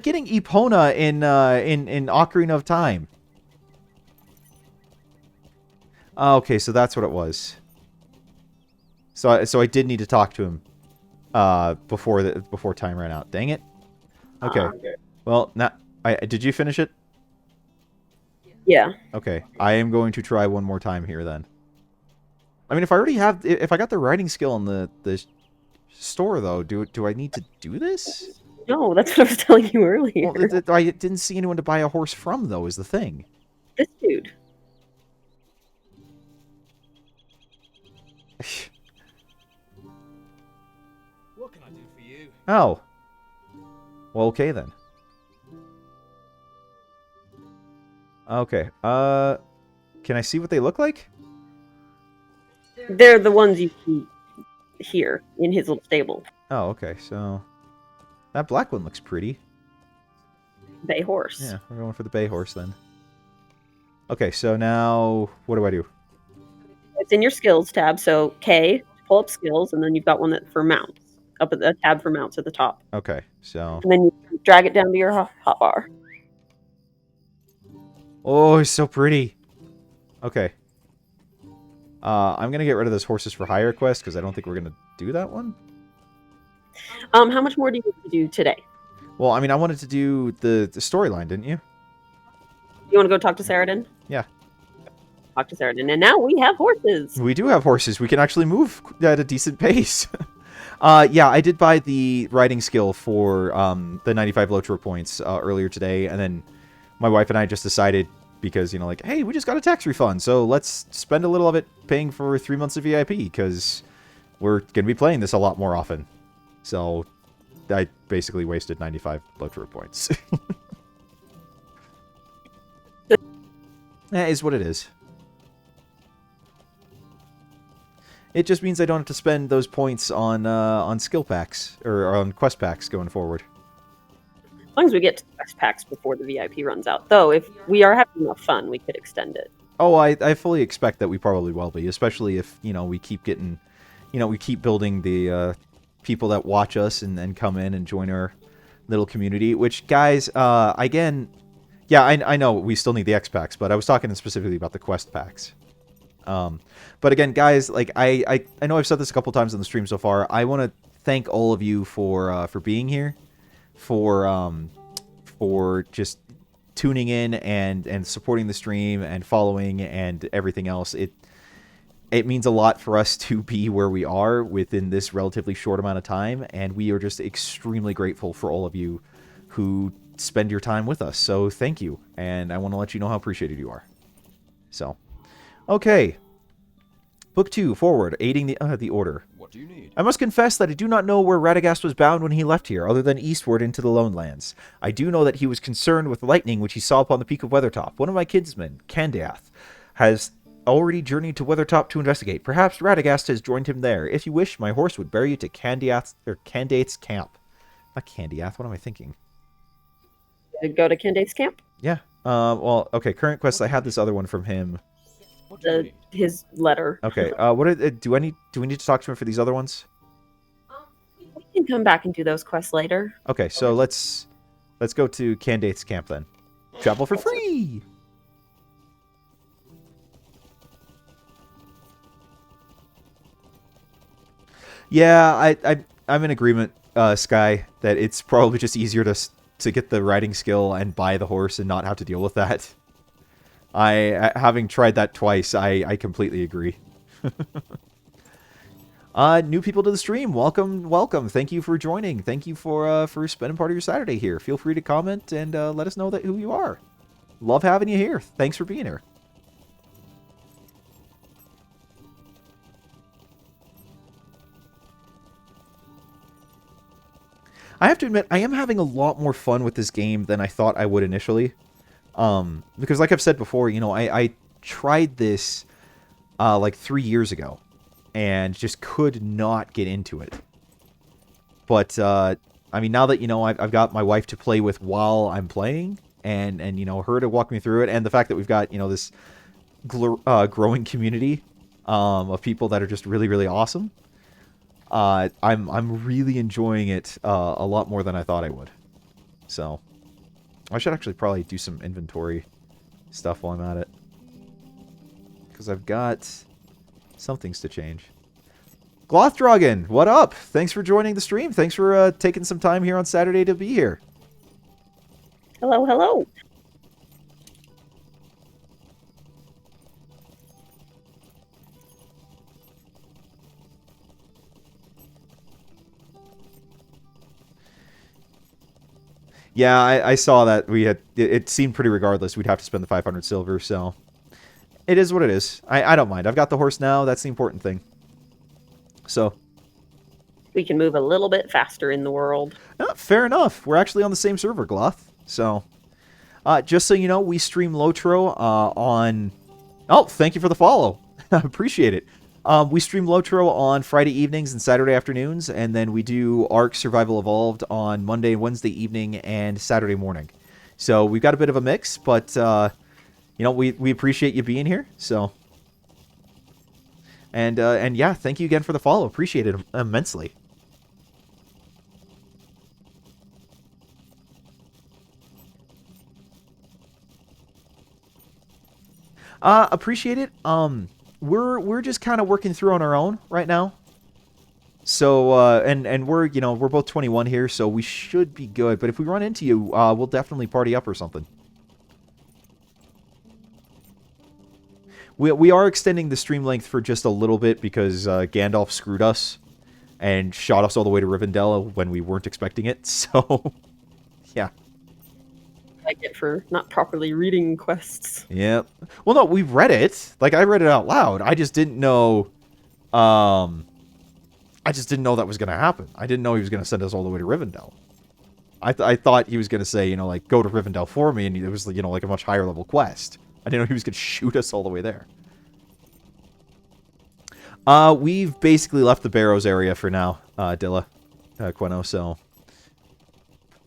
getting Epona in Ocarina of Time. Oh, okay, so that's what it was. So I did need to talk to him before time ran out. Dang it. Okay. Well, did you finish it? Yeah. Okay, I am going to try one more time here then. I mean, if I got the writing skill in the store though, do I need to do this? No, that's what I was telling you earlier. Well, I didn't see anyone to buy a horse from though, is the thing. This dude. What can I do for you? Oh. Well, okay then. Okay. Can I see what they look like? They're the ones you see here in his little stable. Oh, okay. So that black one looks pretty. Bay horse. Yeah, we're going for the bay horse then. Okay, so now what do I do? It's in your skills tab. So K, pull up skills, and then you've got one that for mounts. Up at the tab for mounts at the top. Okay, so And then you drag it down to your hotbar. oh, he's so pretty. Okay. I'm gonna get rid of this horses for hire quest because I don't think we're gonna do that one. How much more do you need to do today? Well, I mean, I wanted to do the storyline, didn't you? You want to go talk to Saradin? Yeah. Talk to Saradin. And now we have horses. We do have horses. We can actually move at a decent pace. Yeah, I did buy the riding skill for the 95 LOTRO points earlier today, and then my wife and I just decided, because, you know, like, hey, we just got a tax refund, so let's spend a little of it paying for 3 months of VIP, because we're going to be playing this a lot more often. So I basically wasted 95 LOTRO points. That is what it is. It just means I don't have to spend those points on skill packs, or on quest packs going forward. As long as we get to quest packs before the VIP runs out. Though, if we are having enough fun, we could extend it. Oh, I fully expect that we probably will be, especially if, you know, we keep getting, you know, we keep building the people that watch us and come in and join our little community, which, guys, again, yeah, I know we still need the X packs, but I was talking specifically about the quest packs. But again, guys, like, I know I've said this a couple times on the stream so far. I want to thank all of you for being here, for just tuning in and supporting the stream and following and everything else. It means a lot for us to be where we are within this relatively short amount of time, and we are just extremely grateful for all of you who spend your time with us. So thank you, and I want to let you know how appreciated you are. So, okay. Book 2, Forward, Aiding the Order. What do you need? I must confess that I do not know where Radagast was bound when he left here, other than eastward into the Lone Lands. I do know that he was concerned with lightning which he saw upon the peak of Weathertop. One of my kinsmen, Candath, has already journeyed to Weathertop to investigate. Perhaps Radagast has joined him there. If you wish, my horse would bear you to Candath's camp. Not Candath, what am I thinking? Go to Kendate's camp? Yeah. Well, okay, current quest, I had this other one from him. What do you need? His letter. Okay, do we need to talk to him for these other ones? We can come back and do those quests later. Okay, so let's Let's go to Candace's camp then. Travel for free! Yeah, I'm in agreement, Sky, that it's probably just easier to get the riding skill and buy the horse and not have to deal with that. Having tried that twice, I completely agree. New people to the stream, welcome, welcome. Thank you for joining. Thank you for spending part of your Saturday here. Feel free to comment and let us know who you are. Love having you here. Thanks for being here. I have to admit, I am having a lot more fun with this game than I thought I would initially. Because like I've said before, you know, I tried this like 3 years ago and just could not get into it. But, I mean, now that, you know, I've got my wife to play with while I'm playing and you know, her to walk me through it, and the fact that we've got, you know, this growing community of people that are just really, really awesome. I'm really enjoying it a lot more than I thought I would. So, I should actually probably do some inventory stuff while I'm at it. Because I've got some things to change. Glothdragon, what up? Thanks for joining the stream. Thanks for taking some time here on Saturday to be here. Hello, hello. Yeah, I saw that we had. It seemed pretty regardless. We'd have to spend the 500 silver, so it is what it is. I don't mind. I've got the horse now. That's the important thing. So We can move a little bit faster in the world. fair enough. We're actually on the same server, Gloth. So just so you know, we stream LOTRO on. Oh, thank you for the follow. I appreciate it. We stream LOTRO on Friday evenings and Saturday afternoons, and then we do Ark Survival Evolved on Monday and Wednesday evening and Saturday morning. So we've got a bit of a mix, but you know, we appreciate you being here. So and yeah, thank you again for the follow. Appreciate it immensely. Appreciate it. We're just kind of working through on our own right now. So, and we're, you know, we're both 21 here, so we should be good. But if we run into you, we'll definitely party up or something. We are extending the stream length for just a little bit because Gandalf screwed us and shot us all the way to Rivendell when we weren't expecting it. So, yeah. I get for not properly reading quests. Yeah. Well, no, we read it. Like, I read it out loud. I just didn't know... I just didn't know that was going to happen. I didn't know he was going to send us all the way to Rivendell. I thought he was going to say, you know, like, go to Rivendell for me, and it was, you know, like a much higher level quest. I didn't know he was going to shoot us all the way there. We've basically left the Barrows area for now, Dilla, Queno, so...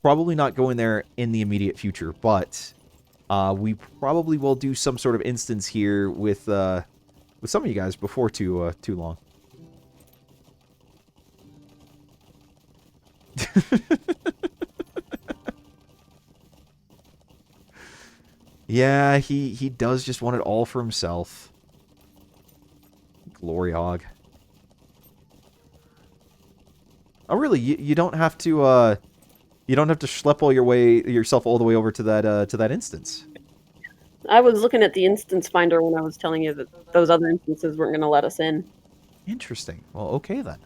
Probably not going there in the immediate future, but we probably will do some sort of instance here with some of you guys before too long. Yeah, he does just want it all for himself. Glory hog. Oh, really? You don't have to you don't have to schlep yourself all the way over to that instance. I was looking at the instance finder when I was telling you that those other instances weren't going to let us in. Interesting. Well, okay then.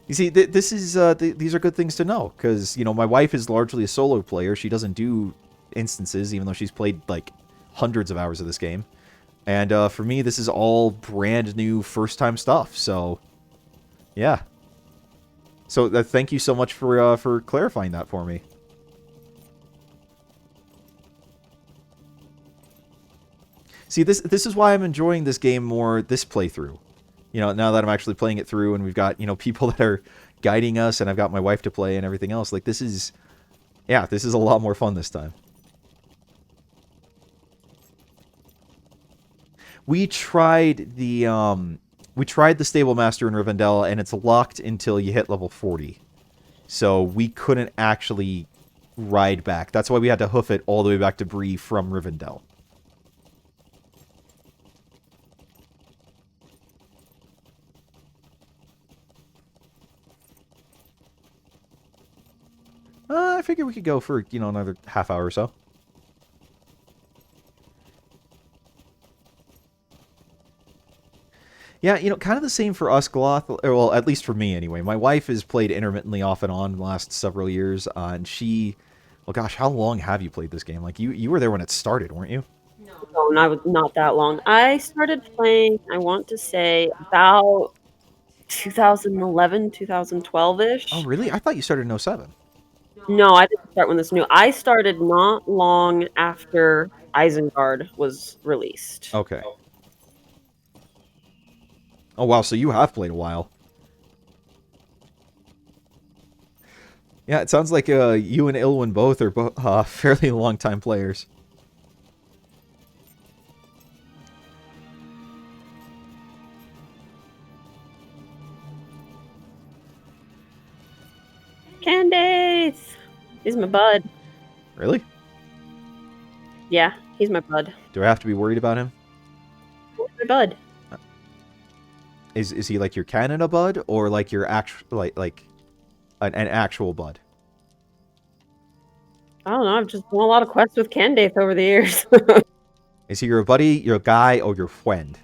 You see, this is these are good things to know because, you know, my wife is largely a solo player. She doesn't do instances, even though she's played like hundreds of hours of this game. And for me, this is all brand new, first time stuff. So, yeah. So thank you so much for clarifying that for me. See, this is why I'm enjoying this game more this playthrough. You know, now that I'm actually playing it through and we've got, you know, people that are guiding us and I've got my wife to play and everything else. Like, this is... Yeah, this is a lot more fun this time. We tried the Stable Master in Rivendell, and it's locked until you hit level 40. So we couldn't actually ride back. That's why we had to hoof it all the way back to Bree from Rivendell. I figure we could go for, you know, another half hour or so. Yeah, you know, kind of the same for us, Gloth. Well, at least for me, anyway. My wife has played intermittently off and on the last several years, and she... Well, gosh, how long have you played this game? Like, you were there when it started, weren't you? No, not that long. I started playing, I want to say, about 2011, 2012-ish. Oh, really? I thought you started in 07. No, I didn't start when this new. I started not long after Isengard was released. Okay. Oh, wow, so you have played a while. Yeah, it sounds like you and Ilwyn both are fairly long-time players. Candace! He's my bud. Really? Yeah, he's my bud. Do I have to be worried about him? He's my bud. Is he like your Canada bud, or like your actual like an actual bud? I don't know, I've just done a lot of quests with Candace over the years. Is he your buddy, your guy, or your friend?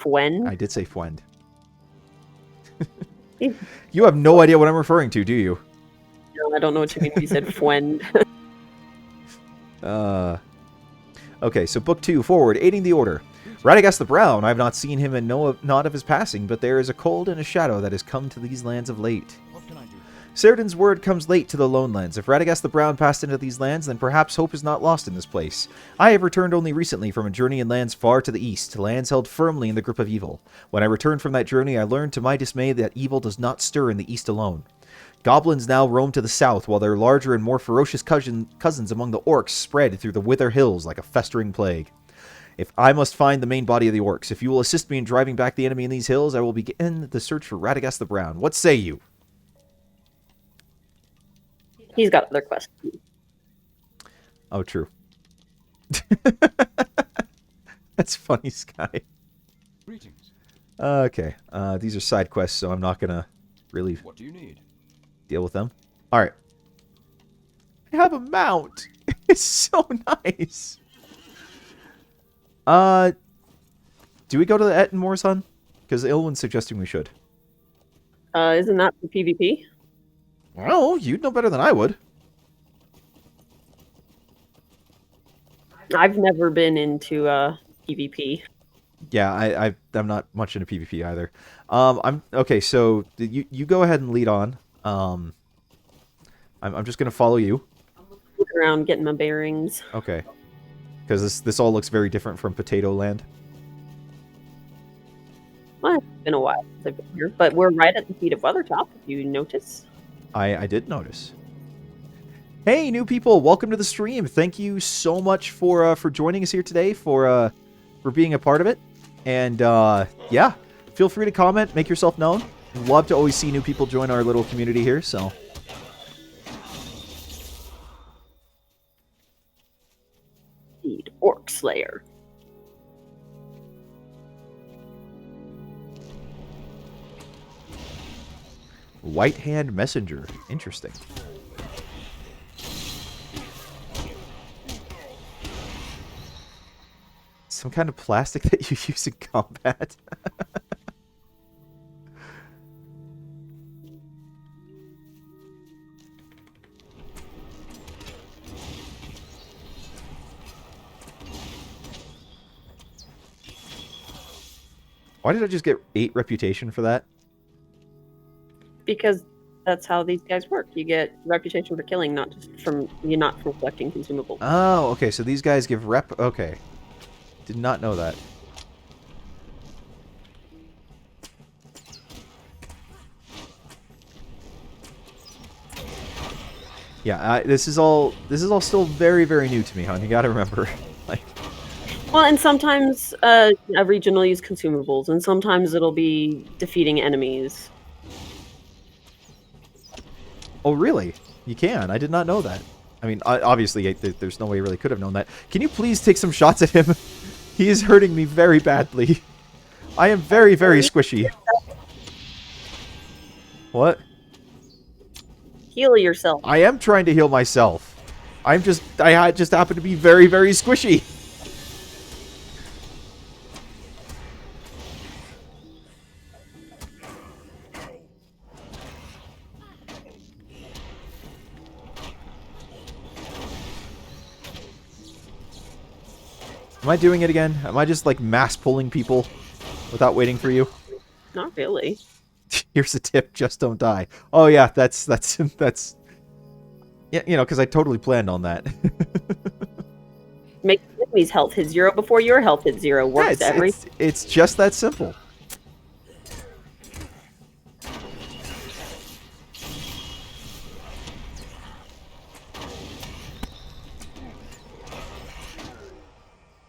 When? I did say friend. You have no idea what I'm referring to, do you? No, I don't know what you mean when you said friend. Okay, so Book 2, Forward, Aiding the Order. Radagast the Brown, I have not seen him and know not of his passing, but there is a cold and a shadow that has come to these lands of late. What can I do? Ceriden's word comes late to the Lone Lands. If Radagast the Brown passed into these lands, then perhaps hope is not lost in this place. I have returned only recently from a journey in lands far to the east, lands held firmly in the grip of evil. When I returned from that journey, I learned to my dismay that evil does not stir in the east alone. Goblins now roam to the south, while their larger and more ferocious cousins among the orcs spread through the Wither Hills like a festering plague. If I must find the main body of the orcs, if you will assist me in driving back the enemy in these hills, I will begin the search for Radagast the Brown. What say you? He's got other quests. Oh, true. That's funny, Sky. Greetings. Okay, these are side quests, so I'm not gonna really What do you need? deal with them. Alright. I have a mount. It's so nice. Do we go to the Ettenmoor's Hun? Because Ilwyn's suggesting we should. Isn't that for PvP? Well, you'd know better than I would. I've never been into PvP. Yeah, I'm not much into PvP either. I'm okay. So you go ahead and lead on. I'm just gonna follow you. Looking around, getting my bearings. Okay. Because this all looks very different from Potato Land. Well, it's been a while since I've been here, but we're right at the feet of Weathertop, if you notice. I did notice. Hey, new people! Welcome to the stream. Thank you so much for joining us here today, for being a part of it. And yeah, feel free to comment, make yourself known. Love to always see new people join our little community here. So. Orc Slayer. White Hand Messenger. Interesting. Some kind of plastic that you use in combat. Why did I just get 8 reputation for that? Because that's how these guys work. You get reputation for killing, not just from collecting consumables. Oh, okay. So these guys give rep. Okay, did not know that. Yeah, this is all still very, very new to me, hon. You got to remember, like. Well, and sometimes a region will use consumables, and sometimes it'll be defeating enemies. Oh, really? You can. I did not know that. I mean, obviously, there's no way you really could have known that. Can you please take some shots at him? He is hurting me very badly. I am very, very squishy. What? Heal yourself. I am trying to heal myself. I just happen to be very, very squishy. Am I doing it again? Am I just, like, mass pulling people without waiting for you? Not really. Here's a tip, just don't die. Oh, yeah, that's... Yeah, you know, because I totally planned on that. Make the enemy's health hit 0 before your health hit 0. Works Yeah, it's just that simple.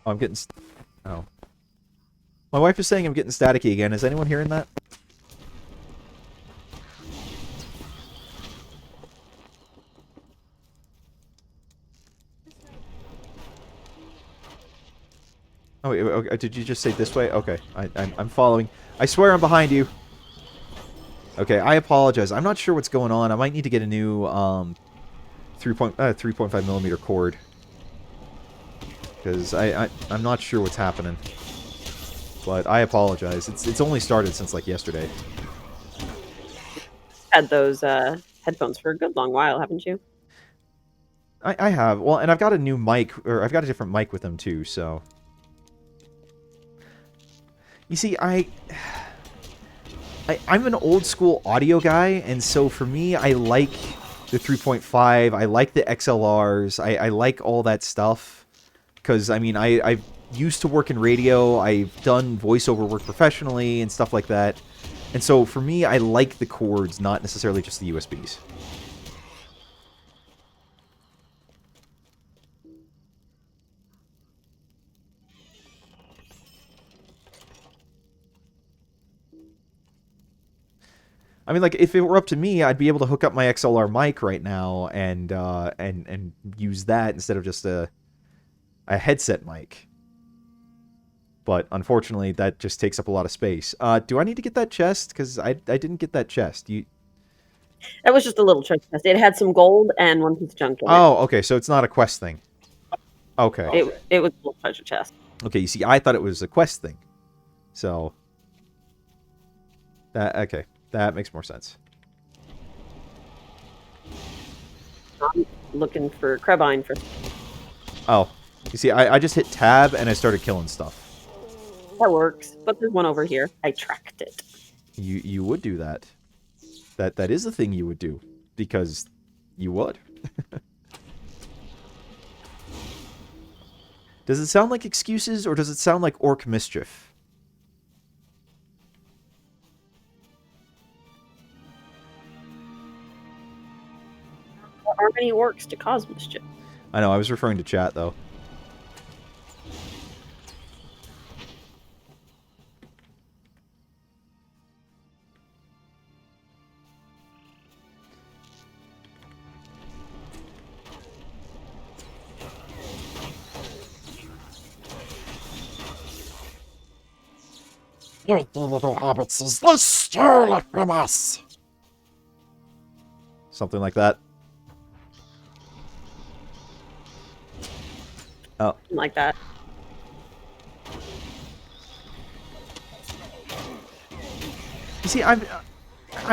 Oh, I'm getting... Oh. My wife is saying I'm getting staticky again. Is anyone hearing that? Oh, wait, okay, did you just say this way? Okay, I'm following. I swear I'm behind you. Okay, I apologize. I'm not sure what's going on. I might need to get a new 3.5 millimeter cord. Because I'm not sure what's happening. But I apologize. It's only started since, like, yesterday. Had those headphones for a good long while, haven't you? I have. Well, and I've got a new mic, or I've got a different mic with them, too, so... You see, I'm an old school audio guy, and so for me, I like the 3.5, I like the XLRs, I like all that stuff. Because, I mean, I used to work in radio, I've done voiceover work professionally, and stuff like that. And so, for me, I like the cords, not necessarily just the USBs. I mean, like, if it were up to me, I'd be able to hook up my XLR mic right now and use that instead of just a headset mic. But unfortunately, that just takes up a lot of space. Do I need to get that chest? Because I didn't get that chest. That was just a little treasure chest. It had some gold and one piece of junk in it. Oh, okay, so it's not a quest thing. Okay. It was a little treasure chest. Okay, you see, I thought it was a quest thing. So... okay. That makes more sense. I'm looking for Krebine for... Oh. You see, I just hit tab and I started killing stuff. That works. But there's one over here. I tracked it. You would do that. That is the thing you would do. Because you would. Does it sound like excuses or does it sound like orc mischief? There aren't many orcs to cause mischief. I know, I was referring to chat, though. Your little hobbits is the steal it from us. Something like that. Oh. Like that. You see, I've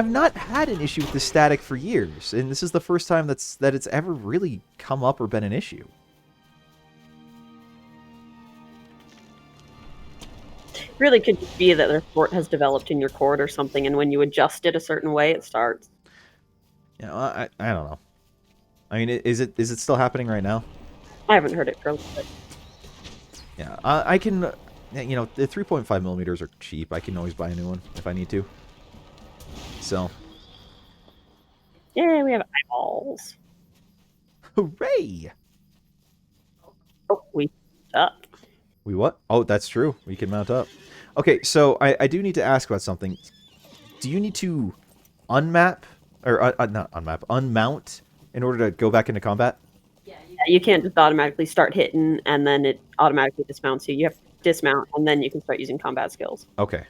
not had an issue with the static for years, and this is the first time that it's ever really come up or been an issue. Really could just be that their fort has developed in your cord or something, and when you adjust it a certain way, it starts. Yeah, I don't know. I mean, is it still happening right now? I haven't heard it for a little bit. Yeah, I can, you know, the 3.5 millimeters are cheap. I can always buy a new one if I need to. So. Yeah, we have eyeballs. Hooray! Oh, we up. We what? Oh, that's true. We can mount up. Okay, so I do need to ask about something. Do you need to unmap, or not unmap, unmount in order to go back into combat? You can't just automatically start hitting and then it automatically dismounts you. You have to dismount and then you can start using combat skills. Okay.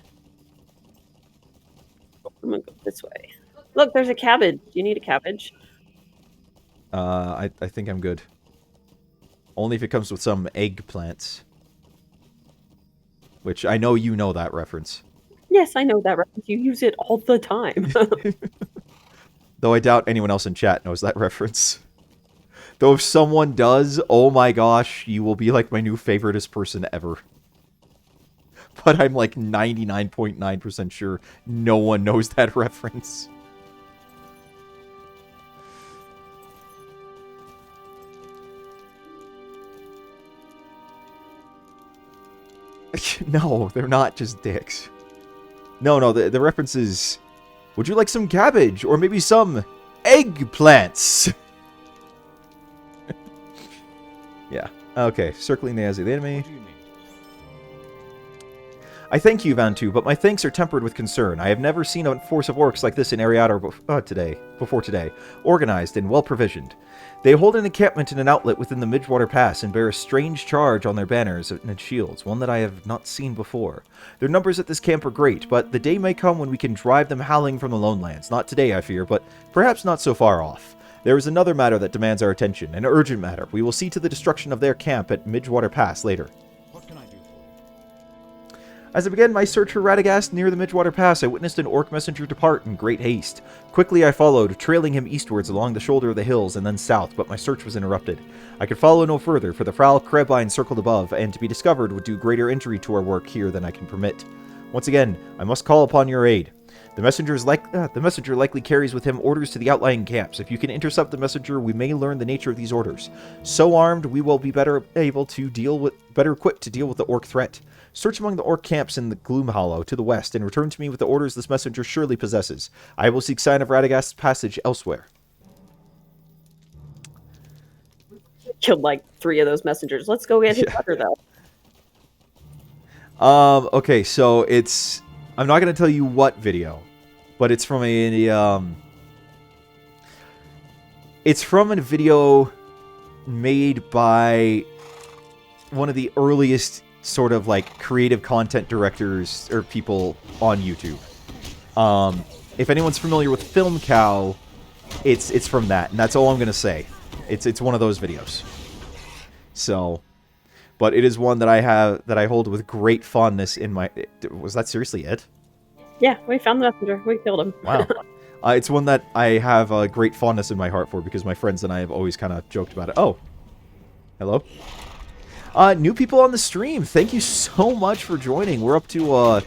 I'm gonna go this way. Look, there's a cabbage. Do you need a cabbage? I think I'm good. Only if it comes with some eggplants. Which I know you know that reference. Yes, I know that reference. You use it all the time. Though I doubt anyone else in chat knows that reference. Though if someone does, oh my gosh, you will be like my new favoriteest person ever. But I'm like 99.9% sure no one knows that reference. No, they're not just dicks. No, the reference is... Would you like some cabbage? Or maybe some eggplants? Yeah. Okay, circling the eyes of the enemy. What do you need? I thank you, Vantu, but my thanks are tempered with concern. I have never seen a force of orcs like this in Ariata before today. Organized and well-provisioned. They hold an encampment in an outlet within the Midgewater Pass and bear a strange charge on their banners and shields, one that I have not seen before. Their numbers at this camp are great, but the day may come when we can drive them howling from the lone lands. Not today, I fear, but perhaps not so far off. There is another matter that demands our attention, an urgent matter. We will see to the destruction of their camp at Midgewater Pass later. What can I do for you? As I began my search for Radagast near the Midgewater Pass, I witnessed an orc messenger depart in great haste. Quickly I followed, trailing him eastwards along the shoulder of the hills and then south, but my search was interrupted. I could follow no further, for the foul Krebine circled above, and to be discovered would do greater injury to our work here than I can permit. Once again, I must call upon your aid. The messenger likely carries with him orders to the outlying camps. If you can intercept the messenger, we may learn the nature of these orders. So armed, we will be better equipped to deal with the orc threat. Search among the orc camps in the Gloom Hollow to the west, and return to me with the orders this messenger surely possesses. I will seek sign of Radagast's passage elsewhere. Killed like 3 of those messengers. Let's go get his letter, though. Okay, so it's... I'm not going to tell you what video, but it's from it's from a video made by one of the earliest sort of like creative content directors or people on YouTube. If anyone's familiar with Film Cow, it's from that, and that's all I'm going to say. It's one of those videos. So... But it is one that I hold with great fondness in my... Was that seriously it? Yeah, we found the messenger. We killed him. Wow. It's one that I have a great fondness in my heart for because my friends and I have always kind of joked about it. Oh. Hello. New people on the stream, thank you so much for joining. We're up to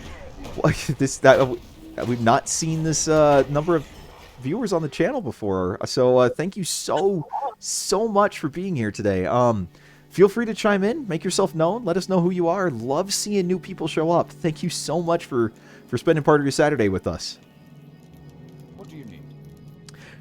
we've not seen this number of viewers on the channel before. So thank you so much for being here today. Feel free to chime in, make yourself known, let us know who you are. Love seeing new people show up. Thank you so much for spending part of your Saturday with us. What do you need?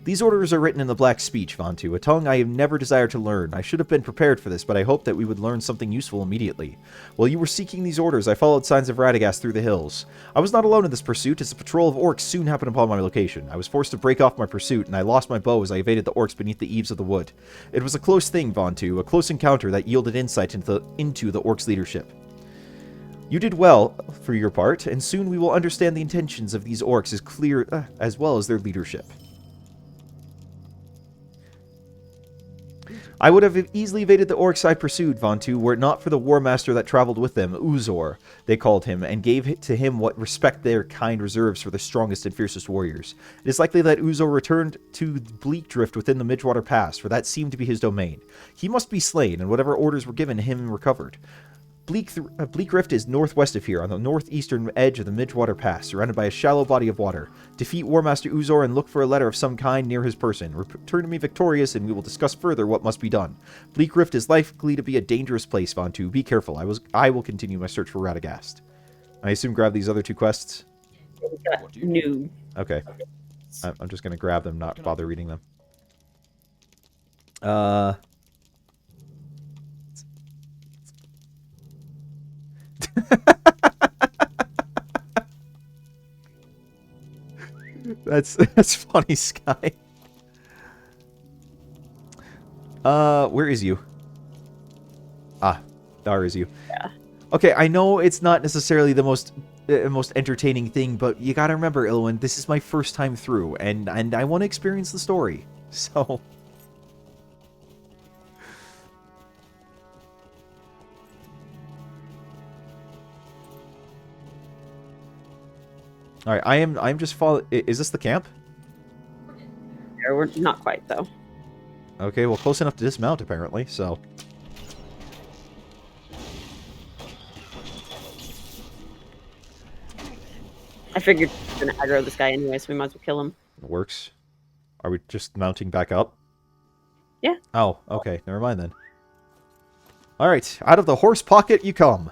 These orders are written in the Black Speech, Vantu, a tongue I have never desired to learn. I should have been prepared for this, but I hoped that we would learn something useful immediately. While you were seeking these orders, I followed signs of Radagast through the hills. I was not alone in this pursuit, as a patrol of orcs soon happened upon my location. I was forced to break off my pursuit, and I lost my bow as I evaded the orcs beneath the eaves of the wood. It was a close thing, Vantu, a close encounter that yielded insight into the orcs' leadership. You did well, for your part, and soon we will understand the intentions of these orcs as well as their leadership. I would have easily evaded the orcs I pursued, Vantu, were it not for the War Master that traveled with them, Uzor, they called him, and gave to him what respect their kind reserves for the strongest and fiercest warriors. It is likely that Uzor returned to Bleak Drift within the Midgewater Pass, for that seemed to be his domain. He must be slain, and whatever orders were given him recovered. Bleak Rift is northwest of here, on the northeastern edge of the Midgewater Pass, surrounded by a shallow body of water. Defeat War Master Uzor and look for a letter of some kind near his person. Return to me victorious, and we will discuss further what must be done. Bleak Rift is likely to be a dangerous place, Vantu. Be careful. I will continue my search for Radagast. I assume grab these other 2 quests? Noob. Okay. I'm just going to grab them, not bother reading them. That's funny, Sky. Where is you? Ah, there is you. Yeah. Okay, I know it's not necessarily the most entertaining thing, but you gotta remember, Ilwyn, this is my first time through, and I want to experience the story. So... Alright, I'm just follow... Is this the camp? Yeah, we're not quite, though. Okay, well, close enough to dismount, apparently, so... I figured we're gonna aggro this guy anyway, so we might as well kill him. It works. Are we just mounting back up? Yeah. Oh, okay, never mind then. Alright, out of the horse pocket you come.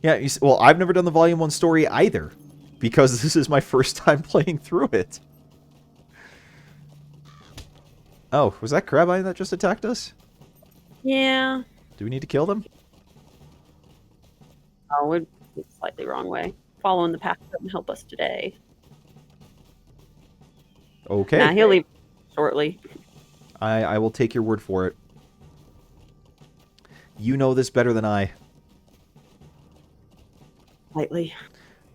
Yeah, well, I've never done the Volume 1 story either, because this is my first time playing through it. Oh, was that Crabeye that just attacked us? Yeah. Do we need to kill them? Oh, we're slightly wrong way. Following the path doesn't help us today. Okay. Nah, he'll leave shortly. I will take your word for it. You know this better than I. Lightly.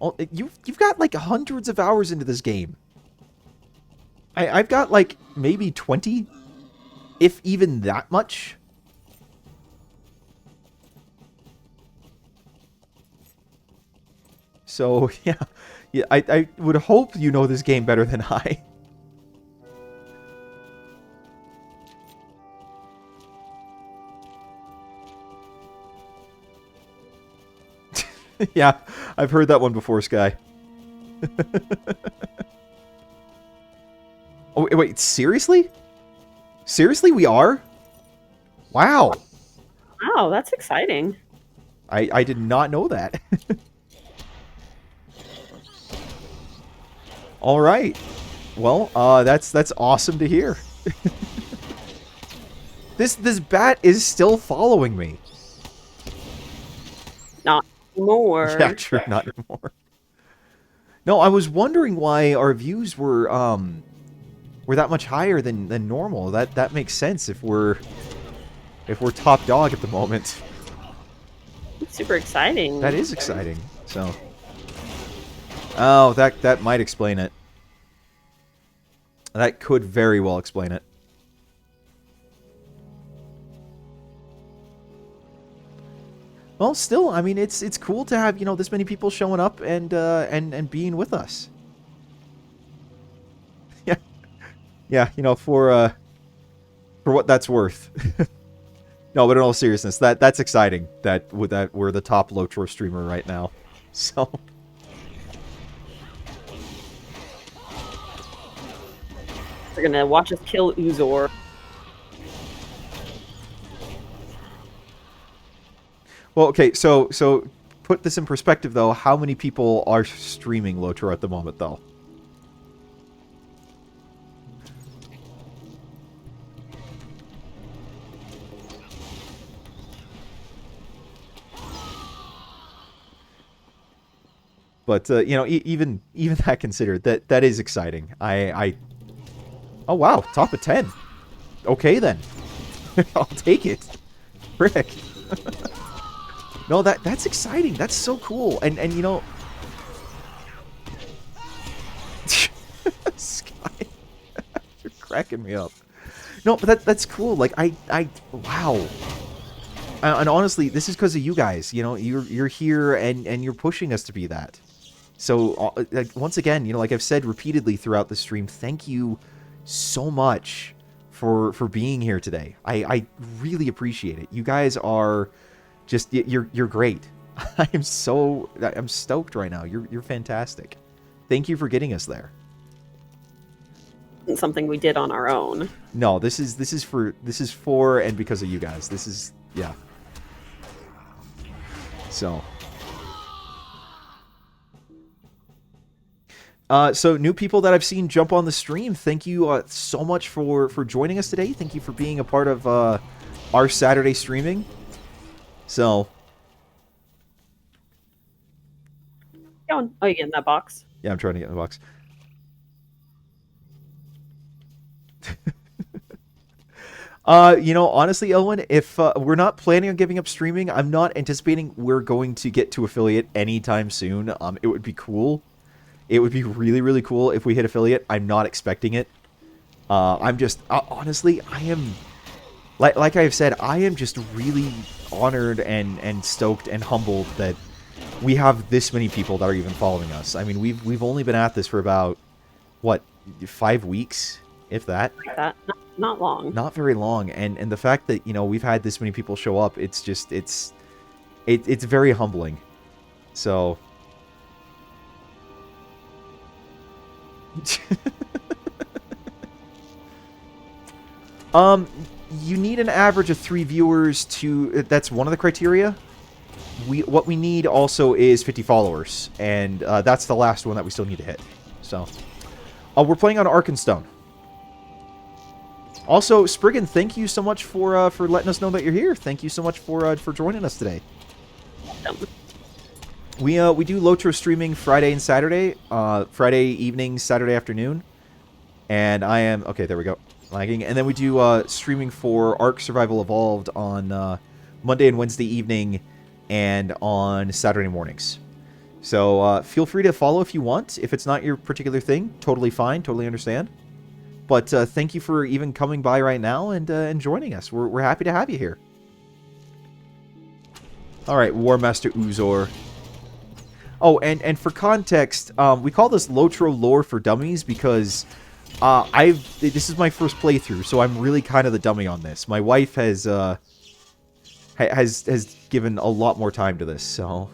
Oh, you've got like hundreds of hours into this game. I've got like maybe 20, if even that much. So yeah, I would hope you know this game better than I. Yeah, I've heard that one before, Sky. Oh, wait, seriously? Seriously, we are? Wow. Wow, that's exciting. I did not know that. All right. Well, that's awesome to hear. This bat is still following me. Not more. Yeah, true, not anymore. No, I was wondering why our views were that much higher than normal. That makes sense if we're top dog at the moment. It's super exciting. That is exciting. So, oh, that might explain it. That could very well explain it. Well, still, I mean, it's cool to have, you know, this many people showing up and being with us. Yeah, yeah, you know, for what that's worth. No, but in all seriousness, that's exciting. That we're the top LOTRO streamer right now. So. They're gonna watch us kill Uzor. Well, okay, so put this in perspective, though. How many people are streaming LOTRO at the moment, though? But you know, even that considered, that is exciting. Oh wow, top of 10. Okay then, I'll take it. Frick. No, that's exciting. That's so cool. And you know, Sky, you're cracking me up. No, but that's cool. Like wow. And honestly, this is because of you guys. You know, you're here and you're pushing us to be that. So like, once again, you know, like I've said repeatedly throughout the stream, thank you so much for being here today. I really appreciate it. You guys are just you're great. I'm stoked right now. You're fantastic. Thank you for getting us there. Something we did on our own. No, this is for and because of you guys. This is yeah. So so new people that I've seen jump on the stream, thank you so much for joining us today. Thank you for being a part of our Saturday streaming. So, Going. Oh, you get in that box. Yeah, I'm trying to get in the box. Honestly, Owen, if we're not planning on giving up streaming, I'm not anticipating we're going to get to affiliate anytime soon. It would be cool. It would be really, really cool if we hit affiliate. I'm not expecting it. I'm just, honestly, I am, like I've said, I am just really honored and stoked and humbled that we have this many people that are even following us. I mean, we've only been at this for about, what, 5 weeks, if that? Like that. Not long. Not very long, and the fact that we've had this many people show up, it's just it's very humbling. So you need an average of 3 viewers to. That's one of the criteria. What we need also is 50 followers, and that's the last one that we still need to hit. So we're playing on Ark M. Also, Spriggan, thank you so much for letting us know that you're here. Thank you so much for joining us today. We do LOTRO streaming Friday and Saturday, Friday evening, Saturday afternoon, and I am okay. There we go, lagging. And then we do streaming for Ark Survival Evolved on Monday and Wednesday evening, and on Saturday mornings. So feel free to follow if you want. If it's not your particular thing, totally fine, totally understand. But thank you for even coming by right now and joining us. We're happy to have you here. All right, War Master Uzor. Oh, and for context, we call this LOTRO Lore for Dummies because this is my first playthrough, so I'm really kind of the dummy on this. My wife has given a lot more time to this, so.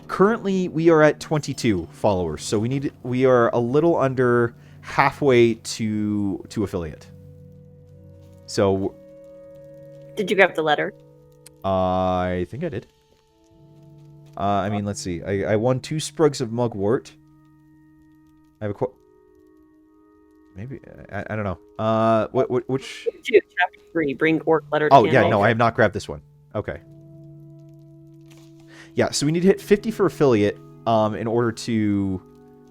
Currently we are at 22 followers, so we are a little under halfway to affiliate. So did you grab the letter? I think I did. I mean, let's see. I won 2 Sprugs of Mugwort. I have a maybe I don't know. Which? Chapter 3. Bring Orc letter. To oh yeah, Candle. no, I have not grabbed this one. Okay. Yeah, so we need to hit 50 for affiliate in order to,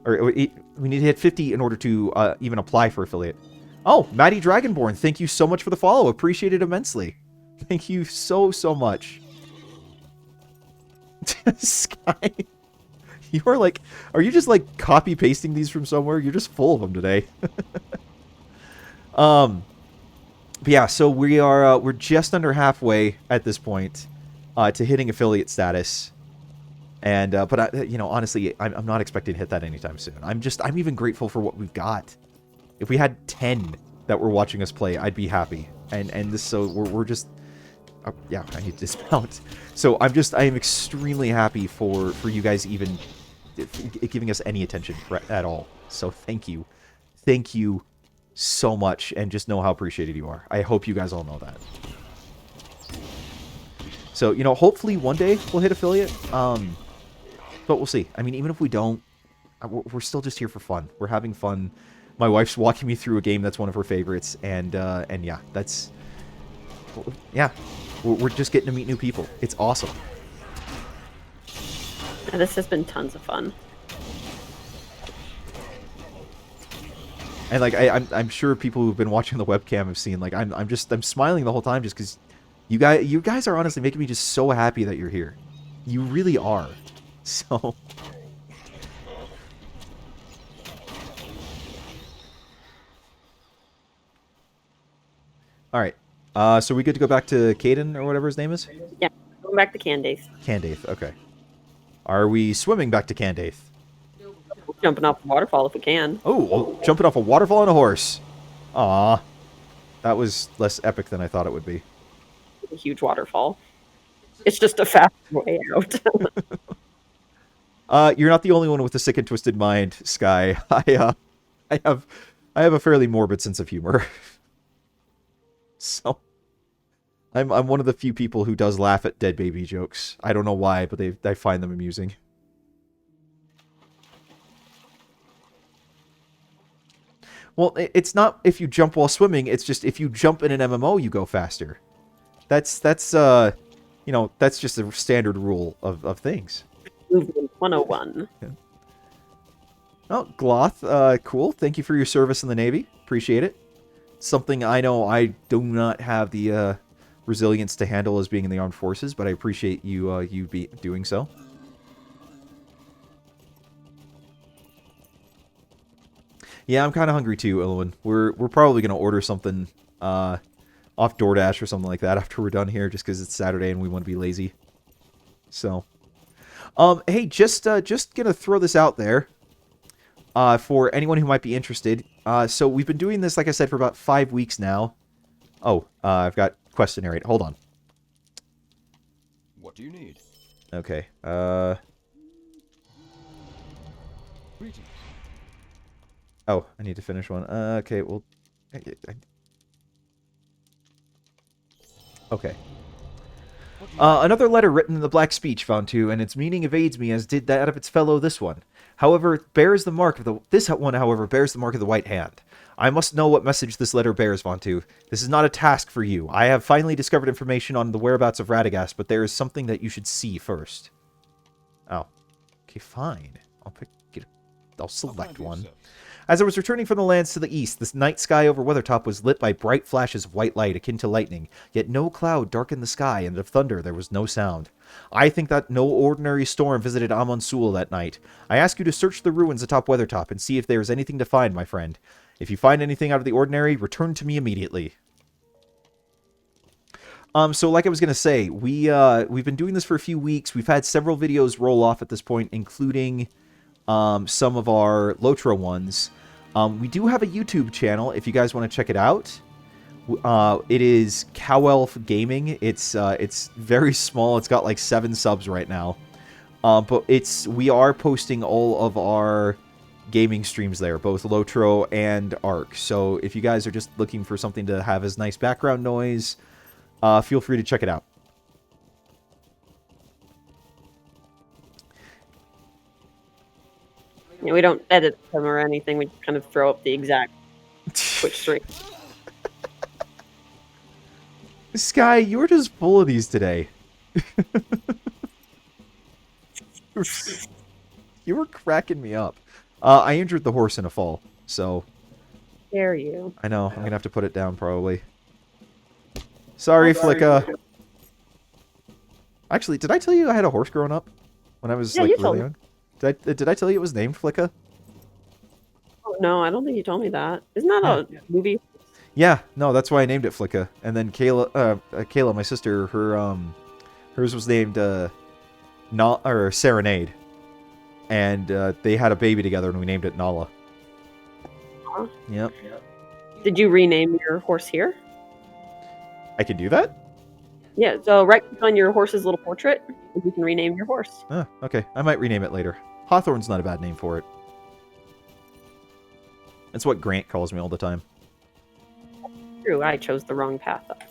we need to hit 50 in order to even apply for affiliate. Oh, Maddie Dragonborn, thank you so much for the follow. Appreciate it immensely. Thank you so much. Sky, you are like, are you just like copy pasting these from somewhere? You're just full of them today. But yeah, so we're just under halfway at this point to hitting affiliate status. And but honestly, I'm not expecting to hit that anytime soon. I'm even grateful for what we've got. If we had 10 that were watching us play, I'd be happy. And this, so we're just, yeah, I need to dismount. So I am extremely happy for you guys even giving us any attention at all. So thank you so much, and just know how appreciated you are. I hope you guys all know that. So hopefully one day we'll hit affiliate. But we'll see. I mean, even if we don't, we're still just here for fun. We're having fun. My wife's walking me through a game that's one of her favorites, and yeah, we're just getting to meet new people. It's awesome. Yeah, this has been tons of fun. And like I'm sure people who've been watching the webcam have seen, like I'm smiling the whole time just because you guys are honestly making me just so happy that you're here. You really are. So all right. So we good to go back to Caden or whatever his name is? Yeah, going back to Candace. Candace, okay. Are we swimming back to Candace? Jumping off the waterfall if we can. Oh, jumping off a waterfall on a horse. Aw. That was less epic than I thought it would be. A huge waterfall. It's just a fast way out. You're not the only one with a sick and twisted mind, Sky. I have a fairly morbid sense of humor. So I'm one of the few people who does laugh at dead baby jokes. I don't know why, but I find them amusing. Well, it's not if you jump while swimming, it's just if you jump in an MMO, you go faster. That's just a standard rule of things. Movement 101. Oh, Gloth, cool. Thank you for your service in the Navy. Appreciate it. Something I know I do not have the resilience to handle as being in the armed forces, but I appreciate you you be doing so. Yeah, I'm kind of hungry too, Ilwin. We're probably gonna order something off DoorDash or something like that after we're done here, just because it's Saturday and we want to be lazy. So, hey, just gonna throw this out there. For anyone who might be interested. So we've been doing this, like I said, for about 5 weeks now. Oh, I've got quest to narrate. Hold on. What do you need? Okay. Greetings. Oh, I need to finish one. Okay, well... Okay. Another letter written in the Black Speech found too, and its meaning evades me as did that of its fellow this one. However, it bears the mark of the however, bears the mark of the White Hand. I must know what message this letter bears, Vontu. This is not a task for you. I have finally discovered information on the whereabouts of Radagast, but there is something that you should see first. Oh. Okay, fine. I'll select one. As I was returning from the lands to the east, the night sky over Weathertop was lit by bright flashes of white light akin to lightning, yet no cloud darkened the sky, and of thunder there was no sound. I think that no ordinary storm visited Amon Sul that night. I ask you to search the ruins atop Weathertop and see if there is anything to find, my friend. If you find anything out of the ordinary, return to me immediately. So like I was gonna say, we've been doing this for a few weeks. We've had several videos roll off at this point, including some of our LOTRO ones. We do have a YouTube channel if you guys want to check it out. It is Cowelf Gaming. It's very small. It's got like 7 subs right now. But we are posting all of our gaming streams there, both LOTRO and Ark. So if you guys are just looking for something to have as nice background noise, feel free to check it out. Yeah, we don't edit them or anything. We just kind of throw up the exact Twitch stream. Sky, you were just full of these today. You were cracking me up. I injured the horse in a fall, so... Dare you. I know, I'm gonna have to put it down, probably. Sorry, Flicka. Actually, did I tell you I had a horse growing up? When I was, like, really young? Did I tell you it was named Flicka? Oh, no, I don't think you told me that. Isn't that a movie? Yeah, no, that's why I named it Flicka. And then Kayla, my sister, hers was named Serenade, and they had a baby together, and we named it Nala. Huh? Yep. Did you rename your horse here? I can do that? Yeah. So right click on your horse's little portrait, and you can rename your horse. Oh, okay. I might rename it later. Hawthorne's not a bad name for it. That's what Grant calls me all the time. True, I chose the wrong path up.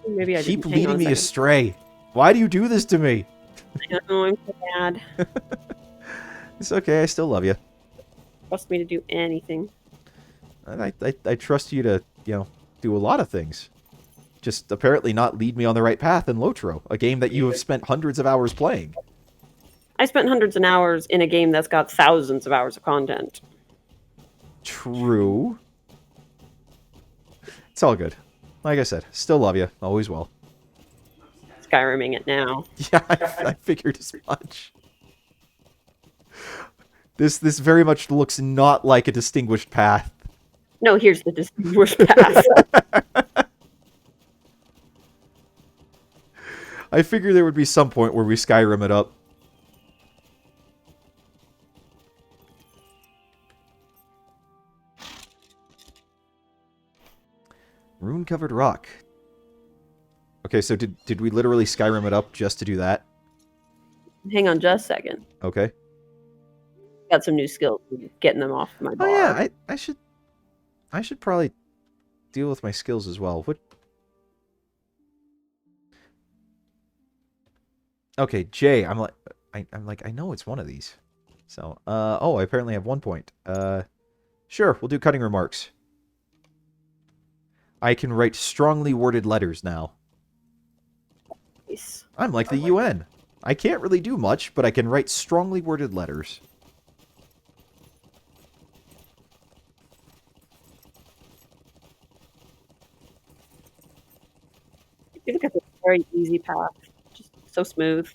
Maybe I Keep didn't. Hang on leading a me second. astray. Why do you do this to me? I know, I'm so mad. It's okay. I still love you. Trust me to do anything. I trust you to, do a lot of things. Just apparently not lead me on the right path in LOTRO, a game that you have spent hundreds of hours playing. I spent hundreds of hours in a game that's got thousands of hours of content. True. It's all good. Like I said, still love you. Always will. Skyriming it now. Yeah, I figured as much. This very much looks not like a distinguished path. No, here's the distinguished path. I figure there would be some point where we Skyrim it up. Rune-covered rock. Okay, so did we literally Skyrim it up just to do that? Hang on just a second. Okay. Got some new skills. Getting them off my bar. Oh yeah, I should probably deal with my skills as well. What? Okay, Jay, I'm like I know it's one of these. So, oh, I apparently have 1 point. Sure, we'll do cutting remarks. I can write strongly worded letters now. Nice. I'm like the UN. I can't really do much, but I can write strongly worded letters. You look at this very easy path. Just so smooth.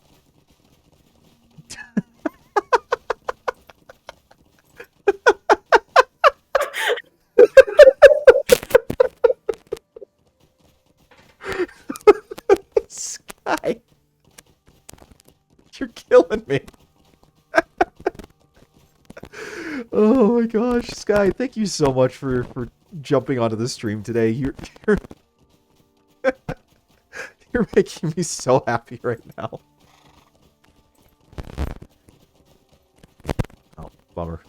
Sky. You're killing me. Oh my gosh, Sky, thank you so much for jumping onto the stream today. You're you're making me so happy right now. Oh, bummer.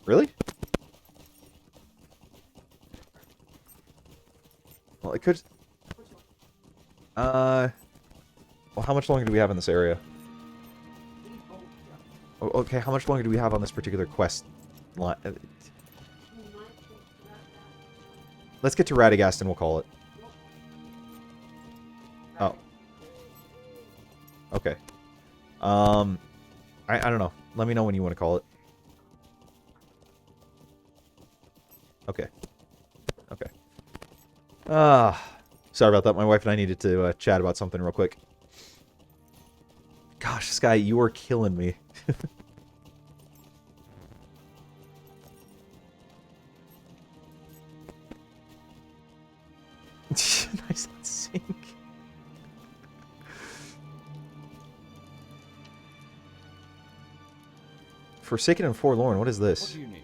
Really? Well, it could... Well, how much longer do we have in this area? Oh, okay, how much longer do we have on this particular quest line? Let's get to Radagast and we'll call it. Oh. Okay. I don't know. Let me know when you want to call it. Okay. Okay. Sorry about that. My wife and I needed to chat about something real quick. Gosh, Sky, you are killing me. Nice sync. Forsaken and Forlorn, what is What this? do you need?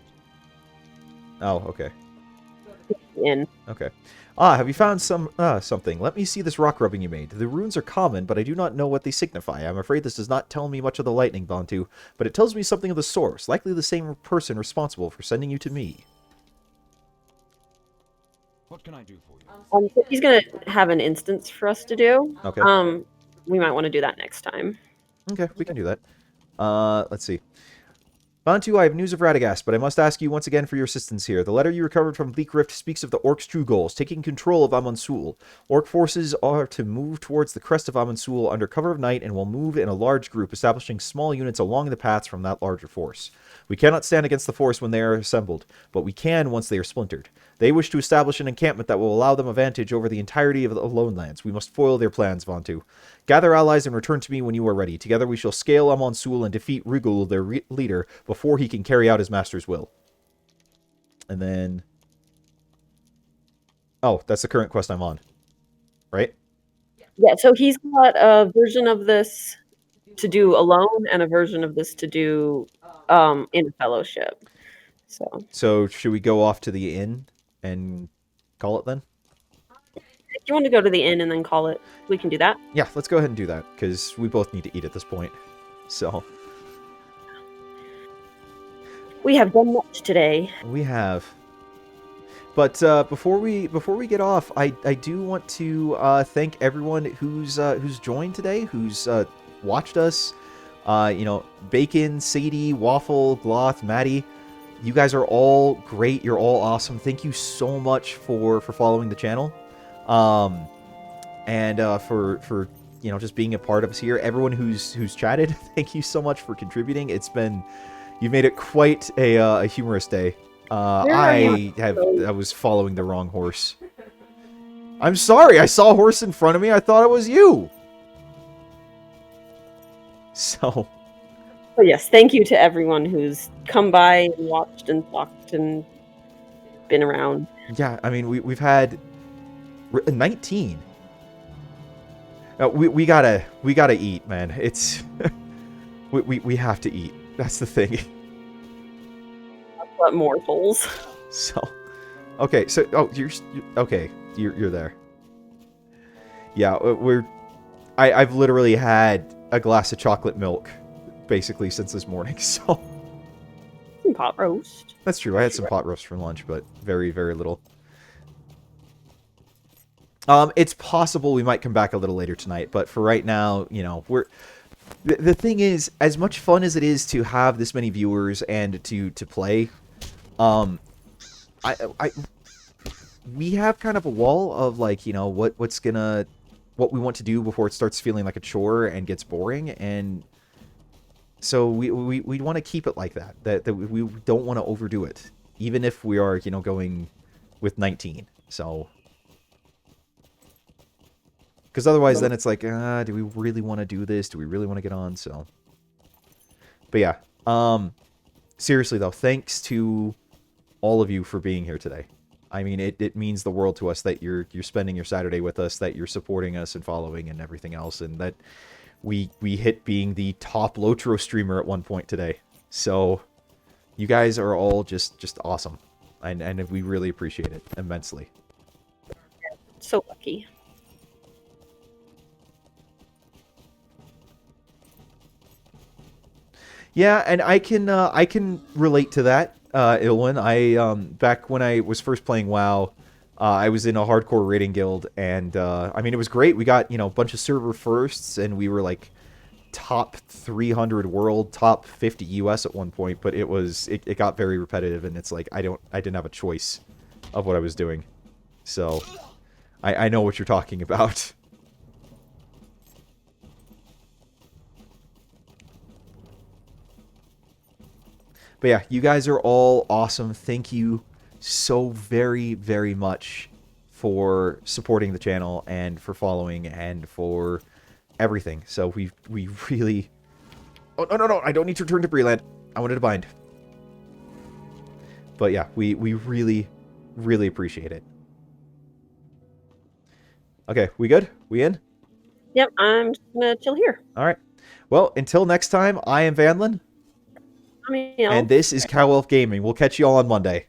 Oh, okay. In. Okay. Ah, have you found something? Let me see this rock rubbing you made. The runes are common, but I do not know what they signify. I'm afraid this does not tell me much of the lightning, Bantu, but it tells me something of the source, likely the same person responsible for sending you to me. What can I do for you? So he's gonna have an instance for us to do. Okay. We might want to do that next time. Okay, we can do that. Let's see. Bantu, I have news of Radagast, but I must ask you once again for your assistance here. The letter you recovered from Bleak Rift speaks of the Orcs' true goals, taking control of Amonsul. Orc forces are to move towards the crest of Amonsul under cover of night and will move in a large group, establishing small units along the paths from that larger force. We cannot stand against the force when they are assembled, but we can once they are splintered. They wish to establish an encampment that will allow them advantage over the entirety of the Lone Lands. We must foil their plans, Vantu. Gather allies and return to me when you are ready. Together we shall scale Amonsul and defeat Rigul, their leader, before he can carry out his master's will. And then... Oh, that's the current quest I'm on. Right? Yeah, so he's got a version of this to do alone and a version of this to do in a fellowship. So should we go off to the inn and call it then? If you want to go to the inn and then call it, we can do that. Yeah, let's go ahead and do that, because we both need to eat at this point. So... We have done much today. We have. But before we get off, I do want to thank everyone who's joined today, who's watched us. You know, Bacon, Sadie, Waffle, Gloth, Maddie. You guys are all great. You're all awesome. Thank you so much for following the channel, and for you know, just being a part of us here. Everyone who's chatted, thank you so much for contributing. It's been, you've made it quite a humorous day. I was following the wrong horse. I'm sorry. I saw a horse in front of me. I thought it was you. So. But yes, thank you to everyone who's come by and watched and talked and been around. Yeah, I mean, we've had 19. We gotta eat, man. It's we have to eat. That's the thing. What mortals? So, okay. So, oh, you're okay. You're there. Yeah, I've literally had a glass of chocolate milk basically since this morning. So Some pot roast. that's true. I had some pot roast for lunch, but very, very little. It's possible we might come back a little later tonight, but for right now, you know, the thing is, as much fun as it is to have this many viewers and to play, we have kind of a wall of like, you know, what we want to do before it starts feeling like a chore and gets boring, and so we want to keep it like that. That we don't want to overdo it, even if we are, you know, going with 19. So, because otherwise, then it's like, do we really want to do this? Do we really want to get on? So, but yeah, seriously though, thanks to all of you for being here today. I mean, it means the world to us that you're spending your Saturday with us, that you're supporting us and following and everything else, and that we hit being the top LOTRO streamer at one point today. So you guys are all just awesome, and we really appreciate it immensely. So lucky. Yeah, and I can relate to that, Ilwin. I back when I was first playing WoW, I was in a hardcore raiding guild, and I mean, it was great. We got, you know, a bunch of server firsts, and we were like top 300 world, top 50 US at one point. But it got very repetitive, and it's like I didn't have a choice of what I was doing. So I know what you're talking about. But yeah, you guys are all awesome. Thank you so very, very much for supporting the channel and for following and for everything. So we really... Oh, no, I don't need to return to Breland. I wanted to bind. But yeah, we really, really appreciate it. Okay, we good? We in? Yep, I'm just gonna chill here. All right. Well, until next time, I am Vanlin. I mean, And this is Cow Elf Gaming. We'll catch you all on Monday.